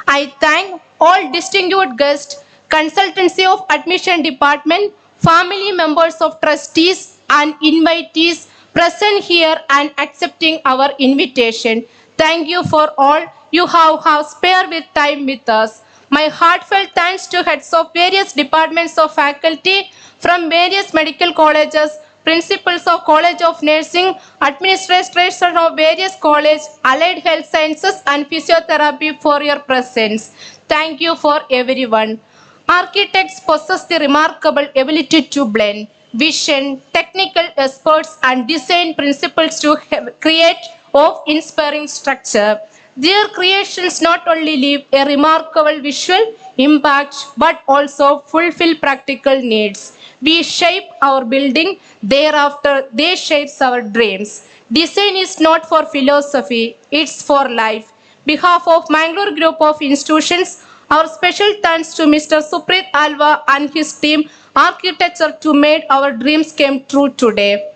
I thank all distinguished guests, consultancy of admission department, family members of trustees and invitees present here and accepting our invitation. Thank you for all you have spared with time with us. My heartfelt thanks to heads of various departments of faculty from various medical colleges, principals of College of Nursing, administration of various colleges, allied health sciences and physiotherapy for your presence. Thank you for everyone. Architects possess the remarkable ability to blend vision, technical experts, and design principles to create of inspiring structure. Their creations not only leave a remarkable visual impact but also fulfill practical needs. We shape our building, thereafter they shape our dreams. Design is not for philosophy, it's for life. Behalf of Mangalore Group of Institutions, our special thanks to Mr. Suprit Alva and his team, architecture to made our dreams came true today.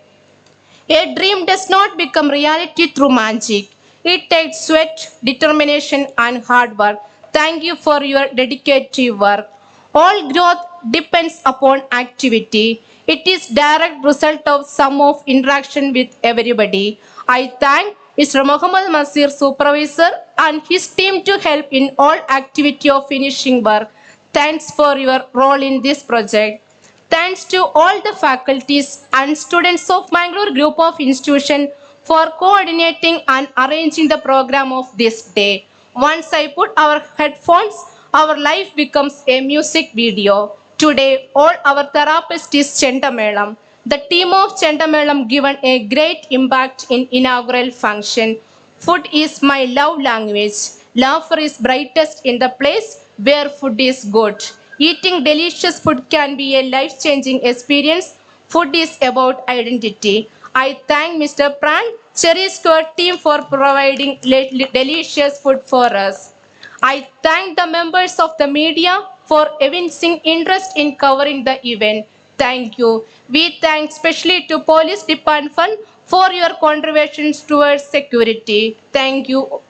A dream does not become reality through magic. It takes sweat, determination, and hard work. Thank you for your dedicated work. All growth depends upon activity. It is direct result of sum of interaction with everybody. I thank Mr. Muhammad Masir, supervisor, and his team to help in all activity of finishing work. Thanks for your role in this project. Thanks to all the faculties and students of Mangalore Group of Institution for coordinating and arranging the program of this day. Once I put our headphones, our life becomes a music video. Today, all our therapist is Chendamelam. The team of Chendamelam given a great impact in inaugural function. Food is my love language. Laughter is brightest in the place where food is good. Eating delicious food can be a life-changing experience. Food is about identity. I thank Mr. Pran, Cherry Square team for providing delicious food for us. I thank the members of the media for evincing interest in covering the event. Thank you. We thank especially to Police Department for your contributions towards security. Thank you.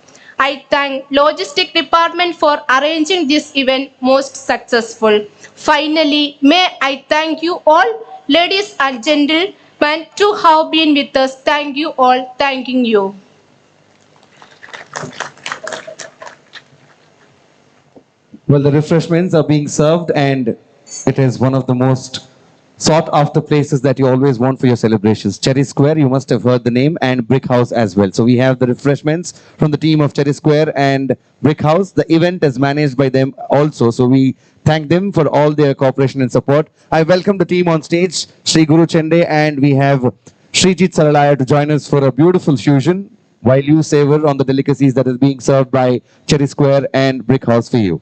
I thank Logistic Department for arranging this event most successful. Finally, may I thank you all, ladies and gentlemen, to have been with us. Thank you all. Thanking you. Well, the refreshments are being served, and it is one of the most sought after places that you always want for your celebrations. Cherry Square, you must have heard the name, and Brick House as well. So we have the refreshments from the team of Cherry Square and Brick House. The event is managed by them also, so we thank them for all their cooperation and support. I welcome the team on stage, Sri Guru Chende, and we have Srijit Saralaya to join us for a beautiful fusion while you savor on the delicacies that is being served by Cherry Square and Brick House for you.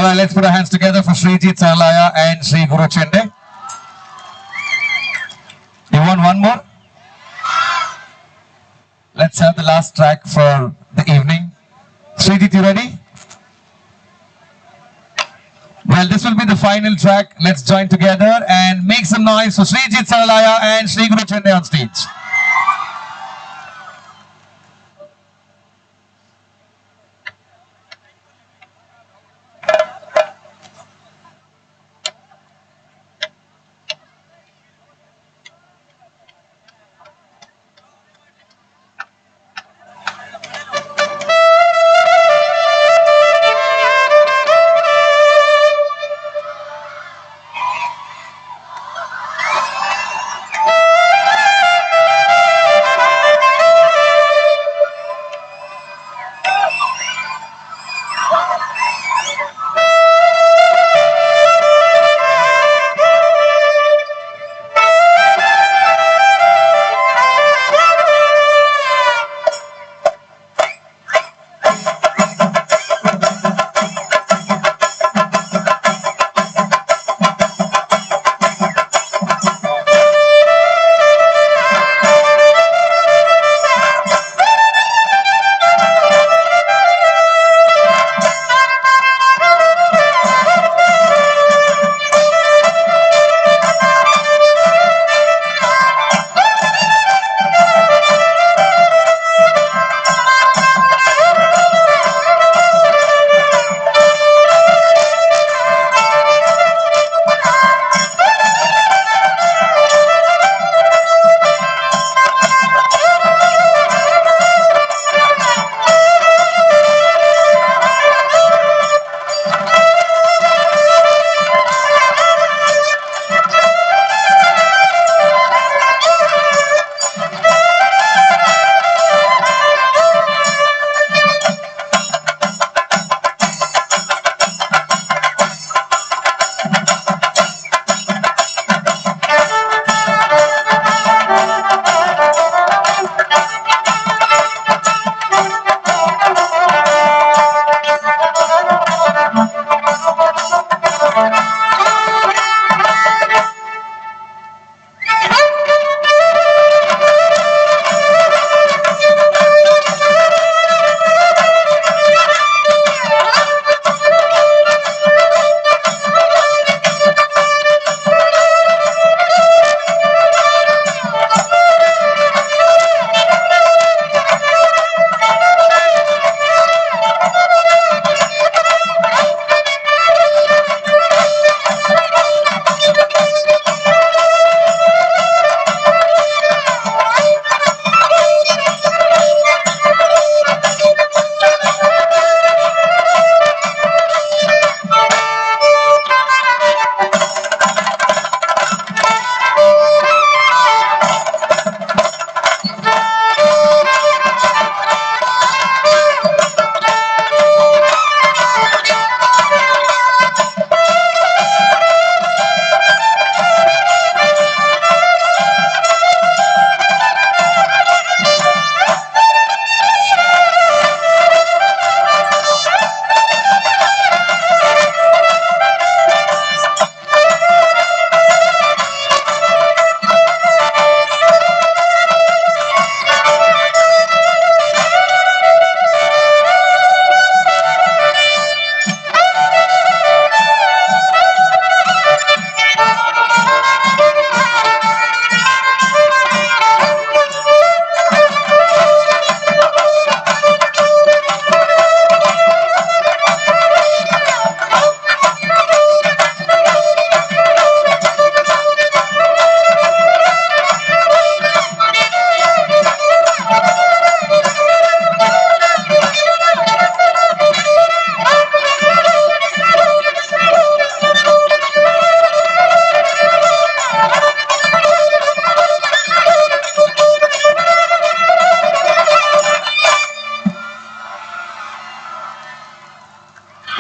right, let's put our hands together for Srijit Sarlaya and Sri Guru Chende. You want one more? Let's have the last track for the evening. Srijit, you ready? Well, this will be the final track. Let's join together and make some noise for Srijit Sarlaya and Sri Guru Chende on stage.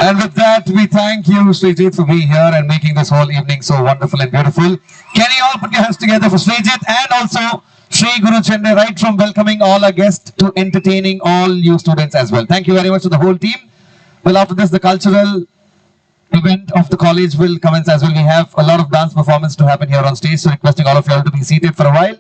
And with that, we thank you, Srijit, for being here and making this whole evening so wonderful and beautiful. Can you all put your hands together for Srijit and also Sri Guru Chende, right from welcoming all our guests to entertaining all you students as well. Thank you very much to the whole team. Well, after this, the cultural event of the college will commence as well. We have a lot of dance performance to happen here on stage, so requesting all of you all to be seated for a while.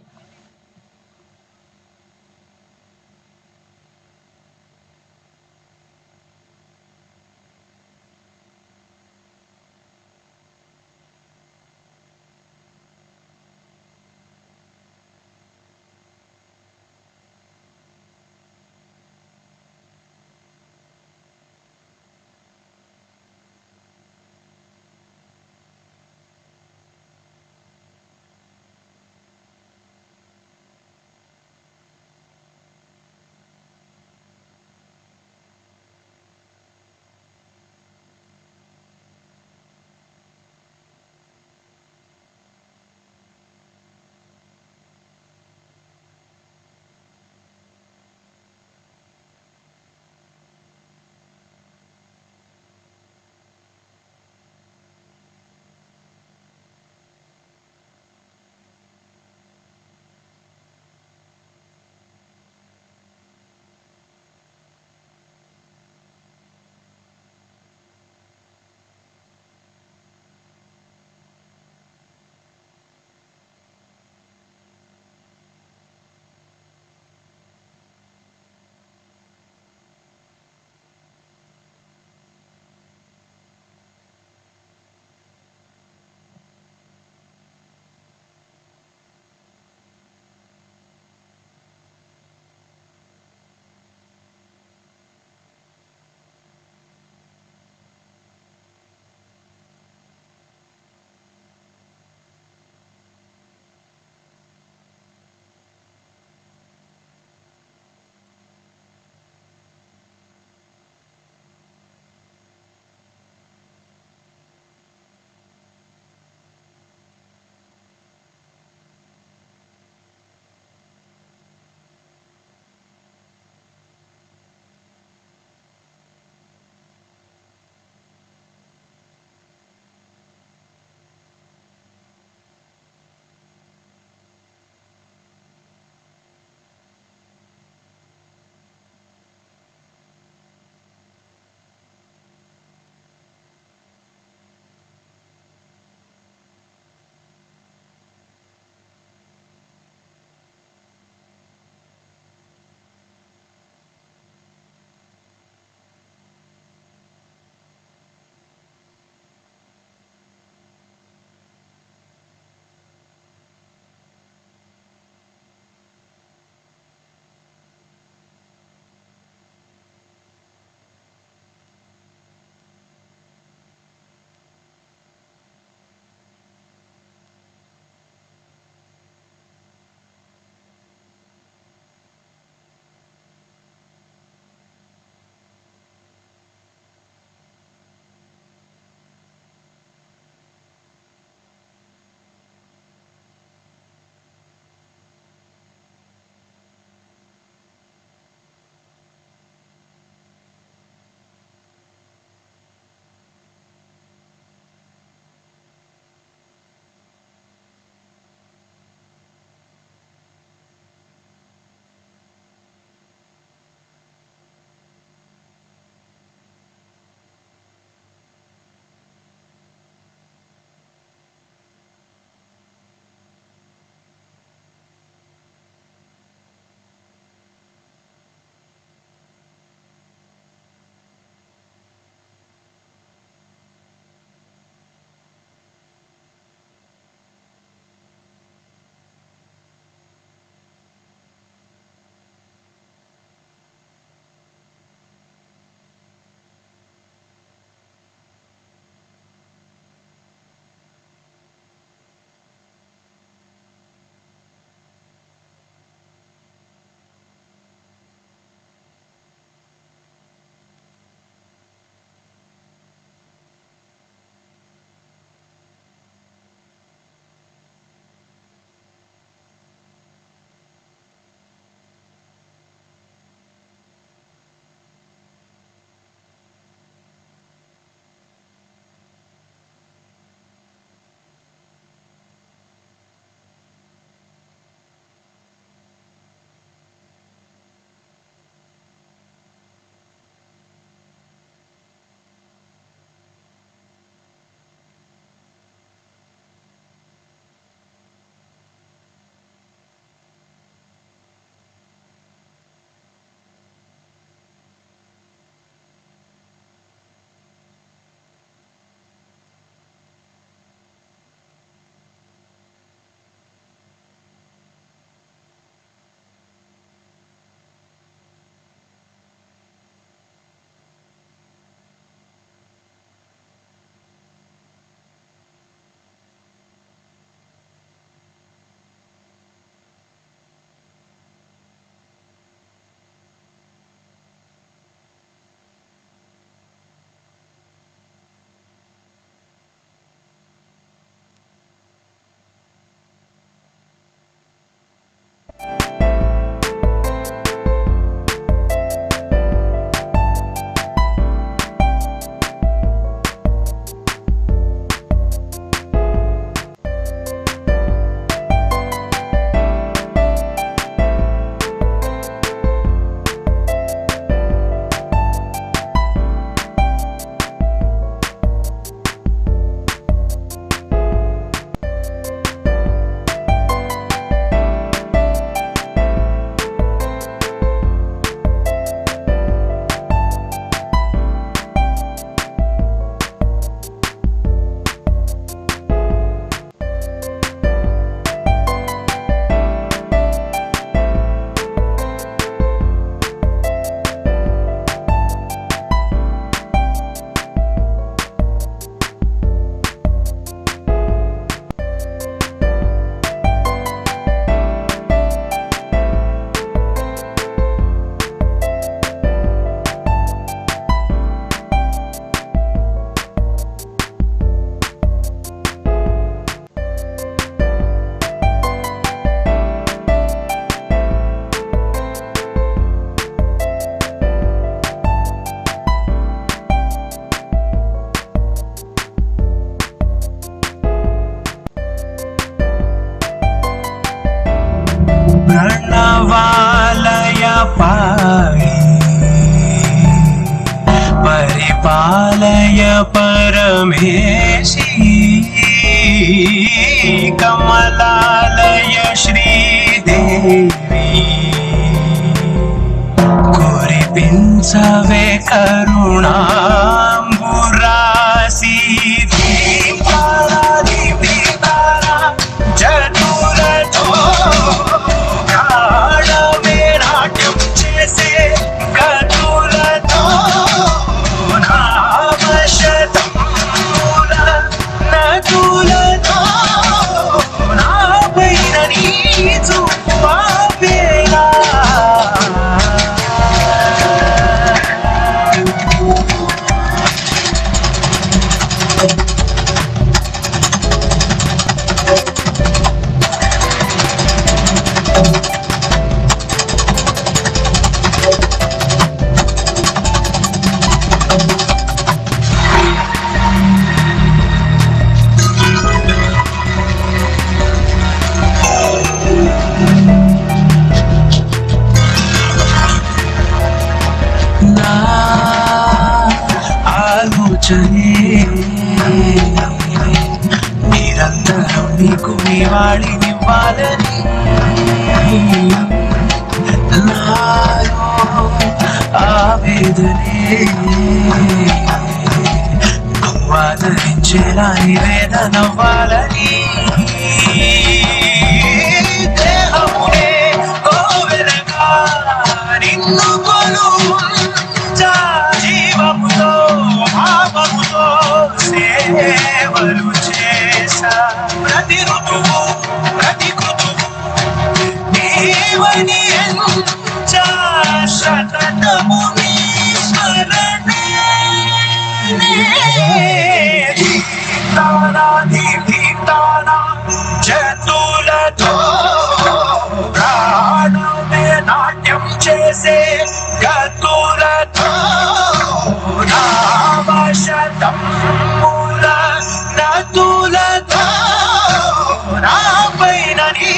पालय परमेशी कमलालय श्रीदेवी कुरिपिंचवे करुणांबुरासी दीप्तारा दीप्तारा जटुरतो गाढवे नाट्యం చేసే గతులతో నామశతం మూల నదులతో నాపైన నీ చూపు ఆపేలా ఆలోచనే నిరంతరం నీకు నివాళినివ్వాలని నాలో ఆవేదనే ఆదరించేలా నివేదనవ్వాలని దేహమునే కోవెలగా నిన్ను కొలువుంచా జీవముతో భావముతో సేవలు చేసా ప్రతి ఋతువు ప్రతి కృతువు నీవని ఎంచా శతము నీ స్మరణే దీప్తానా దీప్తానా జతులతో ప్రాణమే నాట్యం చేసే గతులతో నామశతం మూల నదులతో నాపైన నీ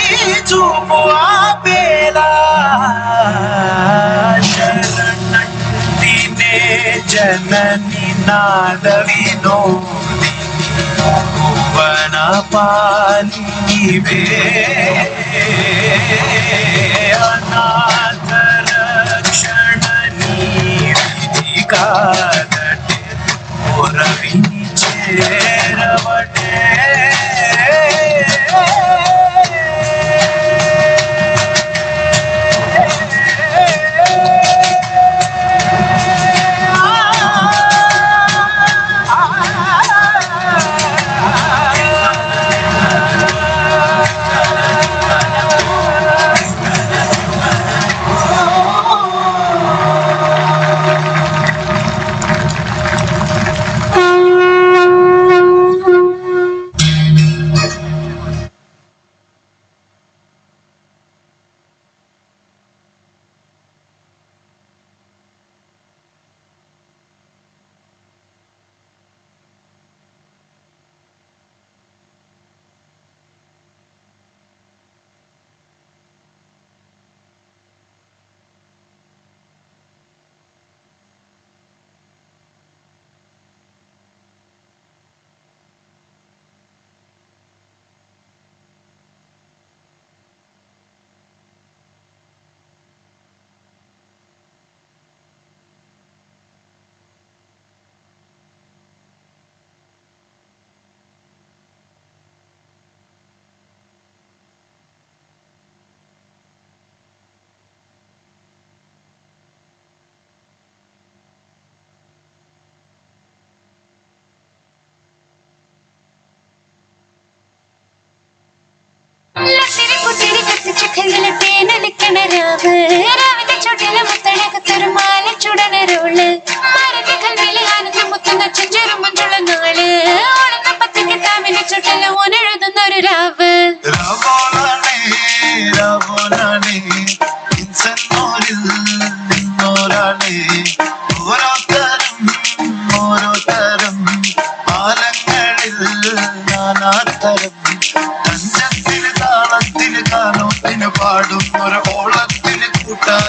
చూపు ఆపేలా శరణంటినే జనని నాద వినోది భువన పాలివే అనాథ రక్షణ నీది కాదటే పొరవిని చేరవటే പാടും ഒരു ഓളത്തിന് കൂട്ടാൻ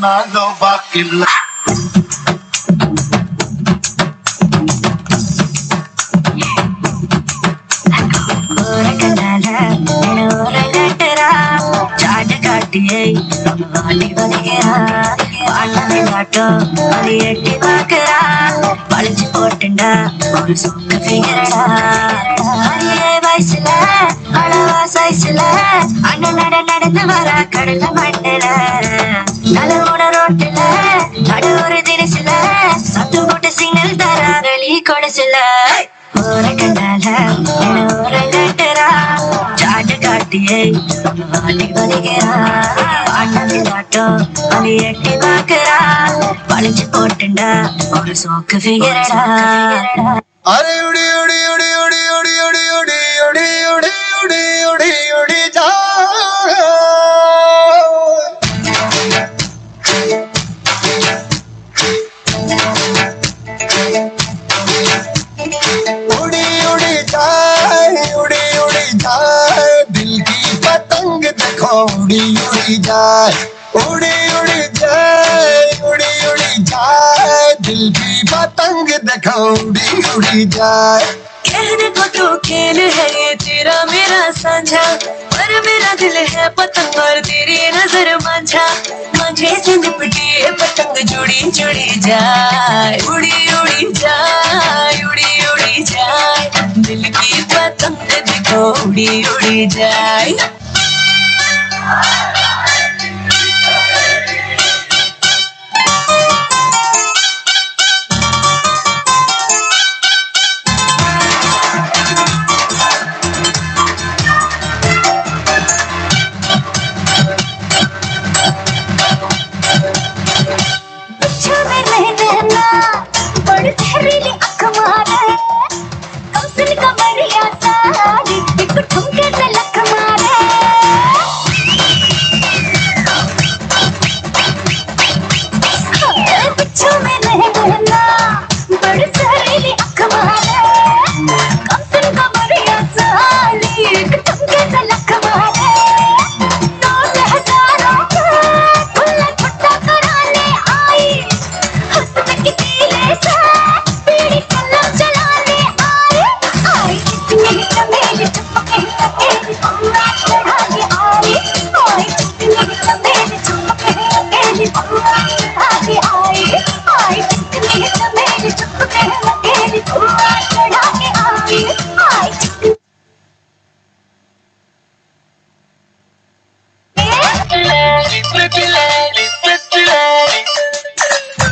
నాలో వాకిల్ల பழிச்சு போட்டுண்டா ஒரு சொந்த ஃபிகரடா வயசுல அளவா சைஸ்ல அண்ணன் நடந்து வர கடல மண்டல நலவோட ரோட்டுல நடு ஒரு தினசுல சத்து போட்டு சிக்னல் தரா வெளி கொடசுல ஒரு கண்டால ஒரு கட்டரா சாட்டு காட்டியே வாட்டி வலிக்கிறா பாட்டம் அது எட்டி பாக்குறா பழிச்சு போட்டுண்டா ஒரு சோக்கு ஃபிகரடா अरे उड़ी उड़ी उड़ी उड़ी उड़ी उड़ी उड़ी उड़ी उड़ी उड़ी उड़ी उड़ी जा उड़ी उड़ी जाए उड़ी उड़ी जाए दिल की पतंग देखो उड़ी उड़ी जाए उड़ी उड़ी जाए उड़ी उड़ी जाए दिल की पतंग देखो उड़ी उड़ी जाए कहने को तो खेल है ये तेरा मेरा साझा पर मेरा दिल है पतंग और तेरी नजर मांझा मुझे से लिपटी ये पतंग जुड़ी जुड़ी जाए उड़ी उड़ी जाए उड़ी उड़ी जाए दिल की पतंग देखो उड़ी उड़ी जाए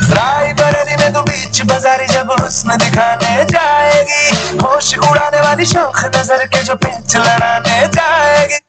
रायबरेली में तो बीच बाजारी जब हुस्न दिखाने जाएगी होश उड़ाने वाली शौक नजर के जो पेच लड़ाने जाएगी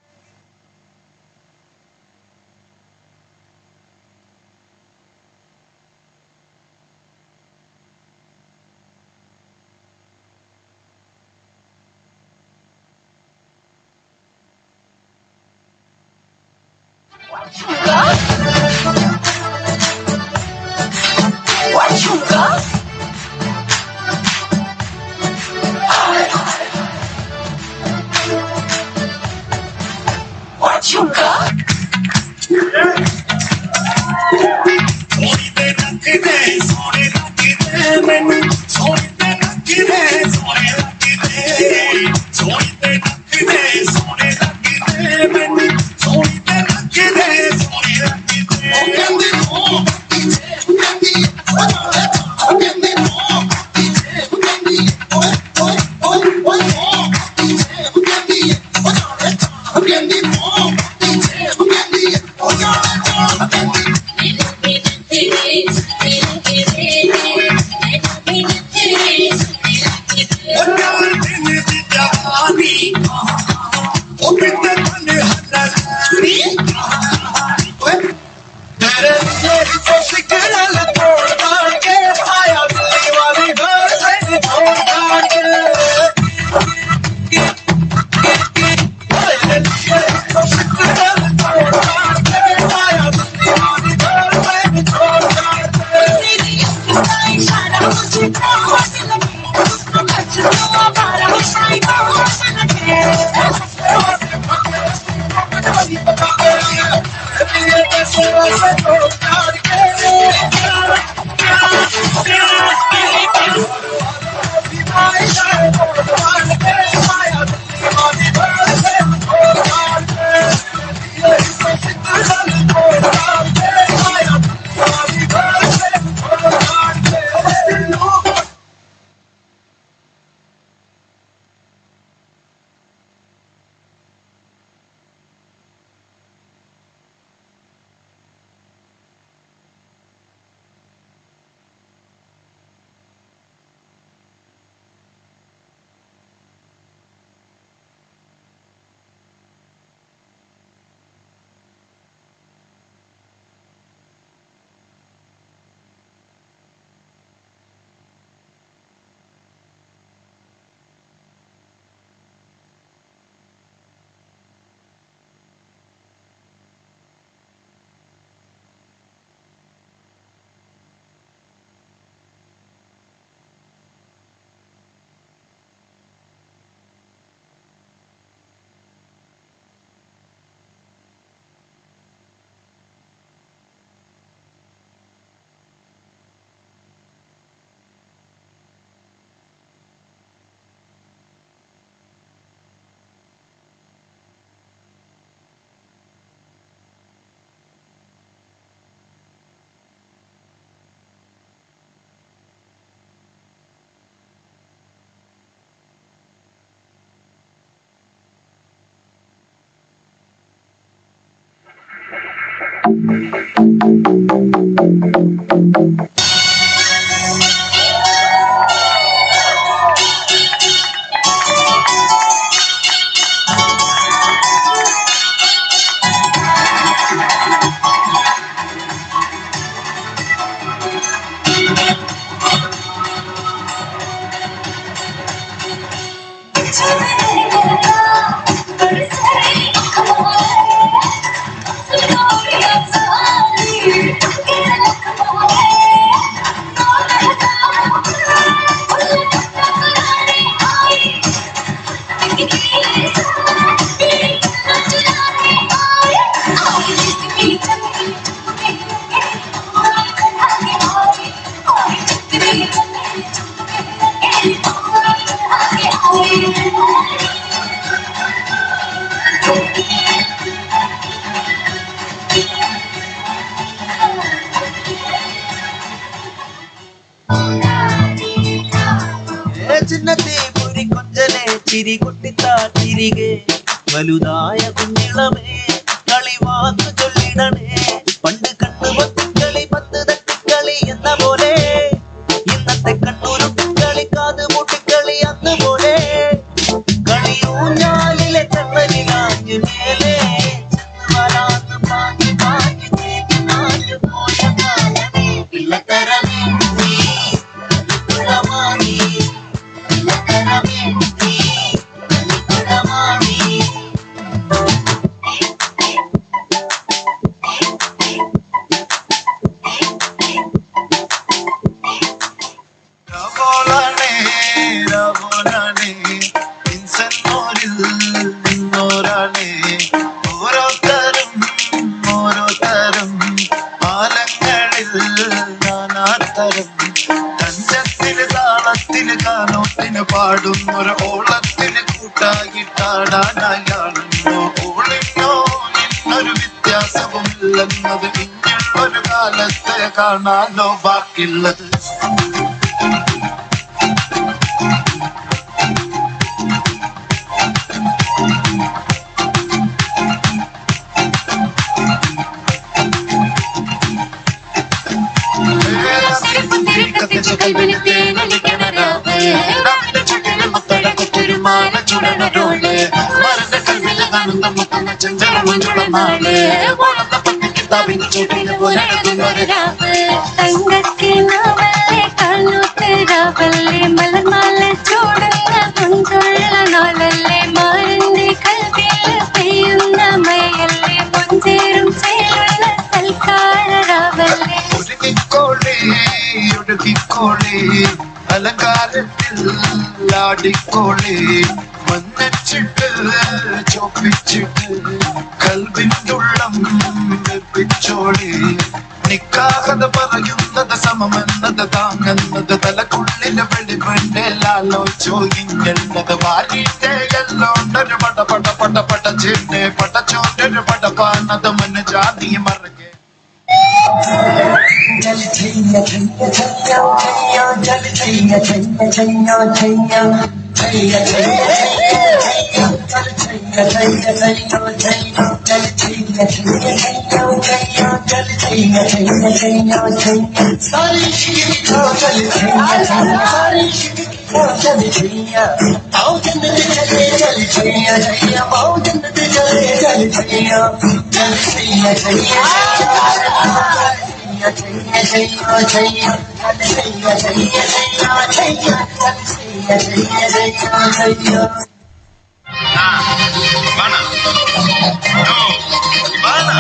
ചിന്നത്തെ പുരി കൊഞ്ചലെ ചിരി കൊട്ടിത്താ തിരികെ വലുതായ കുഞ്ഞിളമേ കളിവാക്ക് ചൊല്ലിടണേ പണ്ട് കണ്ണു പത്തുകളി പത്ത് തട്ടിക്കളി എന്ന പോലെ ഇന്നത്തെ കണ്ണൂരുട്ടിക്കളി കാത് മുട്ടിക്കളി അന്ന് പോലെ കളിയൂഞ്ഞാലിലെ ചമ്മലിലാഞ്ഞു മേലെ വരാന്ന് പാഞ്ഞു പാഞ്ഞു ചേർന്ന് നാല് പോയ കാലമേ പിള്ളത്തരമേ നീ കുളമാണി പാടുന്നൊരു ഓളത്തിന് കൂട്ടായിട്ടാടാനായാളുണ്ടോ ഓളിനോ ഇന്നൊരു വ്യത്യാസവുമില്ലെന്നത് ഇങ്ങനൊരു കാലത്തെ കാണാനോ ബാക്കിയുള്ളത് മലർമാല ചൂടുന്ന മുൻകൊള്ള നാളല്ലേ മാറിന്റെ കൽവിൽ പെയ്യുന്ന മയല്ലേ മുൻചേരും ചേരുന്ന സൽക്കാരാവല്ലേ ഒടുക്കിക്കോളി അലങ്കാരത്തിൽ ആടിക്കോളി മന്നച്ചിട്ട് ചോപ്പിച്ചിട്ട് കൽവിൻ്റെ ഉള്ളം വെപ്പിച്ചോളി നിക്കാഹത പറയുന്നത് സമമെന്നത് താങ്ങുന്നത് തലക്കുള്ളിലെ വെളിപ്പെണ്ടേലാലോ ചോയിങ്ങുള്ളത് വാലിന്റെ എല്ലോണ്ടൊരു പട പട പട പട ചെന്നെ പടച്ചോണ്ടൊരു പടപ്പാനത് മന ജാതി മറക്കെ जल छैया छैया छैया छैया जल छैया छैया छैया छैया छैया छैया छैया जल छैया छैया छैया छैया जल छैया छैया छैया छैया जल छैया छैया छैया छैया सारी शिकी को जल छैया सारी शिकी को जल छैया आओ जन्नत चले जल छैया छैया आओ जन्नत चले जल छैया जल Chaiyya Chaiyya Chaiyya Chaiyya Chaiyya Chaiyya Chaiyya Chaiyya Chaiyya Chaiyya Chaiyya Chaiyya Chaiyya Bana no Bana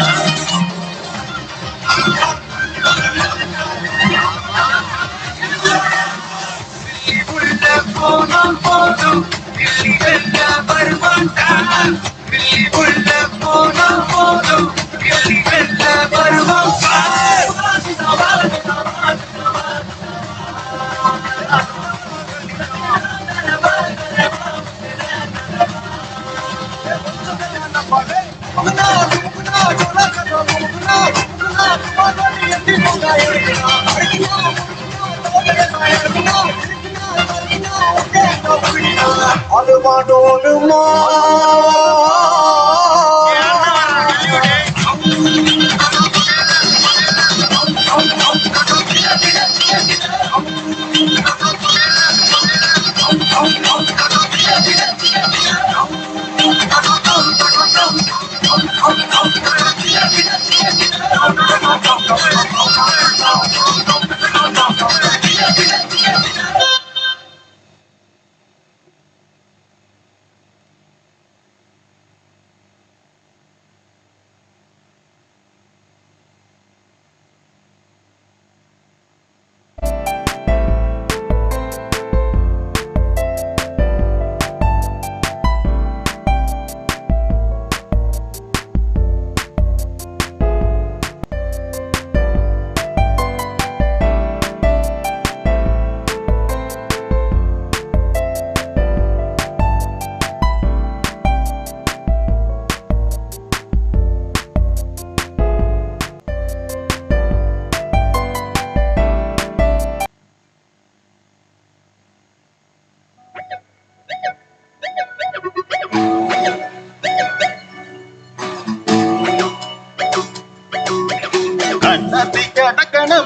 Billi bulla podu billi bella barvanta billi bulla podu billi bella barvanta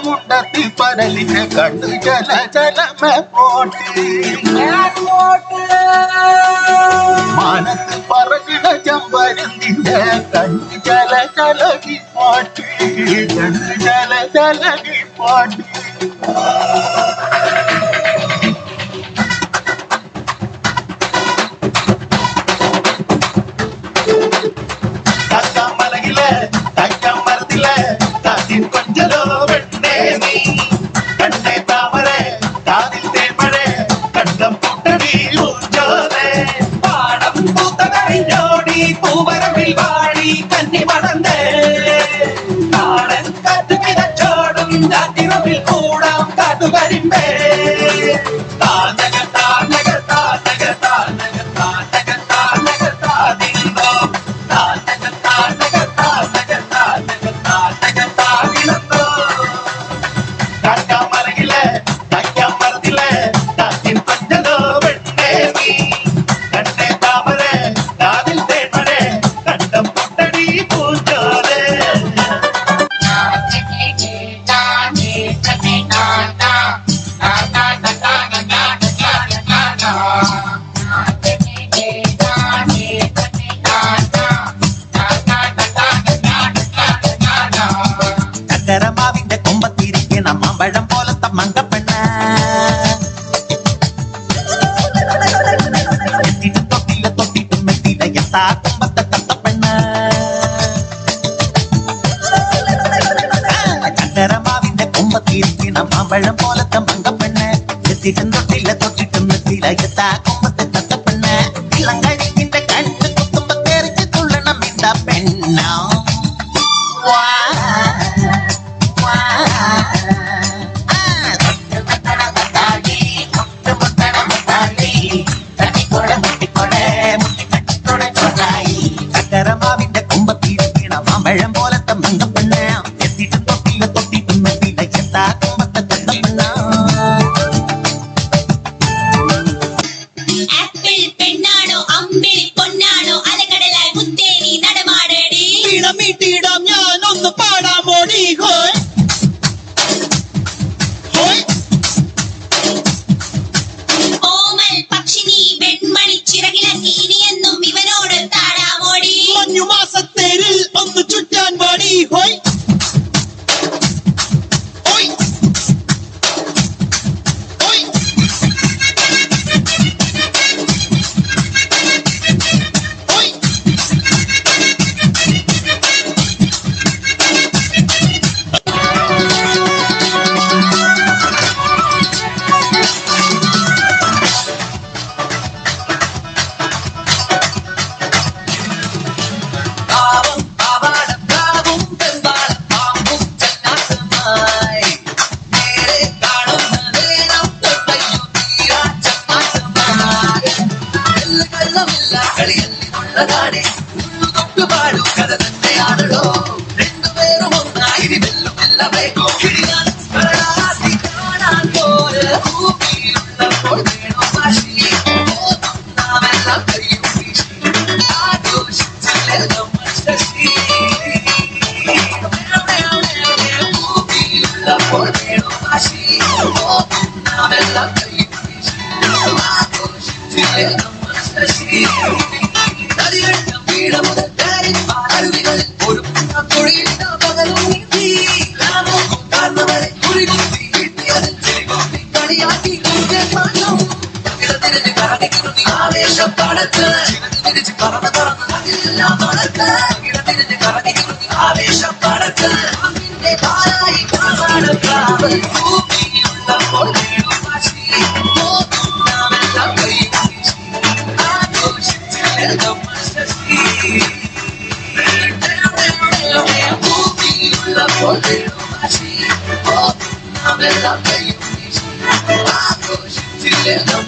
മുണ്ടത്തിൽ പരലിന് കണ്ണു ജല ജലമ പോട്ടി മാനത്ത് പറകിട ചമ്പരത്തിന്റെ കണ്ണു ജല ജലകി പോട്ടി കണ്ണു ജല ജലകി പോട്ടി கொஞ்சலோ வெண்ணே நீ கண்ணை தாமரை காதில் தேமழை கண்டம் புட்டடி ஊஞ்சோதே பாடம் பூத்தகரை ஜோடி பூவரவில் வாடி கன்னி மணந்தே காடன் காற்று மிதச்சோடும் ஜாத்திரவில் கூடாம் காத்து வரிம்பே தானக தானக தானக தானக தானக தானக தாதிந்தோ தானக தானக தானக தானக தானக தாவினந்தோ காக்கா மரகில தையா மரத்தில காத்தின் கொஞ்சலோ வெண்ணே நீ கண்ணே தாமரை காதில் தேமழை கண்டம் பொட்டடி பூஞ்சோலே ചക്കരമാവിന്റെ കൊമ്പത്തിരിക്കണ മാമ്പഴം പോലത്തെ മങ്കപ്പെണ്ണ എത്തിട്ടും തൊട്ടില്ല തൊട്ടിട്ടും മെത്തിയില്ല എത്താ കൊമ്പത്തെ കത്തപ്പെണ്ണ ചക്കരമാവിന്റെ കൊമ്പത്തിരിക്കണ മാമ്പഴം പോലത്തെ മങ്കപ്പെണ്ണ എത്തിട്ടും തൊട്ടില്ല തൊട്ടിട്ടും മെത്തിയില്ല എത്താ കൊമ്പത്തെ കത്തപ്പെണ്ണ ഇളങ്കഴിക്കിന്റെ കണ്ണ് കുത്തുമ്പോ തെറിച്ച് തുള്ളണം ഇന്ത പെണ്ണ ചക്കരമാവിന്റെ കൊമ്പത്തിരിക്കണ മാമ്പഴം പോലത്തെ മങ്കപ്പെണ്ണ എത്തിട്ടും തൊട്ടില്ല തൊട്ടിട്ടും മെത്തിയില്ല എത്താ കൊമ്പത്തെ കത്തപ്പെണ്ണ ആപ്പിൾ പെണ്ണാണോ അമ്പിളി പൊന്നാണോ അലകടലായി മുത്തേനി നടമാടേടി ഇടമിട്ടിടാം ഞാനൊന്ന് പാടാമോടി ഹോയ് ഓമൽ പക്ഷിനി വെൺമണി ചിറകിലക്കി ഇനിയെന്നും ഇവനോട് താടാമോടി മഞ്ഞുമാസത്തേരിൽ ഒന്ന് ചുറ്റാൻ പാടി ഹോയ് ഹോയ് ഹോയ് ഹോയ് പാവം പാവാടം പ്രാവും പെൺവാളം പാമ്പും ചങ്ങാത്തമായി നേരെ കാണുന്ന നേരം തൊട്ടയ്യോ തീരാ ചങ്ങാത്തമായി വെള്ളമില്ല കളിയല്ലിനുള്ളതാണേ ഉള്ളുകൊണ്ടു പാടും കഥ തന്നെയാണല്ലോ രണ്ടുപേരും ഒന്നായി വെല്ലുമെല്ലവേക്കോ കിഴിയാൻ കാണാൻ പോലെ ഭൂമിയിലുള്ളപ്പോൾ വേണോ വാശി നാമെല്ലാം കഴിയും വീശി ആഘോഷിച്ചെല്ലാം ഭൂമിയിലുള്ളപ്പോൾ വേണോ വാശി നാമെല്ലാം കഴിയും വീശി ആഘോഷിച്ചെല്ലാം വീട മുതൽ അരുവികളിൽ ഒരു തൊഴിലിന്റെ പകലും നീന്തി കാരണവരെ കുറികുത്തി കിട്ടിയതിൽ ചെറികൊത്തി കളിയാക്കി തിരിഞ്ഞ് കറങ്ങി ആവേശം പടത്ത് തിരിച്ച് പറന്ന് പറന്ന് അതെല്ലാം പടത്ത് തിരിഞ്ഞ് കറങ്ങി ആവേശം പടത്ത് അമ്മിന്റെ പാലായി കാണാട് പ്രാവ് ഭൂമിയുള്ളപ്പോൾ വീണു വാശി നാമെല്ലാം കഴിയും ആഘോഷിച്ചെല്ലാം ഭൂമിയുള്ളപ്പോൾ വീണു വാശി നാമെല്ലാം കഴിയും ആഘോഷിച്ചെല്ലാം